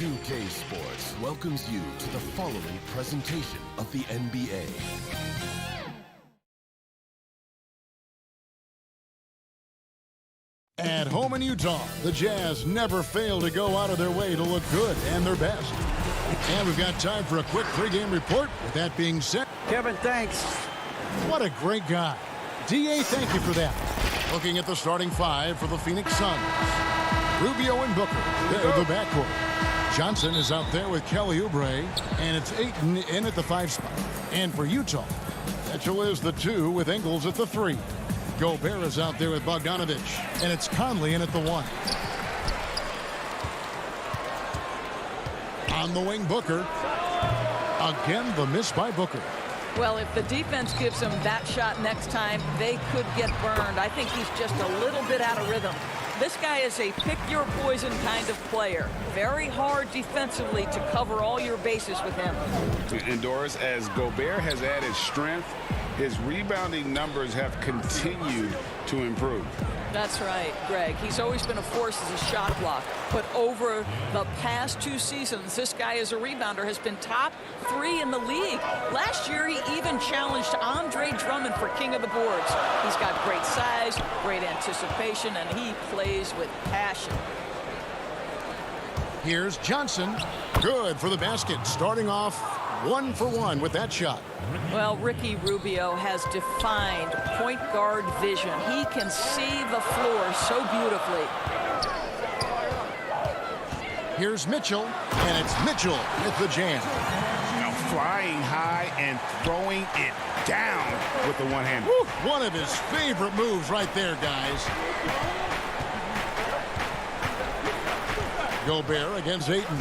2K Sports welcomes you to the following presentation of the NBA. At home in Utah, the Jazz never fail to go out of their way to look good and their best. And we've got time for a quick pregame report. With that being said, Kevin, thanks. What a great guy. D.A., thank you for that. Looking at the starting five for the Phoenix Suns. Rubio and Booker, they're the backcourt. Johnson is out there with Kelly Oubre, and it's Ayton in at the 5 spot. And for Utah, Mitchell is the 2 with Ingles at the 3. Gobert is out there with Bogdanovich, and it's Conley in at the 1. On the wing, Booker. Again, the miss by Booker. Well, if the defense gives him that shot next time, they could get burned. I think he's just a little bit out of rhythm. This guy is a pick-your-poison kind of player. Very hard defensively to cover all your bases with him. And Doris, as Gobert has added strength, his rebounding numbers have continued to improve. That's right, Greg. He's always been a force as a shot blocker. But over the past 2 seasons, this guy as a rebounder has been top 3 in the league. Last year, he even challenged Andre Drummond for king of the boards. He's got great size, great anticipation, and he plays with passion. Here's Johnson. Good for the basket. Starting off 1 for 1 with that shot. Well, Ricky Rubio has defined point guard vision. He can see the floor so beautifully. Here's Mitchell, and it's Mitchell with the jam. Now flying high and throwing it down with the one hand. One of his favorite moves right there, guys. Gobert against Ayton.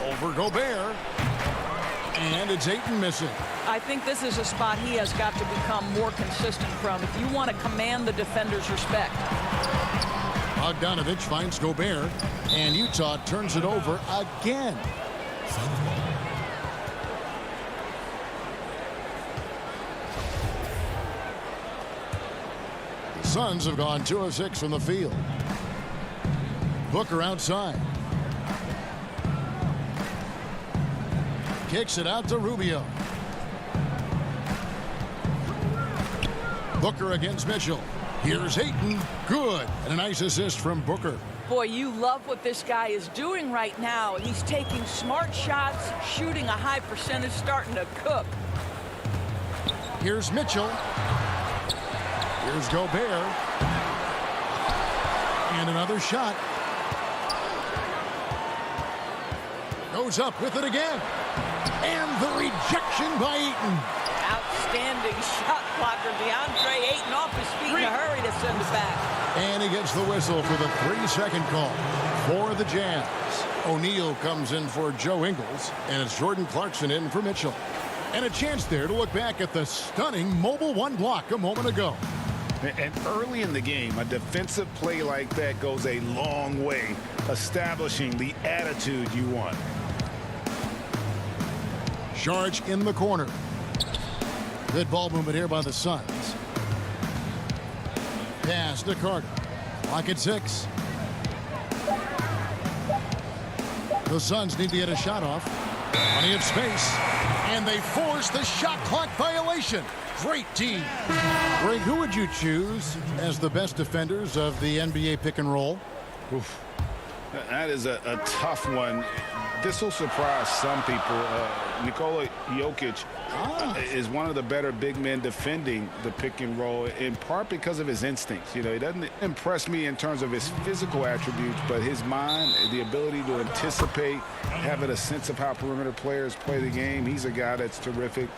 Over Gobert. And it's Ayton missing. I think this is a spot he has got to become more consistent from if you want to command the defender's respect. Bogdanovich finds Gobert, and Utah turns it over again. The Suns have gone 2 of 6 from the field. Booker outside. Kicks it out to Rubio. Booker against Mitchell. Here's Ayton. Good. And a nice assist from Booker. Boy, you love what this guy is doing right now. He's taking smart shots, shooting a high percentage, starting to cook. Here's Mitchell. Here's Gobert. And another shot. Goes up with it again. And the rejection by Ayton. Outstanding shot blocker. DeAndre Ayton off his feet in a hurry to send it back. And he gets the whistle for the 3-second call for the Jazz. O'Neal comes in for Joe Ingles, and it's Jordan Clarkson in for Mitchell. And a chance there to look back at the stunning mobile 1 block a moment ago. And early in the game, a defensive play like that goes a long way, establishing the attitude you want. Charge in the corner. Good ball movement here by the Suns. Pass to Carter. Clock at 6. The Suns need to get a shot off. Plenty of space. And they force the shot clock violation. Great team. Greg, who would you choose as the best defenders of the NBA pick and roll? Oof. That is a tough one. This will surprise some people. Nikola Jokic is one of the better big men defending the pick and roll, in part because of his instincts. You know, he doesn't impress me in terms of his physical attributes, but his mind, the ability to anticipate, having a sense of how perimeter players play the game. He's a guy that's terrific.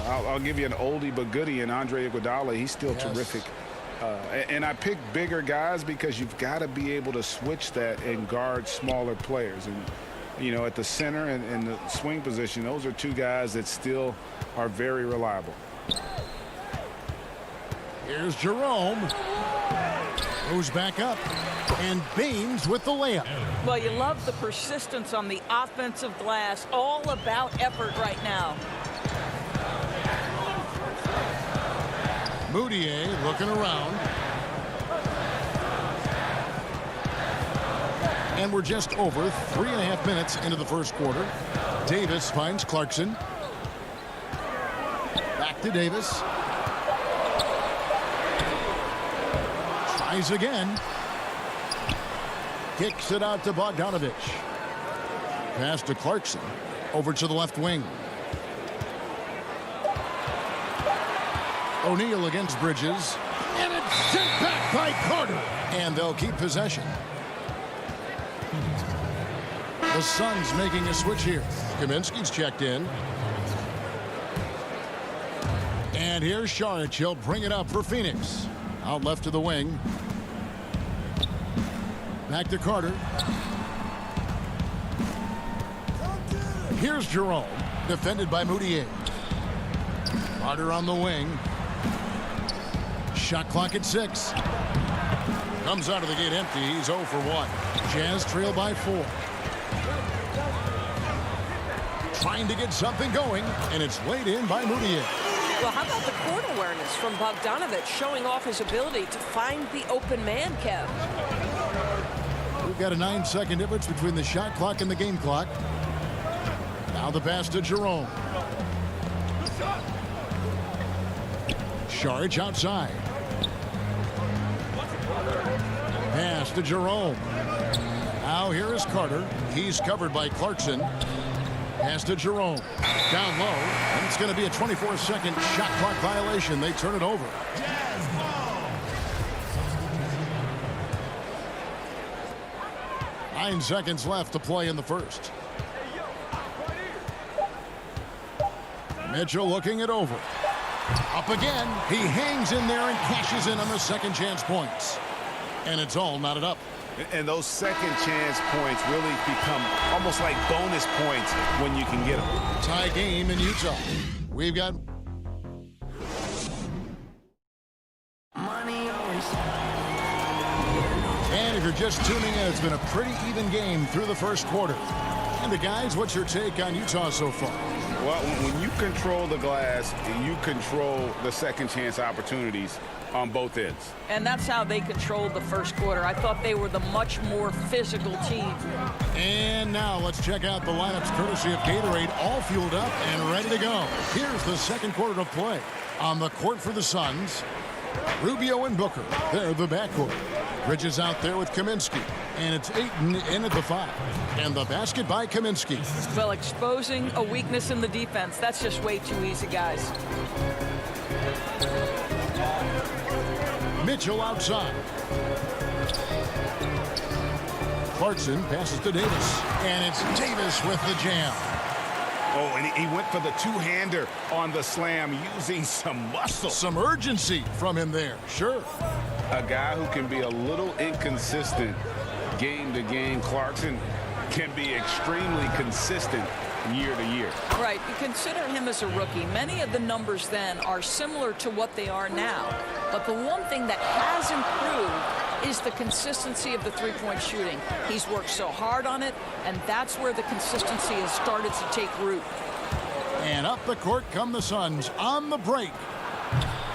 I'll give you an oldie but goodie in Andre Iguodala. He's still terrific. And I pick bigger guys because you've got to be able to switch that and guard smaller players. And, you know, at the center and the swing position, those are two guys that still are very reliable. Here's Jerome. Goes back up. And Baines with the layup. Well, you love the persistence on the offensive glass. All about effort right now. Moutier looking around. And we're just over 3.5 minutes into the first quarter. Davis finds Clarkson. Back to Davis. Tries again. Kicks it out to Bogdanovich. Pass to Clarkson. Over to the left wing. O'Neal against Bridges. And it's sent back by Carter. And they'll keep possession. The Suns making a switch here. Kaminsky's checked in. And here's Saric. He'll bring it up for Phoenix. Out left to the wing. Back to Carter. Here's Jerome. Defended by Moutier. Carter on the wing. Shot clock at 6. Comes out of the gate empty. He's 0 for 1. Jazz trail by 4. Trying to get something going, and it's laid in by Moutier. Well, how about the court awareness from Bogdanovich, showing off his ability to find the open man, Kev? We've got a 9-second difference between the shot clock and the game clock. Now the pass to Jerome. Saric outside. Pass to Jerome. Now here is Carter. He's covered by Clarkson. Pass to Jerome. Down low. And it's going to be a 24-second shot clock violation. They turn it over. 9 seconds left to play in the first. Mitchell looking it over. Up again. He hangs in there and cashes in on the second chance points. And it's all knotted up. And those second chance points really become almost like bonus points when you can get them. Tie game in Utah. We've got and if you're just tuning in, it's been a pretty even game through the first quarter. And the guys, what's your take on Utah so far? Well, when you control the glass, you control the second chance opportunities on both ends. And that's how they controlled the first quarter. I thought they were the much more physical team. And now let's check out the lineups courtesy of Gatorade, all fueled up and ready to go. Here's the second quarter of play. On the court for the Suns, Rubio and Booker. They're the backcourt. Bridges out there with Kaminsky. And it's Ayton in at the 5. And the basket by Kaminsky. Well, exposing a weakness in the defense, that's just way too easy, guys. Mitchell outside. Clarkson passes to Davis. And it's Davis with the jam. Oh, and he went for the two-hander on the slam using some muscle. Some urgency from him there, sure. A guy who can be a little inconsistent game to game. Clarkson can be extremely consistent year to year. Right. You consider him as a rookie. Many of the numbers then are similar to what they are now. But the one thing that has improved is the consistency of the three-point shooting. He's worked so hard on it, and that's where the consistency has started to take root. And up the court come the Suns on the break.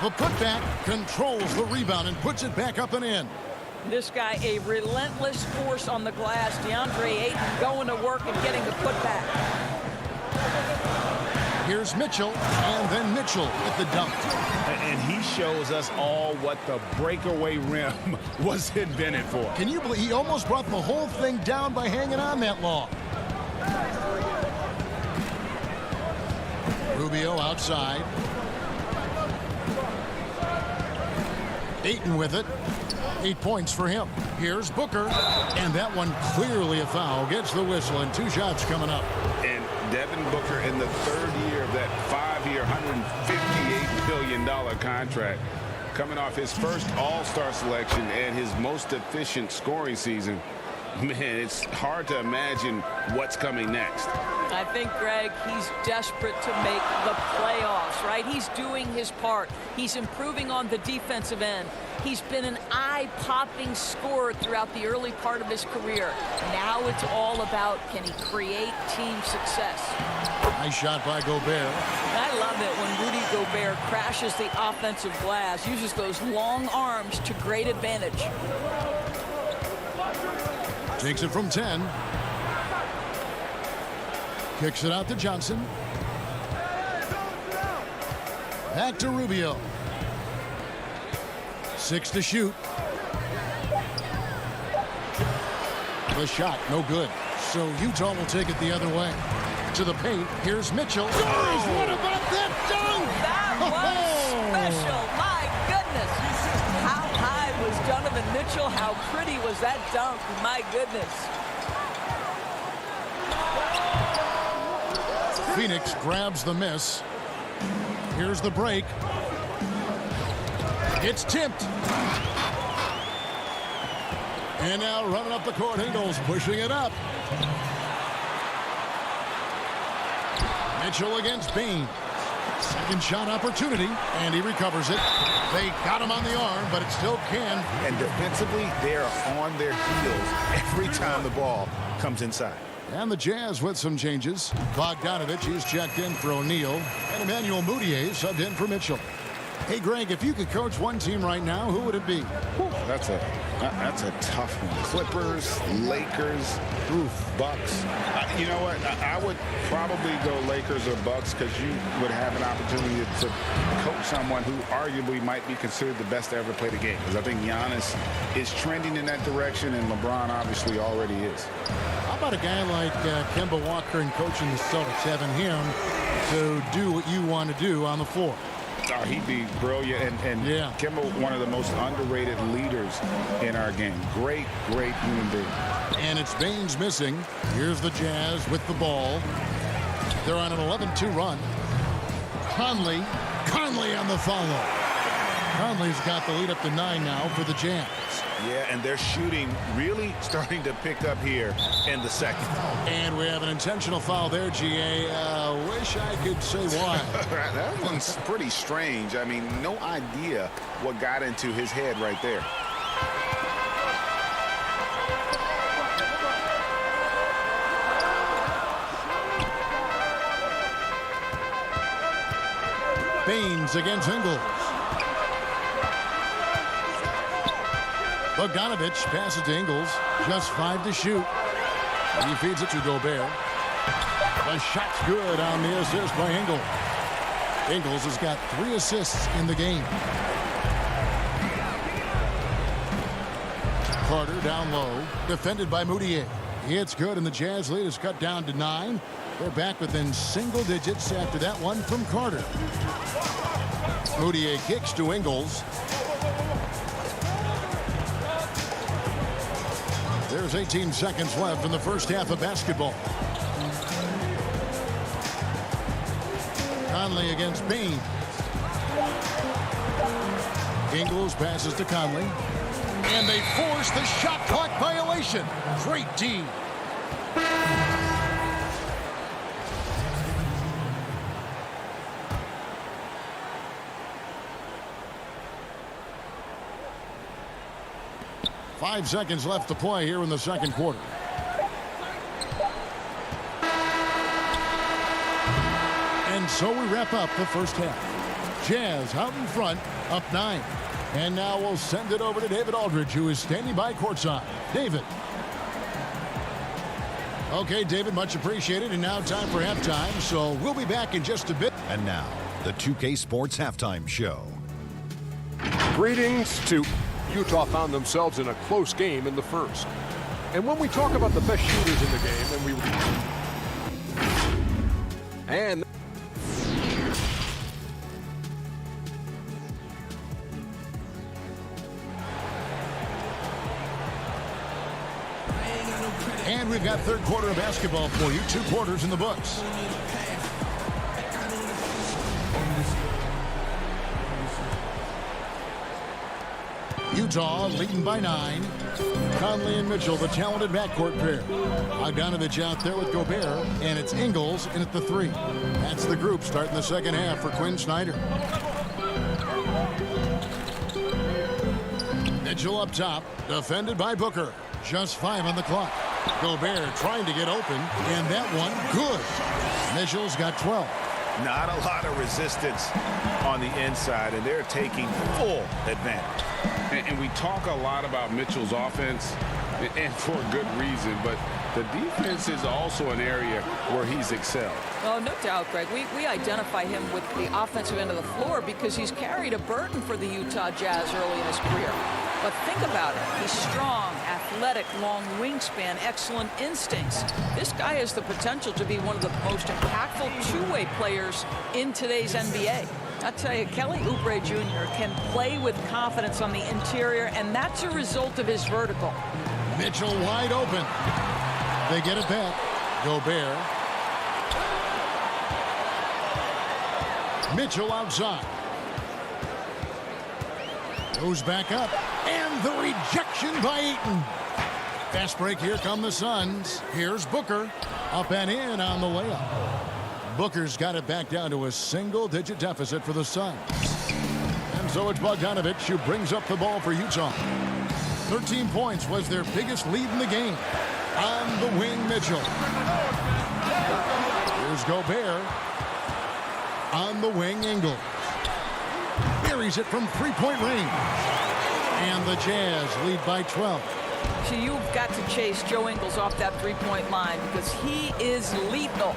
The putback controls the rebound and puts it back up and in. This guy, a relentless force on the glass. DeAndre Ayton going to work and getting the putback. Here's Mitchell, and then Mitchell with the dunk. And he shows us all what the breakaway rim was invented for. Can you believe he almost brought the whole thing down by hanging on that long? Rubio outside. Ayton with it. 8 points for him. Here's Booker. And that one clearly a foul. Gets the whistle and 2 shots coming up. And Devin Booker in the 3rd year of that 5-year, $158 billion contract. Coming off his first All-Star selection and his most efficient scoring season. Man, it's hard to imagine what's coming next. I think, Greg, he's desperate to make the playoffs, right? He's doing his part. He's improving on the defensive end. He's been an eye-popping scorer throughout the early part of his career. Now it's all about, can he create team success? Nice shot by Gobert. I love it when Rudy Gobert crashes the offensive glass, uses those long arms to great advantage. Takes it from 10. Kicks it out to Johnson. Back to Rubio. 6 to shoot. The shot, no good. So Utah will take it the other way. To the paint, here's Mitchell. Scores! What about that dunk? That was special. My goodness. How high was Donovan Mitchell? How pretty was that dunk? My goodness. Phoenix grabs the miss. Here's the break. It's tipped. And now running up the court, Ingles pushing it up. Mitchell against Bain. Second shot opportunity, and he recovers it. They got him on the arm, but it still can. And defensively, they are on their heels every time the ball comes inside. And the Jazz with some changes. Bogdanovich is checked in for O'Neal, and Emmanuel Mudiay subbed in for Mitchell. Hey, Greg, if you could coach one team right now, who would it be? That's a tough one. Clippers, Lakers, Bucks. You know what? I would probably go Lakers or Bucks because you would have an opportunity to coach someone who arguably might be considered the best to ever play the game. Because I think Giannis is trending in that direction, and LeBron obviously already is. How about a guy like Kemba Walker and coaching the Celtics, having him to do what you want to do on the floor? Oh, he'd be brilliant, and yeah. Kemba, one of the most underrated leaders in our game. Great human being. And it's Baines missing. Here's the Jazz with the ball. They're on an 11-2 run. Conley on the follow. Conley's got the lead up to 9 now for the Jazz. Yeah, and their shooting really starting to pick up here in the second. And we have an intentional foul there, GA. Wish I could say why. That one's pretty strange. I mean, no idea what got into his head right there. Baines against Ingles. Bogdanovich passes to Ingles. Just 5 to shoot. He feeds it to Gobert. The shot's good on the assist by Ingles. Ingles has got 3 assists in the game. Carter down low. Defended by Mudiay. It's good, and the Jazz lead is cut down to 9. They're back within single digits after that one from Carter. Mudiay kicks to Ingles. There's 18 seconds left in the first half of basketball. Conley against Bain. Ingles passes to Conley. And they force the shot clock violation. Great D. Five seconds left to play here in the second quarter. And so we wrap up the first half. Jazz out in front, up 9. And now we'll send it over to David Aldridge, who is standing by courtside. David. Okay, David, much appreciated. And now time for halftime, so we'll be back in just a bit. And now, the 2K Sports Halftime Show. Greetings to Utah. Found themselves in a close game in the first. And when we talk about the best shooters in the game, And we've got third quarter of basketball for you. 2 quarters in the books. Utah leading by 9. Conley and Mitchell, the talented backcourt pair. Bogdanovich out there with Gobert, and it's Ingles in at the 3. That's the group starting the second half for Quinn Snyder. Mitchell up top, defended by Booker. Just 5 on the clock. Gobert trying to get open, and that one good. Mitchell's got 12. Not a lot of resistance on the inside, and they're taking full advantage. And we talk a lot about Mitchell's offense, and for a good reason, but the defense is also an area where he's excelled. Oh, no doubt, Greg. We identify him with the offensive end of the floor because he's carried a burden for the Utah Jazz early in his career. But think about it. He's strong, athletic, long wingspan, excellent instincts. This guy has the potential to be one of the most impactful two-way players in today's NBA. I'll tell you, Kelly Oubre Jr. can play with confidence on the interior, and that's a result of his vertical. Mitchell wide open. They get it back. Gobert. Mitchell outside. Goes back up. And the rejection by Ayton. Fast break. Here come the Suns. Here's Booker. Up and in on the layup. Booker's got it back down to a single-digit deficit for the Suns. And so it's Bogdanovich who brings up the ball for Utah. 13 points was their biggest lead in the game. On the wing, Mitchell. Here's Gobert. On the wing, Ingles. Buries it from three-point range. And the Jazz lead by 12. So you've got to chase Joe Ingles off that three-point line because he is lethal.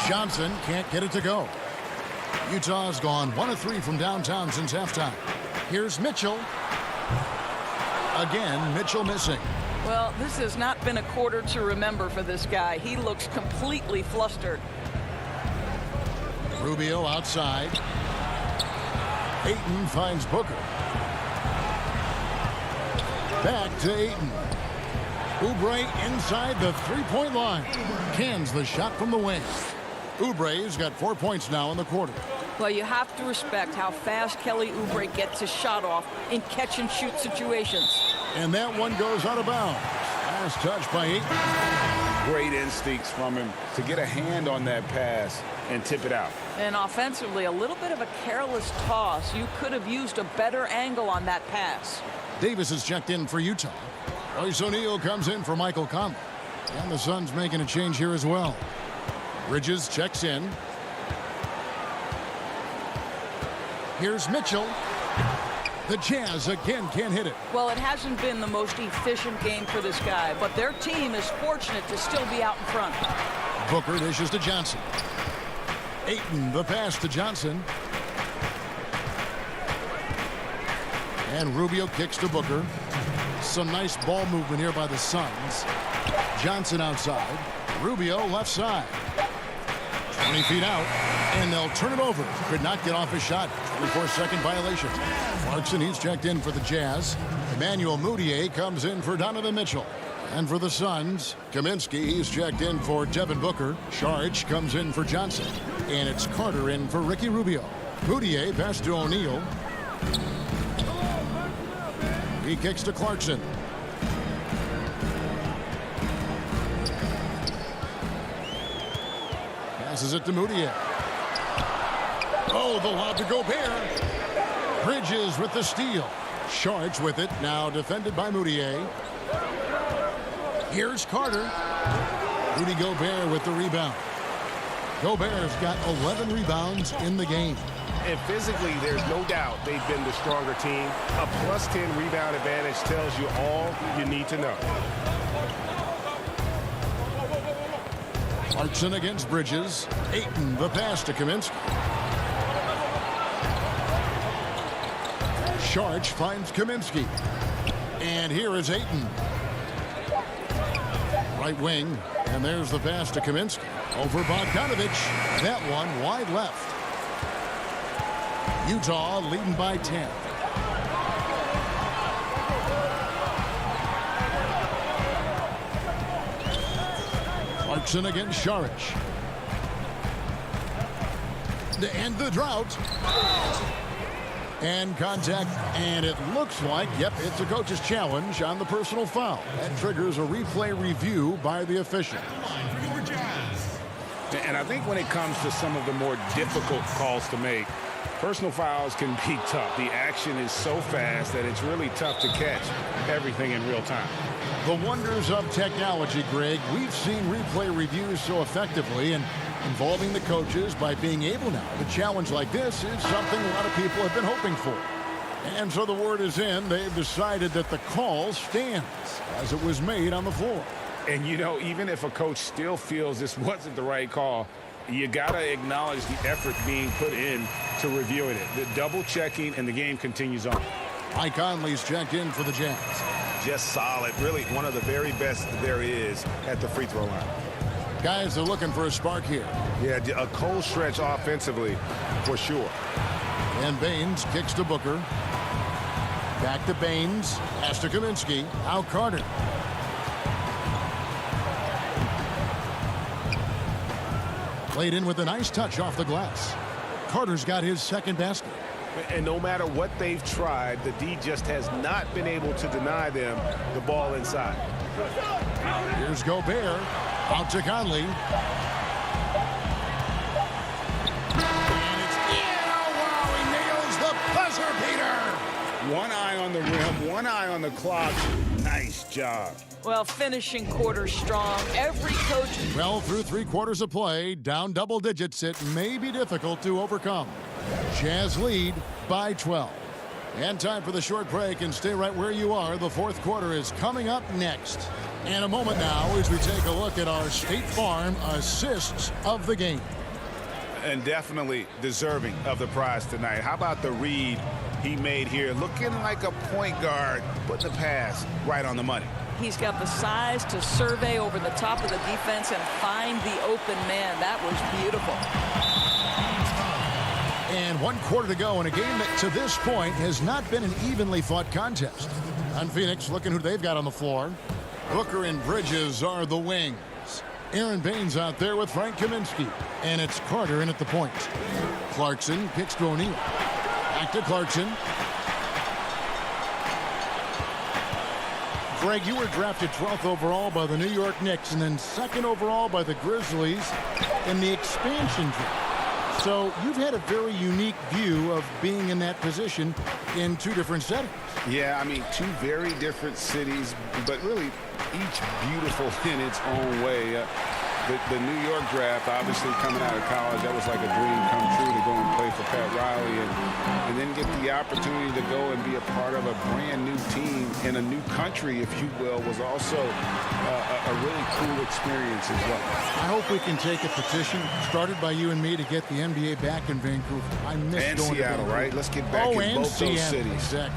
Johnson can't get it to go. Utah's gone 1 of 3 from downtown since halftime. Here's Mitchell. Again, Mitchell missing. Well, this has not been a quarter to remember for this guy. He looks completely flustered. Rubio outside. Ayton finds Booker. Back to Ayton. Oubre inside the three-point line. Cans the shot from the wing. Oubre's got 4 points now in the quarter. Well, you have to respect how fast Kelly Oubre gets his shot off in catch-and-shoot situations. And that one goes out of bounds. Last touch by Ayton. Great instincts from him to get a hand on that pass and tip it out. And offensively, a little bit of a careless toss. You could have used a better angle on that pass. Davis is checked in for Utah. Royce O'Neal comes in for Michael Conley. And the Suns making a change here as well. Bridges checks in. Here's Mitchell. The Jazz again can't hit it. Well, it hasn't been the most efficient game for this guy, but their team is fortunate to still be out in front. Booker dishes to Johnson. Ayton, the pass to Johnson. And Rubio kicks to Booker. Some nice ball movement here by the Suns. Johnson outside. Rubio left side. 20 feet out, and they'll turn it over. Could not get off his shot. 24-second violation. Clarkson, he's checked in for the Jazz. Emmanuel Mudiay comes in for Donovan Mitchell. And for the Suns, Kaminsky, he's checked in for Devin Booker. Sharge comes in for Johnson. And it's Carter in for Ricky Rubio. Mudiay pass to O'Neal. He kicks to Clarkson. Passes it to Mudiay. Oh, the lob to Gobert. Bridges with the steal. Sharge with it. Now defended by Mudiay. Here's Carter. Rudy Gobert with the rebound. Gobert's got 11 rebounds in the game. And physically, there's no doubt they've been the stronger team. A +10 rebound advantage tells you all you need to know. Clarkson against Bridges. Ayton, the pass to Kaminsky. Sharge finds Kaminsky. And here is Ayton. Right wing. And there's the pass to Kaminsky. Over Bogdanovich. That one wide left. Utah leading by 10. Clarkson against Sharich. To end the drought. And contact, and it looks like, yep, it's a coach's challenge on the personal foul. That triggers a replay review by the official. And I think when it comes to some of the more difficult calls to make, personal fouls can be tough. The action is so fast that it's really tough to catch everything in real time. The wonders of technology, Greg. We've seen replay reviews so effectively, and involving the coaches by being able now to challenge like this is something a lot of people have been hoping for. And so the word is in. They've decided that the call stands as it was made on the floor. And, you know, even if a coach still feels this wasn't the right call, you got to acknowledge the effort being put in to reviewing it. The double checking, and the game continues on. Mike Conley's checked in for the Jazz. Just solid. Really one of the very best there is at the free throw line. Guys are looking for a spark here. Yeah, a cold stretch offensively for sure. And Baines kicks to Booker. Back to Baines. Pass to Kaminsky. Now Carter. Played in with a nice touch off the glass. Carter's got his second basket. And no matter what they've tried, the D just has not been able to deny them the ball inside. Here's Gobert. Out to Conley. And it's in. Oh, wow, he nails the buzzer beater. One eye on the rim, one eye on the clock. Nice job. Well, finishing quarter strong. Every coach. Well, through 3 quarters of play, down double digits, it may be difficult to overcome. Jazz lead by 12. And time for the short break, and stay right where you are. The fourth quarter is coming up next. And a moment now as we take a look at our State Farm assists of the game. And definitely deserving of the prize tonight. How about the read he made here? Looking like a point guard, putting the pass right on the money. He's got the size to survey over the top of the defense and find the open man. That was beautiful. And 1 quarter to go in a game that to this point has not been an evenly fought contest. On Phoenix, looking who they've got on the floor. Booker and Bridges are the wings. Aaron Baines out there with Frank Kaminsky. And it's Carter in at the point. Clarkson kicks to O'Neal. Back to Clarkson. Greg, you were drafted 12th overall by the New York Knicks and then 2nd overall by the Grizzlies in the expansion draft. So you've had a very unique view of being in that position in 2 different settings. Yeah, I mean, 2 very different cities, but really each beautiful in its own way. The New York draft, obviously coming out of college, that was like a dream come true to go and play for Pat Riley and then get the opportunity to go and be a part of a brand new team in a new country, if you will, was also a really cool experience as well. I hope we can take a petition started by you and me to get the NBA back in Vancouver. I miss and going Seattle, to right? Let's get back in both those cities. Exactly.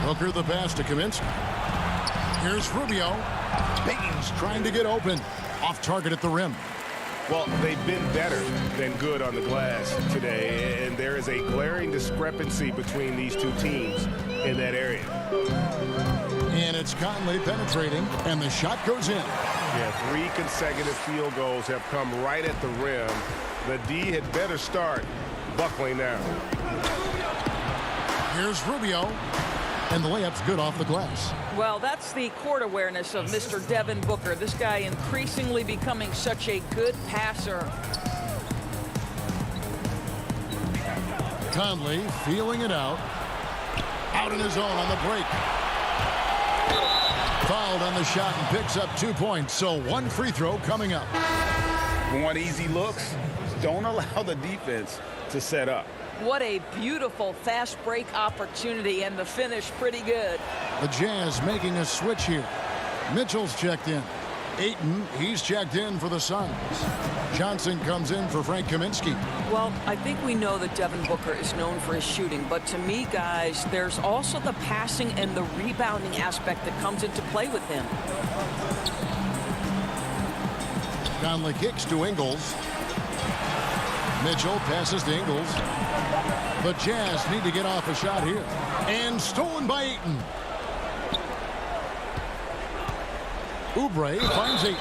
Booker the pass to Kaminsky. Here's Rubio. Baines trying to get open. Off target at the rim. Well, they've been better than good on the glass today, and there is a glaring discrepancy between these 2 teams in that area. And it's Conley penetrating, and the shot goes in. Yeah, 3 consecutive field goals have come right at the rim. The D had better start buckling down. Here's Rubio. And the layup's good off the glass. Well, that's the court awareness of Mr. Devin Booker. This guy increasingly becoming such a good passer. Conley feeling it out. Out in his own on the break. Fouled on the shot and picks up 2 points. So 1 free throw coming up. Want easy looks? Don't allow the defense to set up. What a beautiful fast break opportunity, and the finish pretty good. The Jazz making a switch here. Mitchell's checked in. Ayton, he's checked in for the Suns. Johnson comes in for Frank Kaminsky. Well, I think we know that Devin Booker is known for his shooting, but to me, guys, there's also the passing and the rebounding aspect that comes into play with him. Conley kicks to Ingles. Mitchell passes to Ingles. The Jazz need to get off a shot here. And stolen by Ayton. Oubre finds 8.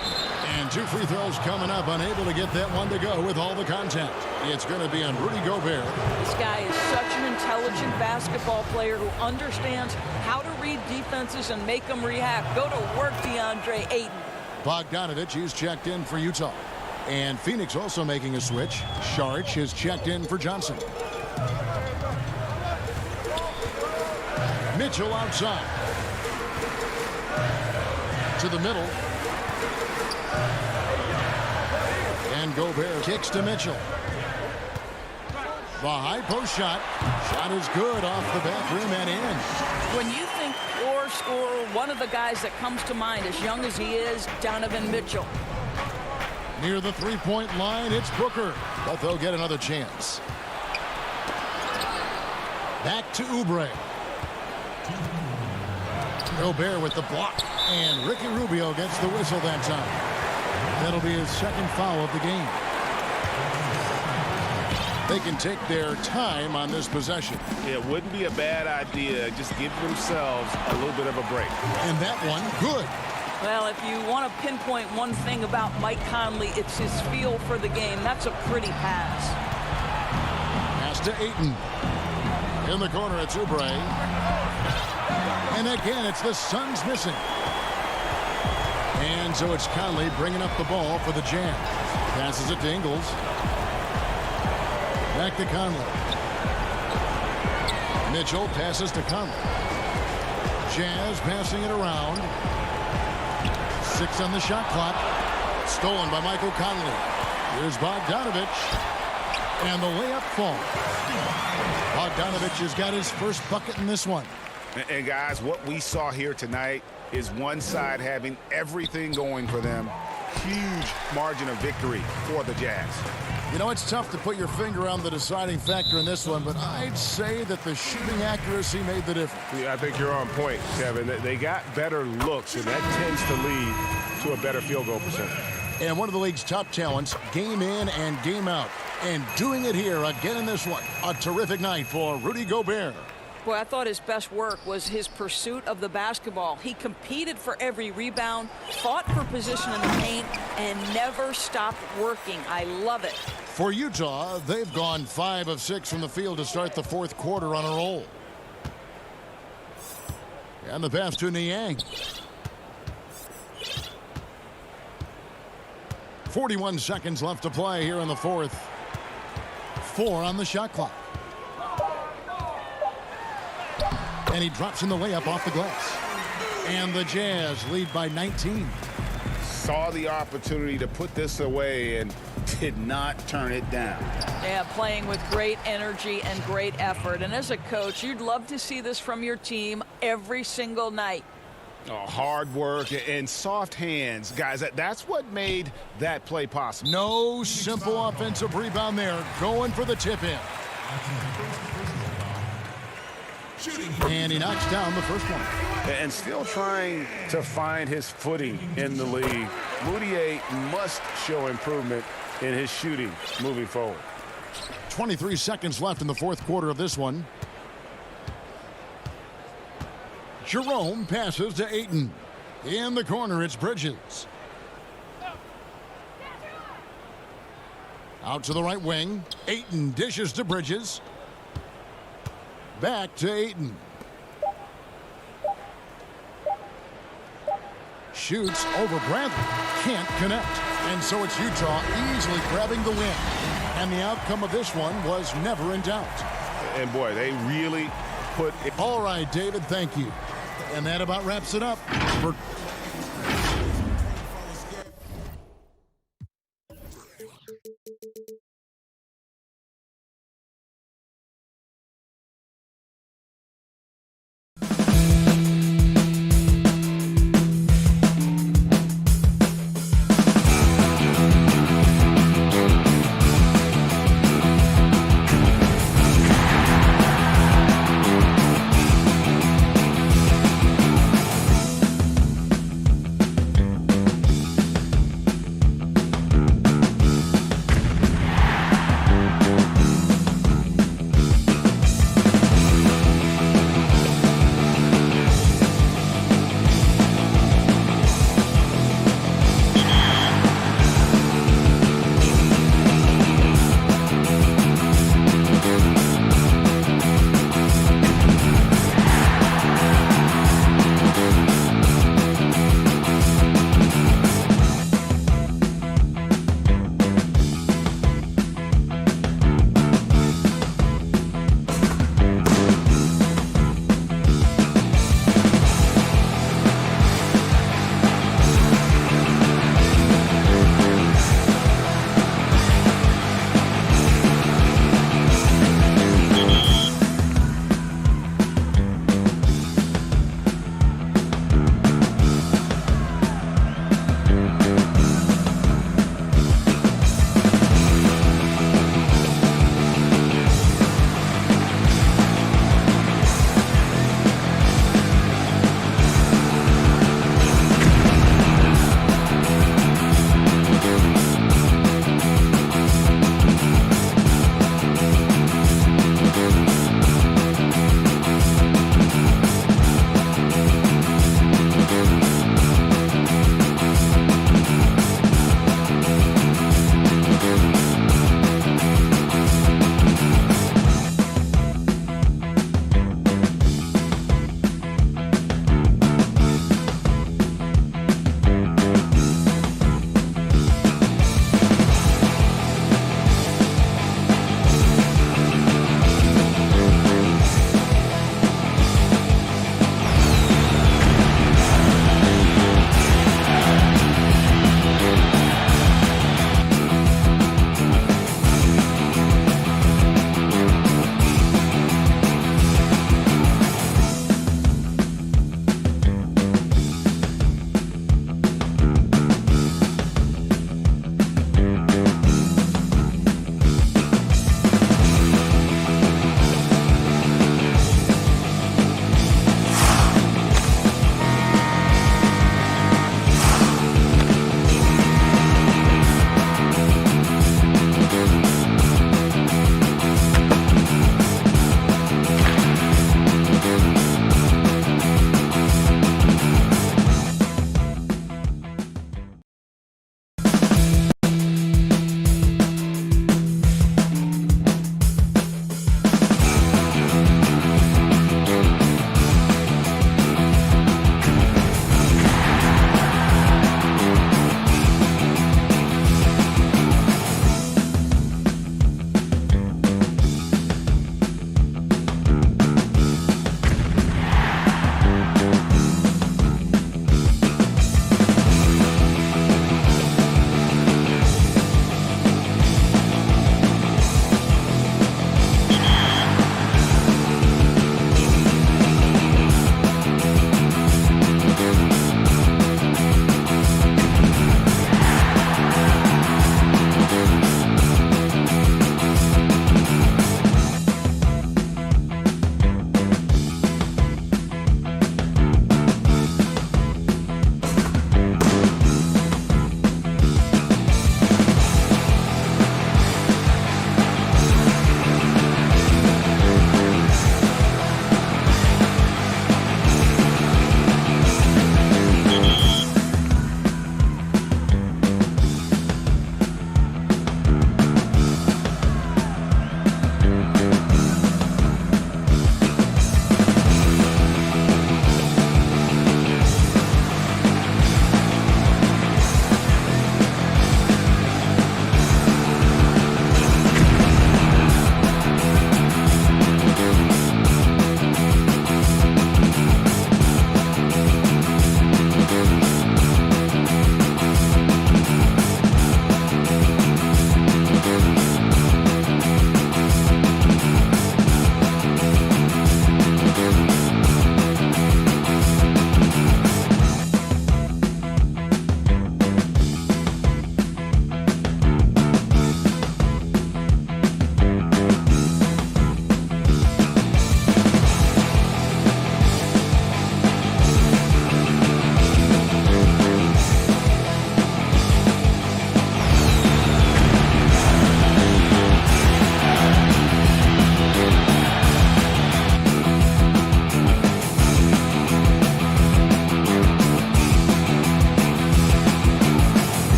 And 2 free throws coming up. Unable to get that one to go with all the contact. It's going to be on Rudy Gobert. This guy is such an intelligent basketball player who understands how to read defenses and make them react. Go to work, DeAndre Ayton. Bogdanovich is checked in for Utah. And Phoenix also making a switch. Saric is checked in for Johnson. Mitchell outside. To the middle. And Gobert kicks to Mitchell. The high post shot. Shot is good off the back rim and in. When you think floor scorer, one of the guys that comes to mind, as young as he is, Donovan Mitchell. Near the three-point line, it's Booker. But they'll get another chance. Back to Oubre. Gobert with the block. And Ricky Rubio gets the whistle that time. That'll be his second foul of the game. They can take their time on this possession. It wouldn't be a bad idea. Just give themselves a little bit of a break. And that one, good. Well, if you want to pinpoint one thing about Mike Conley, it's his feel for the game. That's a pretty pass. Pass to Ayton. In the corner, it's Oubre. And again, it's the Suns missing. And so it's Conley bringing up the ball for the Jazz. Passes it to Ingles. Back to Conley. Mitchell passes to Conley. Jazz passing it around. 6 on the shot clock. Stolen by Michael Conley. Here's Bogdanovich. And the layup falls. Bogdanovich has got his first bucket in this one. And guys, what we saw here tonight is one side having everything going for them. Huge margin of victory for the Jazz. You know, it's tough to put your finger on the deciding factor in this one, but I'd say that the shooting accuracy made the difference. Yeah, I think you're on point, Kevin. They got better looks, and that tends to lead to a better field goal percentage. And one of the league's top talents, game in and game out. And doing it here again in this one. A terrific night for Rudy Gobert. Boy, I thought his best work was his pursuit of the basketball. He competed for every rebound, fought for position in the paint, and never stopped working. I love it. For Utah, they've gone 5 of 6 from the field to start the fourth quarter on a roll. And the pass to Niang. 41 seconds left to play here in the fourth. 4 on the shot clock. And he drops in the layup off the glass. And the Jazz lead by 19. Saw the opportunity to put this away and did not turn it down. Yeah, playing with great energy and great effort. And as a coach, you'd love to see this from your team every single night. Oh, hard work and soft hands. Guys, that's what made that play possible. No simple offensive rebound there. Going for the tip-in. And he knocks down the first one. And still trying to find his footing in the league. Moutier must show improvement in his shooting moving forward. 23 seconds left in the fourth quarter of this one. Jerome passes to Ayton. In the corner, it's Bridges. Out to the right wing. Ayton dishes to Bridges. Back to Ayton. Shoots over Bradley. Can't connect. And so it's Utah easily grabbing the win. And the outcome of this one was never in doubt. And boy, they really put it. All right, David, thank you. And that about wraps it up for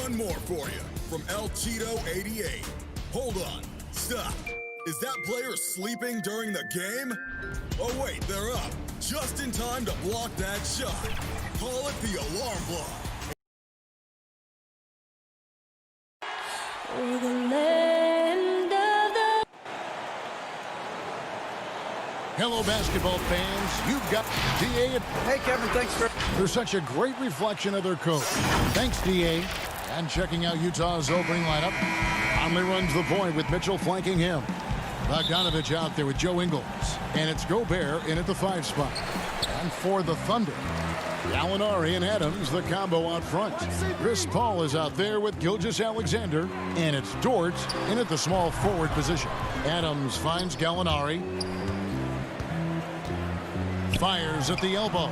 one more for you from El Cheeto 88. Hold on. Stop. Is that player sleeping during the game? Oh, wait, they're up. Just in time to block that shot. Call it the alarm block. Hello, basketball fans. You've got DA. Hey, Kevin, thanks for... They're such a great reflection of their coach. Thanks, DA. And checking out Utah's opening lineup. Conley runs the point with Mitchell flanking him. Bogdanovich out there with Joe Ingles. And it's Gobert in at the 5 spot. And for the Thunder, Gallinari and Adams, the combo out front. Chris Paul is out there with Gilgeous-Alexander. And it's Dort in at the small forward position. Adams finds Gallinari. Fires at the elbow.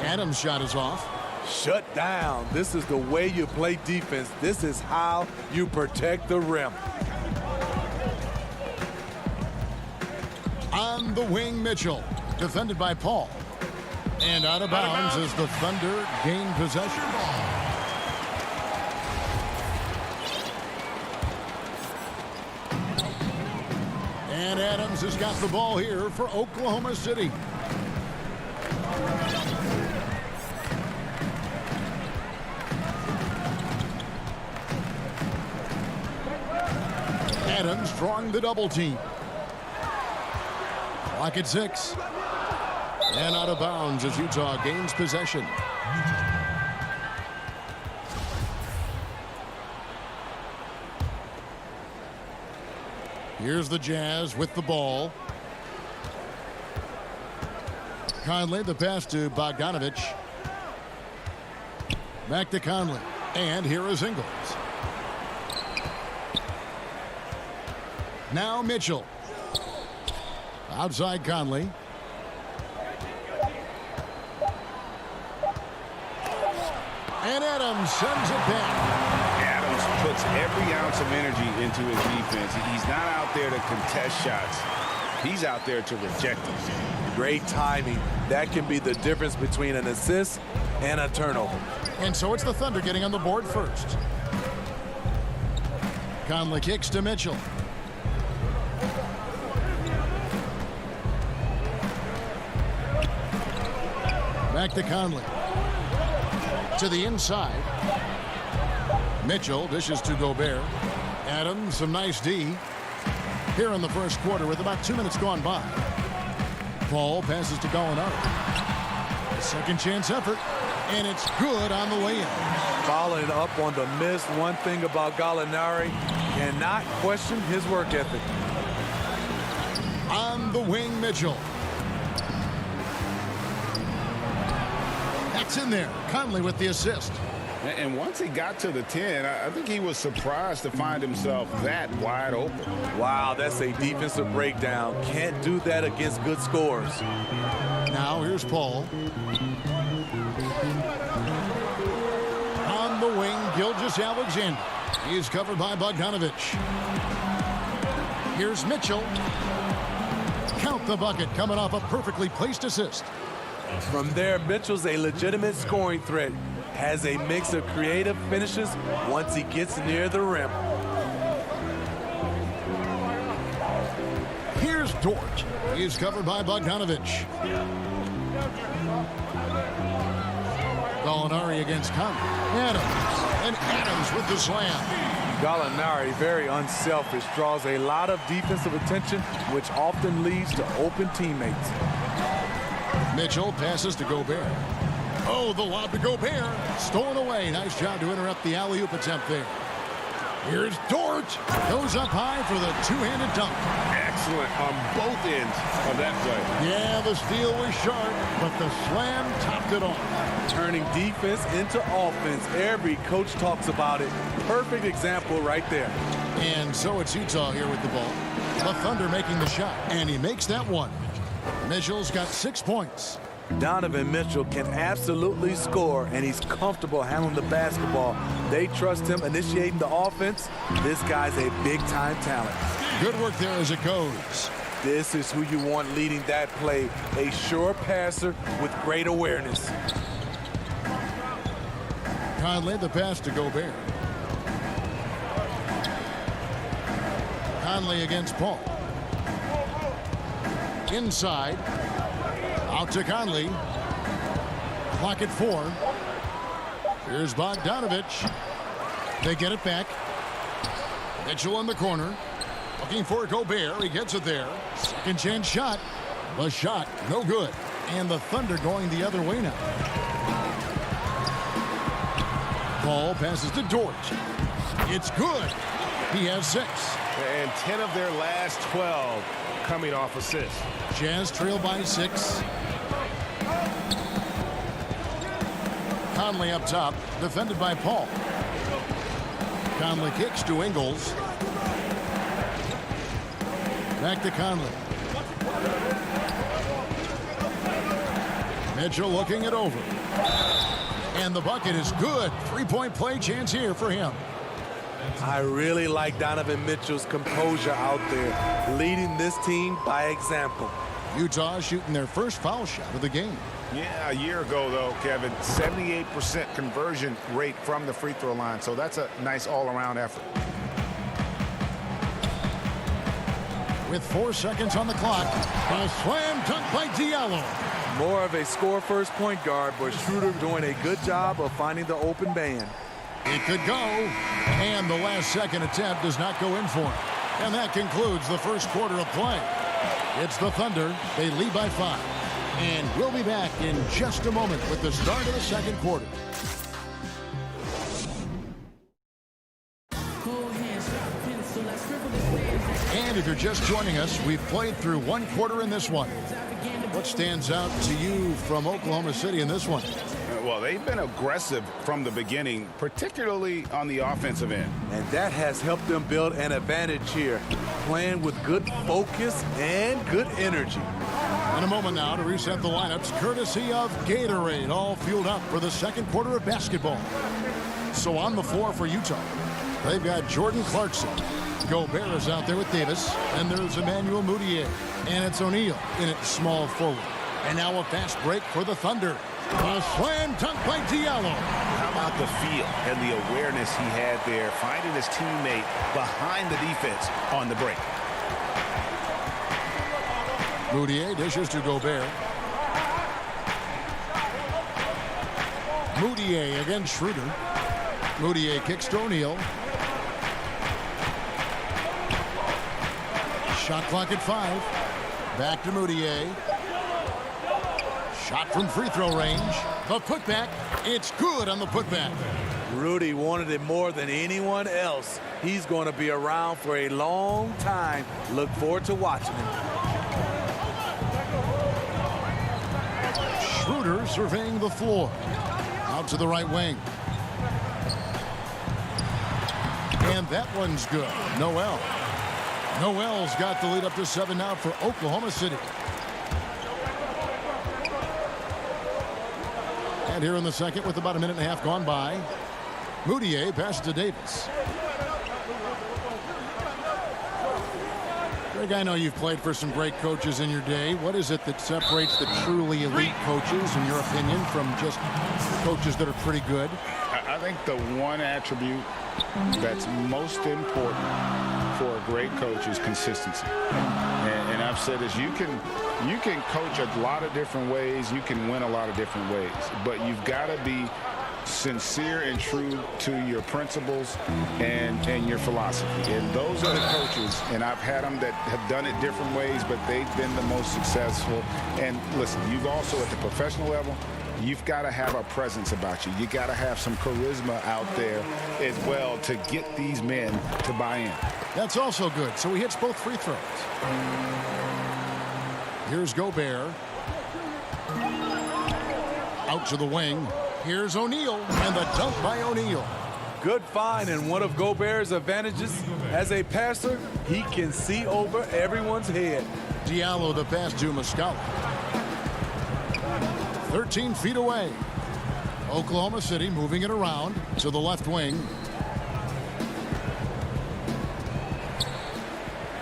Adams' shot is off. Shut down. This is the way you play defense. This is how you protect the rim. On the wing, Mitchell. Defended by Paul. And out of bounds as the Thunder gain possession. And Adams has got the ball here for Oklahoma City. Adams drawing the double team. Clock at 6. And out of bounds as Utah gains possession. Here's the Jazz with the ball. Conley, the pass to Bogdanovich. Back to Conley. And here is Ingles. Now Mitchell. Outside Conley. And Adams sends it back. Adams puts every ounce of energy into his defense. He's not out there to contest shots. He's out there to reject them. Great timing. That can be the difference between an assist and a turnover. And so it's the Thunder getting on the board first. Conley kicks to Mitchell. Back to Conley. To the inside. Mitchell dishes to Gobert. Adams, some nice D. Here in the first quarter with about 2 minutes gone by. Paul passes to Gallinari. Second chance effort. And it's good on the way in. Following up on the miss, one thing about Gallinari, cannot question his work ethic. On the wing, Mitchell. That's in there. Conley with the assist. And once he got to the 10, I think he was surprised to find himself that wide open. Wow, that's a defensive breakdown. Can't do that against good scores. Now here's Paul. On the wing, Gilgeous-Alexander. He's covered by Bogdanovich. Here's Mitchell. Count the bucket, coming off a perfectly placed assist. From there, Mitchell's a legitimate scoring threat. Has a mix of creative finishes once he gets near the rim. Here's Dort. He's covered by Bogdanovich. Gallinari against Conley. Adams. And Adams with the slam. Gallinari, very unselfish, draws a lot of defensive attention, which often leads to open teammates. Mitchell passes to Gobert. Oh, the lob to Gobert. Stolen away. Nice job to interrupt the alley-oop attempt there. Here's Dort. Goes up high for the two-handed dunk. Excellent on both ends of that play. Yeah, the steal was sharp, but the slam topped it off. Turning defense into offense. Every coach talks about it. Perfect example right there. And so it's Utah here with the ball. The Thunder making the shot, and he makes that one. Mitchell's got 6 points. Donovan Mitchell can absolutely score, and he's comfortable handling the basketball. They trust him initiating the offense. This guy's a big-time talent. Good work there as it goes. This is who you want leading that play. A sure passer with great awareness. Conley, the pass to Gobert. Conley against Paul. Inside. Out to Conley. Clock at 4. Here's Bogdanovich. They get it back. Mitchell in the corner. Looking for Gobert. He gets it there. Second chance shot. The shot, no good. And the Thunder going the other way now. Paul passes to Dort. It's good. He has 6. And 10 of their last 12 coming off assists. Jazz trail by 6. Conley up top, defended by Paul. Conley kicks to Ingles. Back to Conley. Mitchell looking it over. And the bucket is good. 3-point play chance here for him. I really like Donovan Mitchell's composure out there, leading this team by example. Utah shooting their first foul shot of the game. Yeah, a year ago, though, Kevin, 78% conversion rate from the free throw line. So that's a nice all-around effort. With 4 seconds on the clock, a slam dunk by Diallo. More of a score-first point guard, but Schroeder doing a good job of finding the open man. It could go, and the last second attempt does not go in for him. And that concludes the first quarter of play. It's the Thunder. They lead by 5. And we'll be back in just a moment with the start of the second quarter. And if you're just joining us, we've played through 1 quarter in this one. What stands out to you from Oklahoma City in this one? Well, they've been aggressive from the beginning, particularly on the offensive end. And that has helped them build an advantage here, playing with good focus and good energy. In a moment now to reset the lineups, courtesy of Gatorade, all fueled up for the second quarter of basketball. So on the floor for Utah, they've got Jordan Clarkson. Gobert is out there with Davis, and there's Emmanuel Mudiay, and it's O'Neal in at small forward. And now a fast break for the Thunder. A slam dunk by Diallo. How about the feel and the awareness he had there, finding his teammate behind the defense on the break. Mudiay dishes to Gobert. Mudiay against Schroeder. Mudiay kicks to O'Neal. Shot clock at 5. Back to Mudiay. Shot from free throw range. The putback. It's good on the putback. Rudy wanted it more than anyone else. He's going to be around for a long time. Look forward to watching him. Schroeder surveying the floor. Out to the right wing. And that one's good. Noel. Noel's got the lead up to 7 now for Oklahoma City. And here in the second with about a minute and a half gone by, Mudiay passes to Davis. Greg, I know you've played for some great coaches in your day. What is it that separates the truly elite coaches, in your opinion, from just coaches that are pretty good? I think the one attribute that's most important for a great coach is consistency. And I've said this, you can coach a lot of different ways, you can win a lot of different ways, but you've got to be sincere and true to your principles and your philosophy. And those are the coaches, and I've had them that have done it different ways, but they've been the most successful. And listen, you've also at the professional level, you've got to have a presence about you. You got to have some charisma out there as well to get these men to buy in. That's also good. So he hits both free throws. Here's Gobert. Out to the wing. Here's O'Neal, and the dunk by O'Neal. Good find, and one of Gobert's advantages as a passer, he can see over everyone's head. Diallo the pass to Muscala. 13 feet away. Oklahoma City moving it around to the left wing.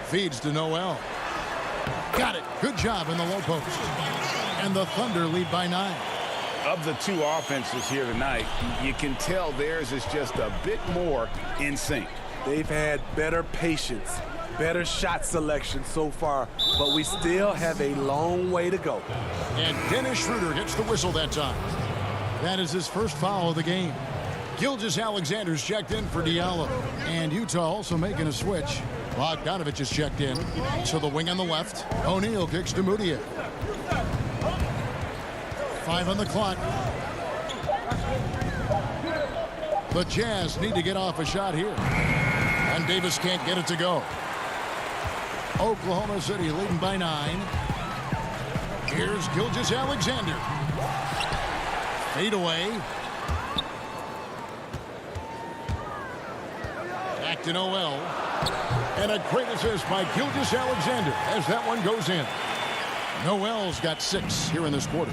Feeds to Noel. Got it. Good job in the low post. And the Thunder lead by 9. of the two offenses here tonight, you can tell theirs is just a bit more in sync. They've had better patience, better shot selection so far, but we still have a long way to go. And Dennis Schroeder gets the whistle that time. That is his first foul of the game. Gilgeous-Alexander's checked in for Diallo. And Utah also making a switch. Bogdanovich is checked in. So the wing on the left. O'Neal kicks to Moutier. 5 on the clock. The Jazz need to get off a shot here. And Davis can't get it to go. Oklahoma City leading by 9. Here's Gilgeous-Alexander. Fade away. Back to Noel. And a great assist by Gilgeous-Alexander as that one goes in. Noel's got 6 here in this quarter.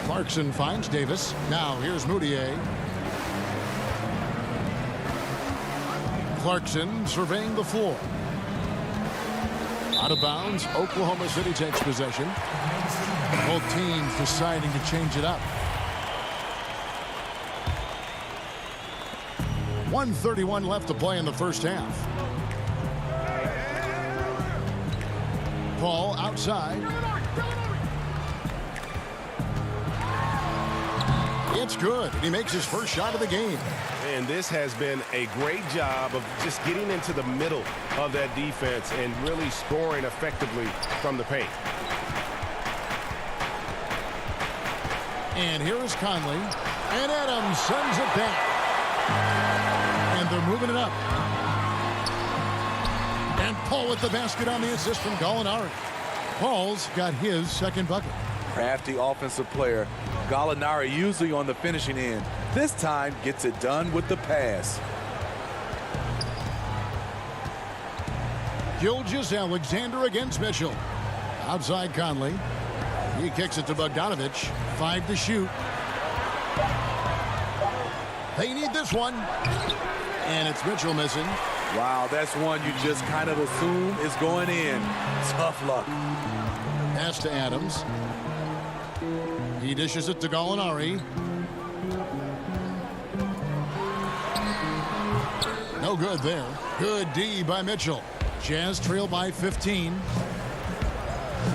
Clarkson finds Davis. Now here's Moutier. Clarkson surveying the floor. Out of bounds. Oklahoma City takes possession. Both teams deciding to change it up. 1:31 left to play in the first half. Paul outside. It's good. He makes his first shot of the game. And this has been a great job of just getting into the middle of that defense and really scoring effectively from the paint. And here is Conley. And Adams sends it back. And they're moving it up. And Paul with the basket on the assist from Gallinari. Paul's got his second bucket. Crafty offensive player. Gallinari usually on the finishing end. This time gets it done with the pass. Gilgeous-Alexander against Mitchell. Outside Conley. He kicks it to Bogdanovich. 5 to shoot. They need this one. And it's Mitchell missing. Wow, that's one you just kind of assume is going in. Tough luck. Pass to Adams. He dishes it to Gallinari. No good there. Good D by Mitchell. Jazz trail by 15.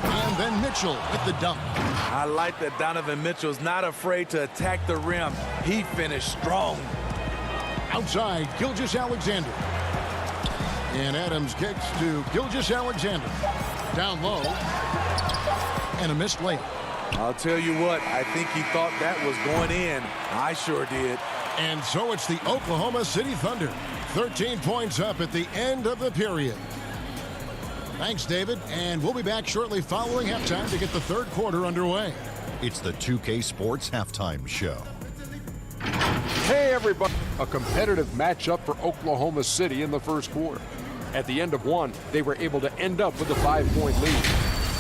And then Mitchell with the dunk. I like that Donovan Mitchell's not afraid to attack the rim. He finished strong. Outside, Gilgeous-Alexander. And Adams kicks to Gilgeous-Alexander. Down low. And a missed layup. I'll tell you what, I think he thought that was going in. I sure did. And so it's the Oklahoma City Thunder. 13 points up at the end of the period. Thanks, David. And we'll be back shortly following halftime to get the third quarter underway. It's the 2K Sports Halftime Show. Hey, everybody. A competitive matchup for Oklahoma City in the first quarter. At the end of one, they were able to end up with a 5-point lead.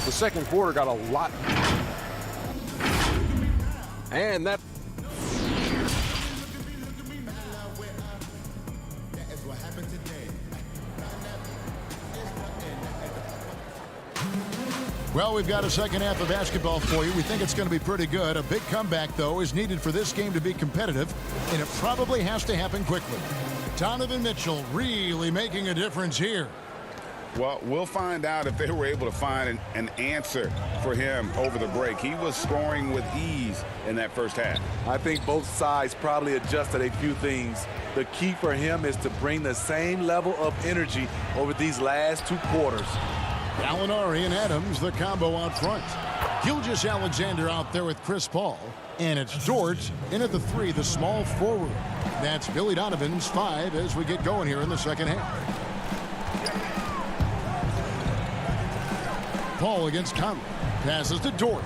The second quarter got a lot. And that. Well, we've got a second half of basketball for you. We think it's going to be pretty good. A big comeback, though, is needed for this game to be competitive, and it probably has to happen quickly. Donovan Mitchell really making a difference here. Well, we'll find out if they were able to find an answer for him over the break. He was scoring with ease in that first half. I think both sides probably adjusted a few things. The key for him is to bring the same level of energy over these last 2 quarters. Gallinari and Adams, the combo out front. Gilgeous-Alexander out there with Chris Paul. And it's Dort in at the 3, the small forward. That's Billy Donovan's 5 as we get going here in the second half. Paul against Conley. Passes to Dort.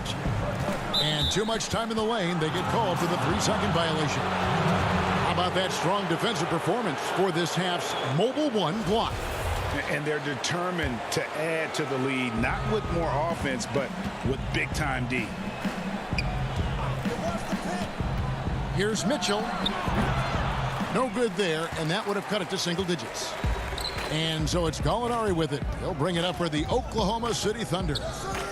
And too much time in the lane. They get called for the 3-second violation. How about that strong defensive performance for this half's Mobile One block? And they're determined to add to the lead, not with more offense, but with big-time D. Here's Mitchell. No good there, and that would have cut it to single digits. And so it's Gallinari with it. He'll bring it up for the Oklahoma City Thunder.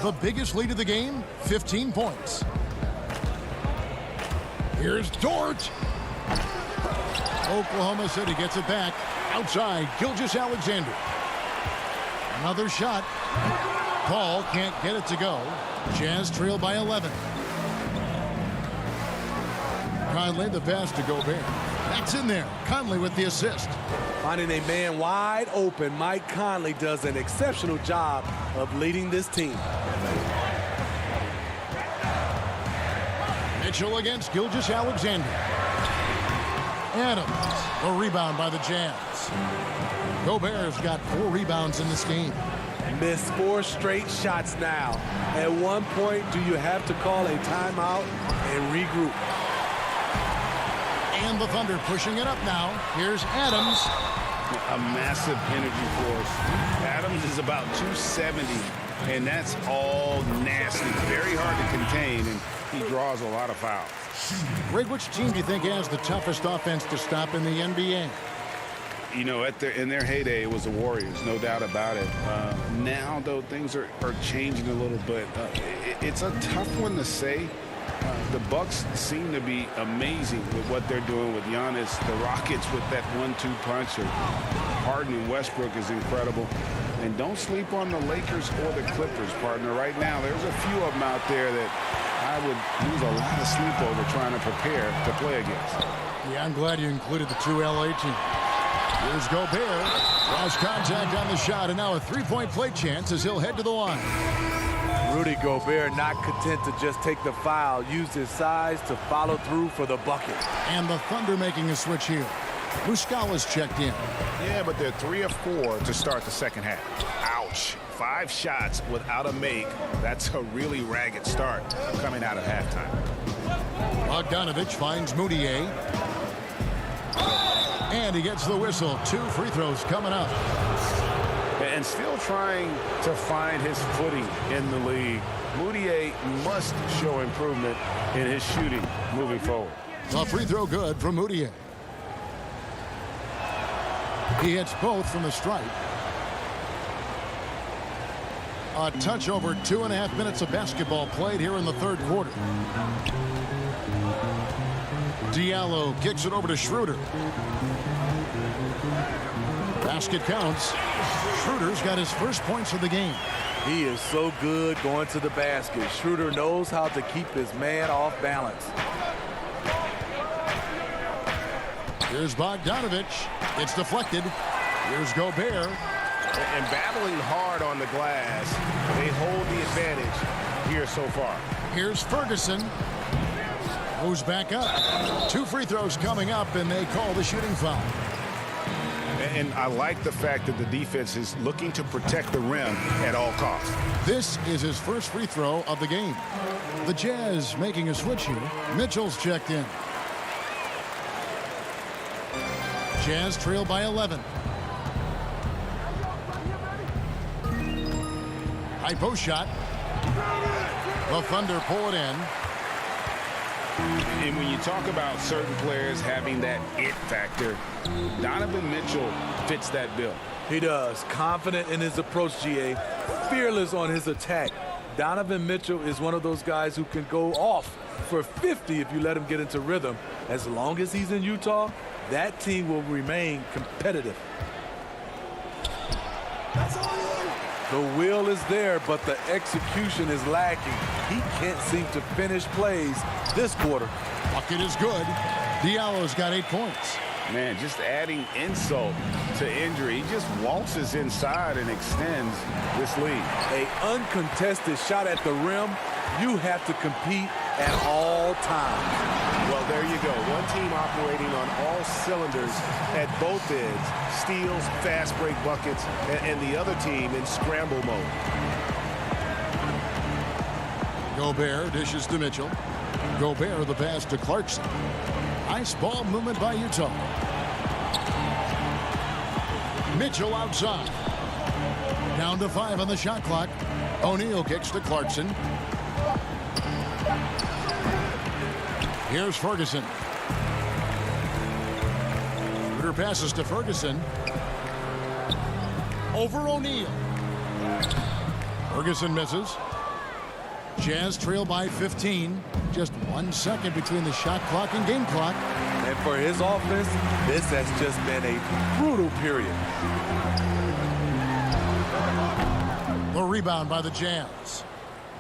The biggest lead of the game, 15 points. Here's Dort. Oklahoma City gets it back. Outside, Gilgeous-Alexander. Another shot. Paul can't get it to go. Jazz trail by 11. Conley the pass to Gobert. That's in there. Conley with the assist. Finding a man wide open, Mike Conley does an exceptional job of leading this team. Mitchell against Gilgeous-Alexander. Adams, the rebound by the Jazz. Gobert's got 4 rebounds in this game. Missed 4 straight shots now. At one point, do you have to call a timeout and regroup? And the Thunder pushing it up now. Here's Adams. A massive energy force. Adams is about 270, and that's all nasty. Very hard to contain, and he draws a lot of fouls. Greg, which team do you think has the toughest offense to stop in the NBA? You know, in their heyday, it was the Warriors, no doubt about it. Now, though, things are changing a little bit. It's a tough one to say. The Bucks seem to be amazing with what they're doing with Giannis. The Rockets with that 1-2 punch. Harden and Westbrook is incredible. And don't sleep on the Lakers or the Clippers, partner. Right now, there's a few of them out there that I would lose a lot of sleep over trying to prepare to play against. Yeah, I'm glad you included the 2 LA teams. Here's Gobert. Lost contact on the shot, and now a 3-point play chance as he'll head to the line. Rudy Gobert not content to just take the foul, used his size to follow through for the bucket. And the Thunder making a switch here. Muscala's checked in. Yeah, but they're 3 of 4 to start the second half. Ouch. 5 shots without a make. That's a really ragged start coming out of halftime. Bogdanovich finds Moutier. And he gets the whistle. 2 free throws coming up. And still trying to find his footing in the league. Moutier must show improvement in his shooting moving forward. A free throw good from Moutier. He hits both from the stripe. A touch over 2.5 minutes of basketball played here in the third quarter. Diallo kicks it over to Schroeder. Basket counts. Schroeder's got his first points of the game. He is so good going to the basket. Schroeder knows how to keep his man off balance. Here's Bogdanovich. It's deflected. Here's Gobert. And battling hard on the glass, they hold the advantage here so far. Here's Ferguson. Moves back up. 2 free throws coming up, and they call the shooting foul. And I like the fact that the defense is looking to protect the rim at all costs. This is his first free throw of the game. The Jazz making a switch here. Mitchell's checked in. Jazz trail by 11. High post shot. The Thunder pull it in. And when you talk about certain players having that it factor, Donovan Mitchell fits that bill. He does. Confident in his approach, GA. Fearless on his attack. Donovan Mitchell is one of those guys who can go off for 50 if you let him get into rhythm. As long as he's in Utah, that team will remain competitive. The will is there, but the execution is lacking. He can't seem to finish plays this quarter. Bucket is good. Diallo's got 8 points. Man, just adding insult to injury. He just waltzes inside and extends this lead. An uncontested shot at the rim, you have to compete at all times. Well, there you go. One team operating on all cylinders at both ends. Steals, fast break buckets, and the other team in scramble mode. Gobert dishes to Mitchell. Gobert the pass to Clarkson. Nice ball movement by Utah. Mitchell outside. Down to 5 on the shot clock. O'Neal kicks to Clarkson. Here's Ferguson. Schroeder passes to Ferguson. over O'Neal. Ferguson misses. Jazz trail by 15. Just 1 second between the shot clock and game clock. And for his offense, this has just been a brutal period. The rebound by the Jazz.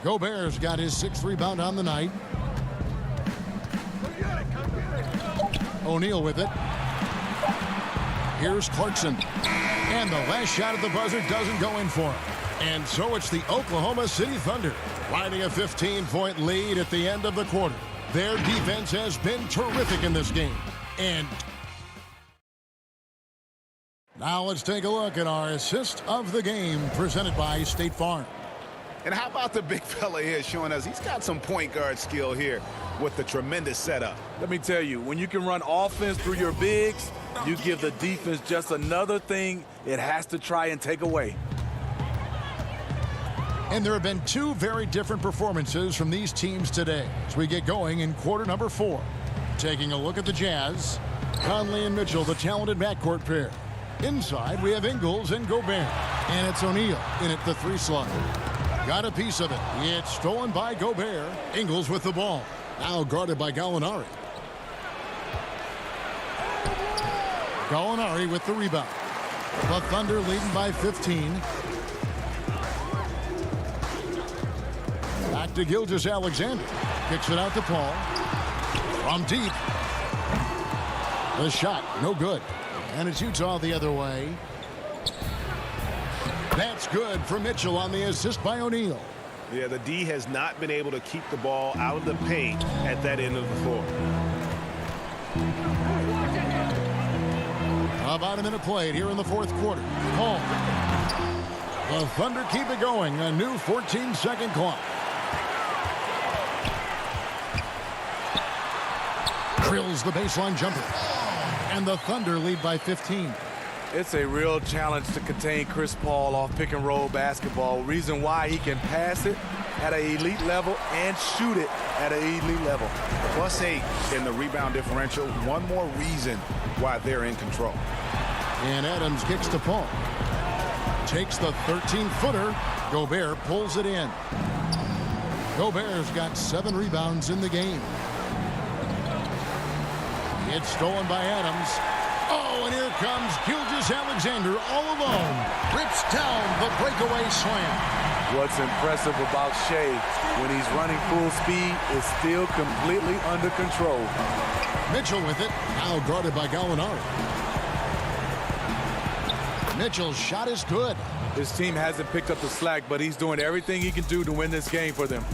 Gobert's got his 6th rebound on the night. O'Neal with it. Here's Clarkson. And the last shot at the buzzer doesn't go in for him. And so it's the Oklahoma City Thunder riding a 15-point lead at the end of the quarter. Their defense has been terrific in this game. And now let's take a look at our assist of the game presented by State Farm. And how about the big fella here showing us he's got some point guard skill here with the tremendous setup. Let me tell you, when you can run offense through your bigs, you give the defense just another thing it has to try and take away. And there have been 2 very different performances from these teams today as we get going in quarter number 4. Taking a look at the Jazz, Conley and Mitchell, the talented backcourt pair. Inside, we have Ingles and Gobert. And it's O'Neal in at the 3 slot. Got a piece of it. It's stolen by Gobert. Ingles with the ball. Now guarded by Gallinari. Gallinari with the rebound. The Thunder leading by 15. Back to Gilgeous-Alexander. Kicks it out to Paul. From deep. The shot, no good. And it's Utah the other way. That's good for Mitchell on the assist by O'Neal. Yeah, the D has not been able to keep the ball out of the paint at that end of the floor. About a minute played here in the 4th quarter. Paul. The Thunder keep it going. A new 14-second clock. Drills the baseline jumper. And the Thunder lead by 15. It's a real challenge to contain Chris Paul off pick-and-roll basketball. Reason why he can pass it at an elite level and shoot it at an elite level. +8 in the rebound differential. One more reason why they're in control. And Adams kicks to Paul. Takes the 13-footer. Gobert pulls it in. Gobert's got 7 rebounds in the game. It's stolen by Adams. Oh, and here comes Gilgeous-Alexander all alone. Rips down the breakaway slam. What's impressive about Shea when he's running full speed is still completely under control. Mitchell with it. Now guarded by Gallinari. Mitchell's shot is good. His team hasn't picked up the slack, but he's doing everything he can do to win this game for them.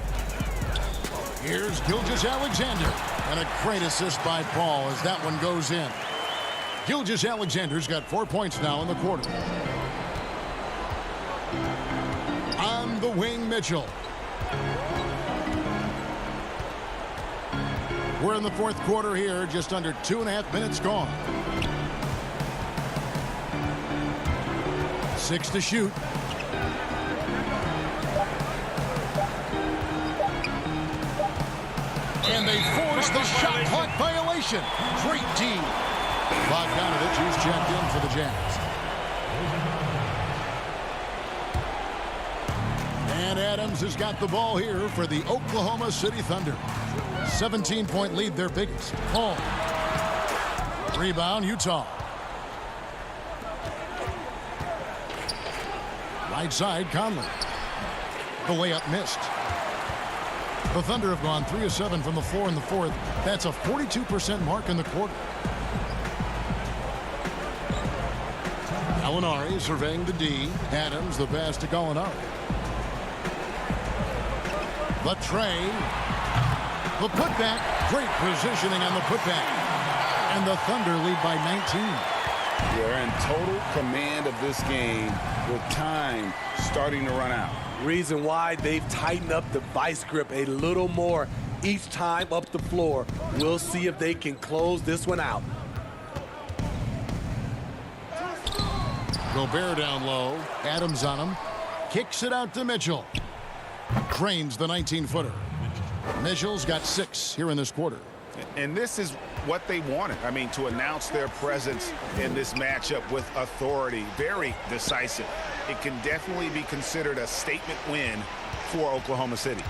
Here's Gilgeous-Alexander. And a great assist by Paul as that one goes in. Gilgeous-Alexander's got 4 points now in the quarter. On the wing, Mitchell. We're in the 4th quarter here, just under 2.5 minutes gone. 6 to shoot. And they force the shot clock violation. Great D. Bogdanovich, who's checked in for the Jazz. And Adams has got the ball here for the Oklahoma City Thunder. 17-point lead, their biggest. Paul. Rebound, Utah. Right side, Conley. The layup missed. The Thunder have gone 3 of 7 from the floor in the 4th. That's a 42% mark in the quarter. Gallinari surveying the D. Adams, the pass to Gallinari. The tray. The putback. Great positioning on the putback. And the Thunder lead by 19. They're in total command of this game with time starting to run out. Reason why they've tightened up the vice grip a little more each time up the floor. We'll see if they can close this one out. Gobert down low. Adams on him. Kicks it out to Mitchell. Cranes the 19-footer. Mitchell's got 6 here in this quarter. And this is what they wanted. I mean, to announce their presence in this matchup with authority. Very decisive. it can definitely be considered a statement win for Oklahoma City.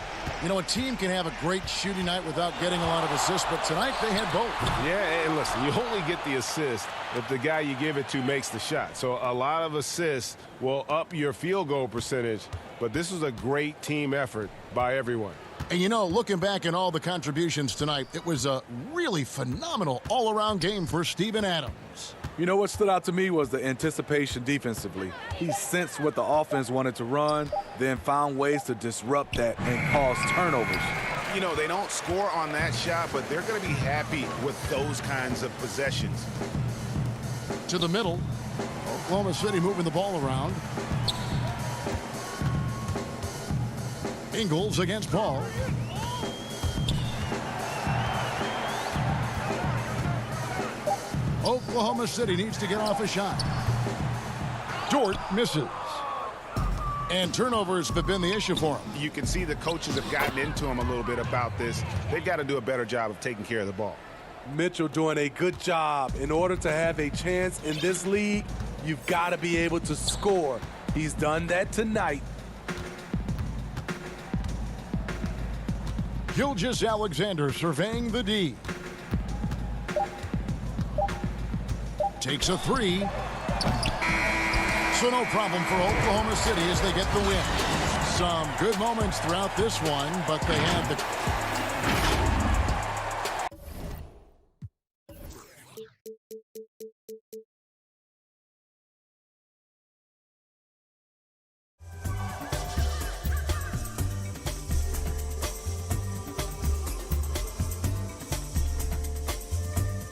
You know, a team can have a great shooting night without getting a lot of assists, but tonight they had both. Yeah, and listen, you only get the assist if the guy you give it to makes the shot. So a lot of assists will up your field goal percentage, but this was a great team effort by everyone. And you know, looking back at all the contributions tonight, it was a really phenomenal all-around game for Steven Adams. You know what stood out to me was the anticipation defensively. He sensed what the offense wanted to run, then found ways to disrupt that and cause turnovers. You know, they don't score on that shot, but they're going to be happy with those kinds of possessions. To the middle, Oklahoma City moving the ball around. Ingles against Paul. Oklahoma City needs to get off a shot. Dort misses. And turnovers have been the issue for him. You can see the coaches have gotten into him a little bit about this. They've got to do a better job of taking care of the ball. Mitchell doing a good job. In order to have a chance in this league, you've got to be able to score. He's done that tonight. Gilgeous Alexander surveying the D. Takes a three. So no problem for Oklahoma City as they get the win. Some good moments throughout this one, but they had the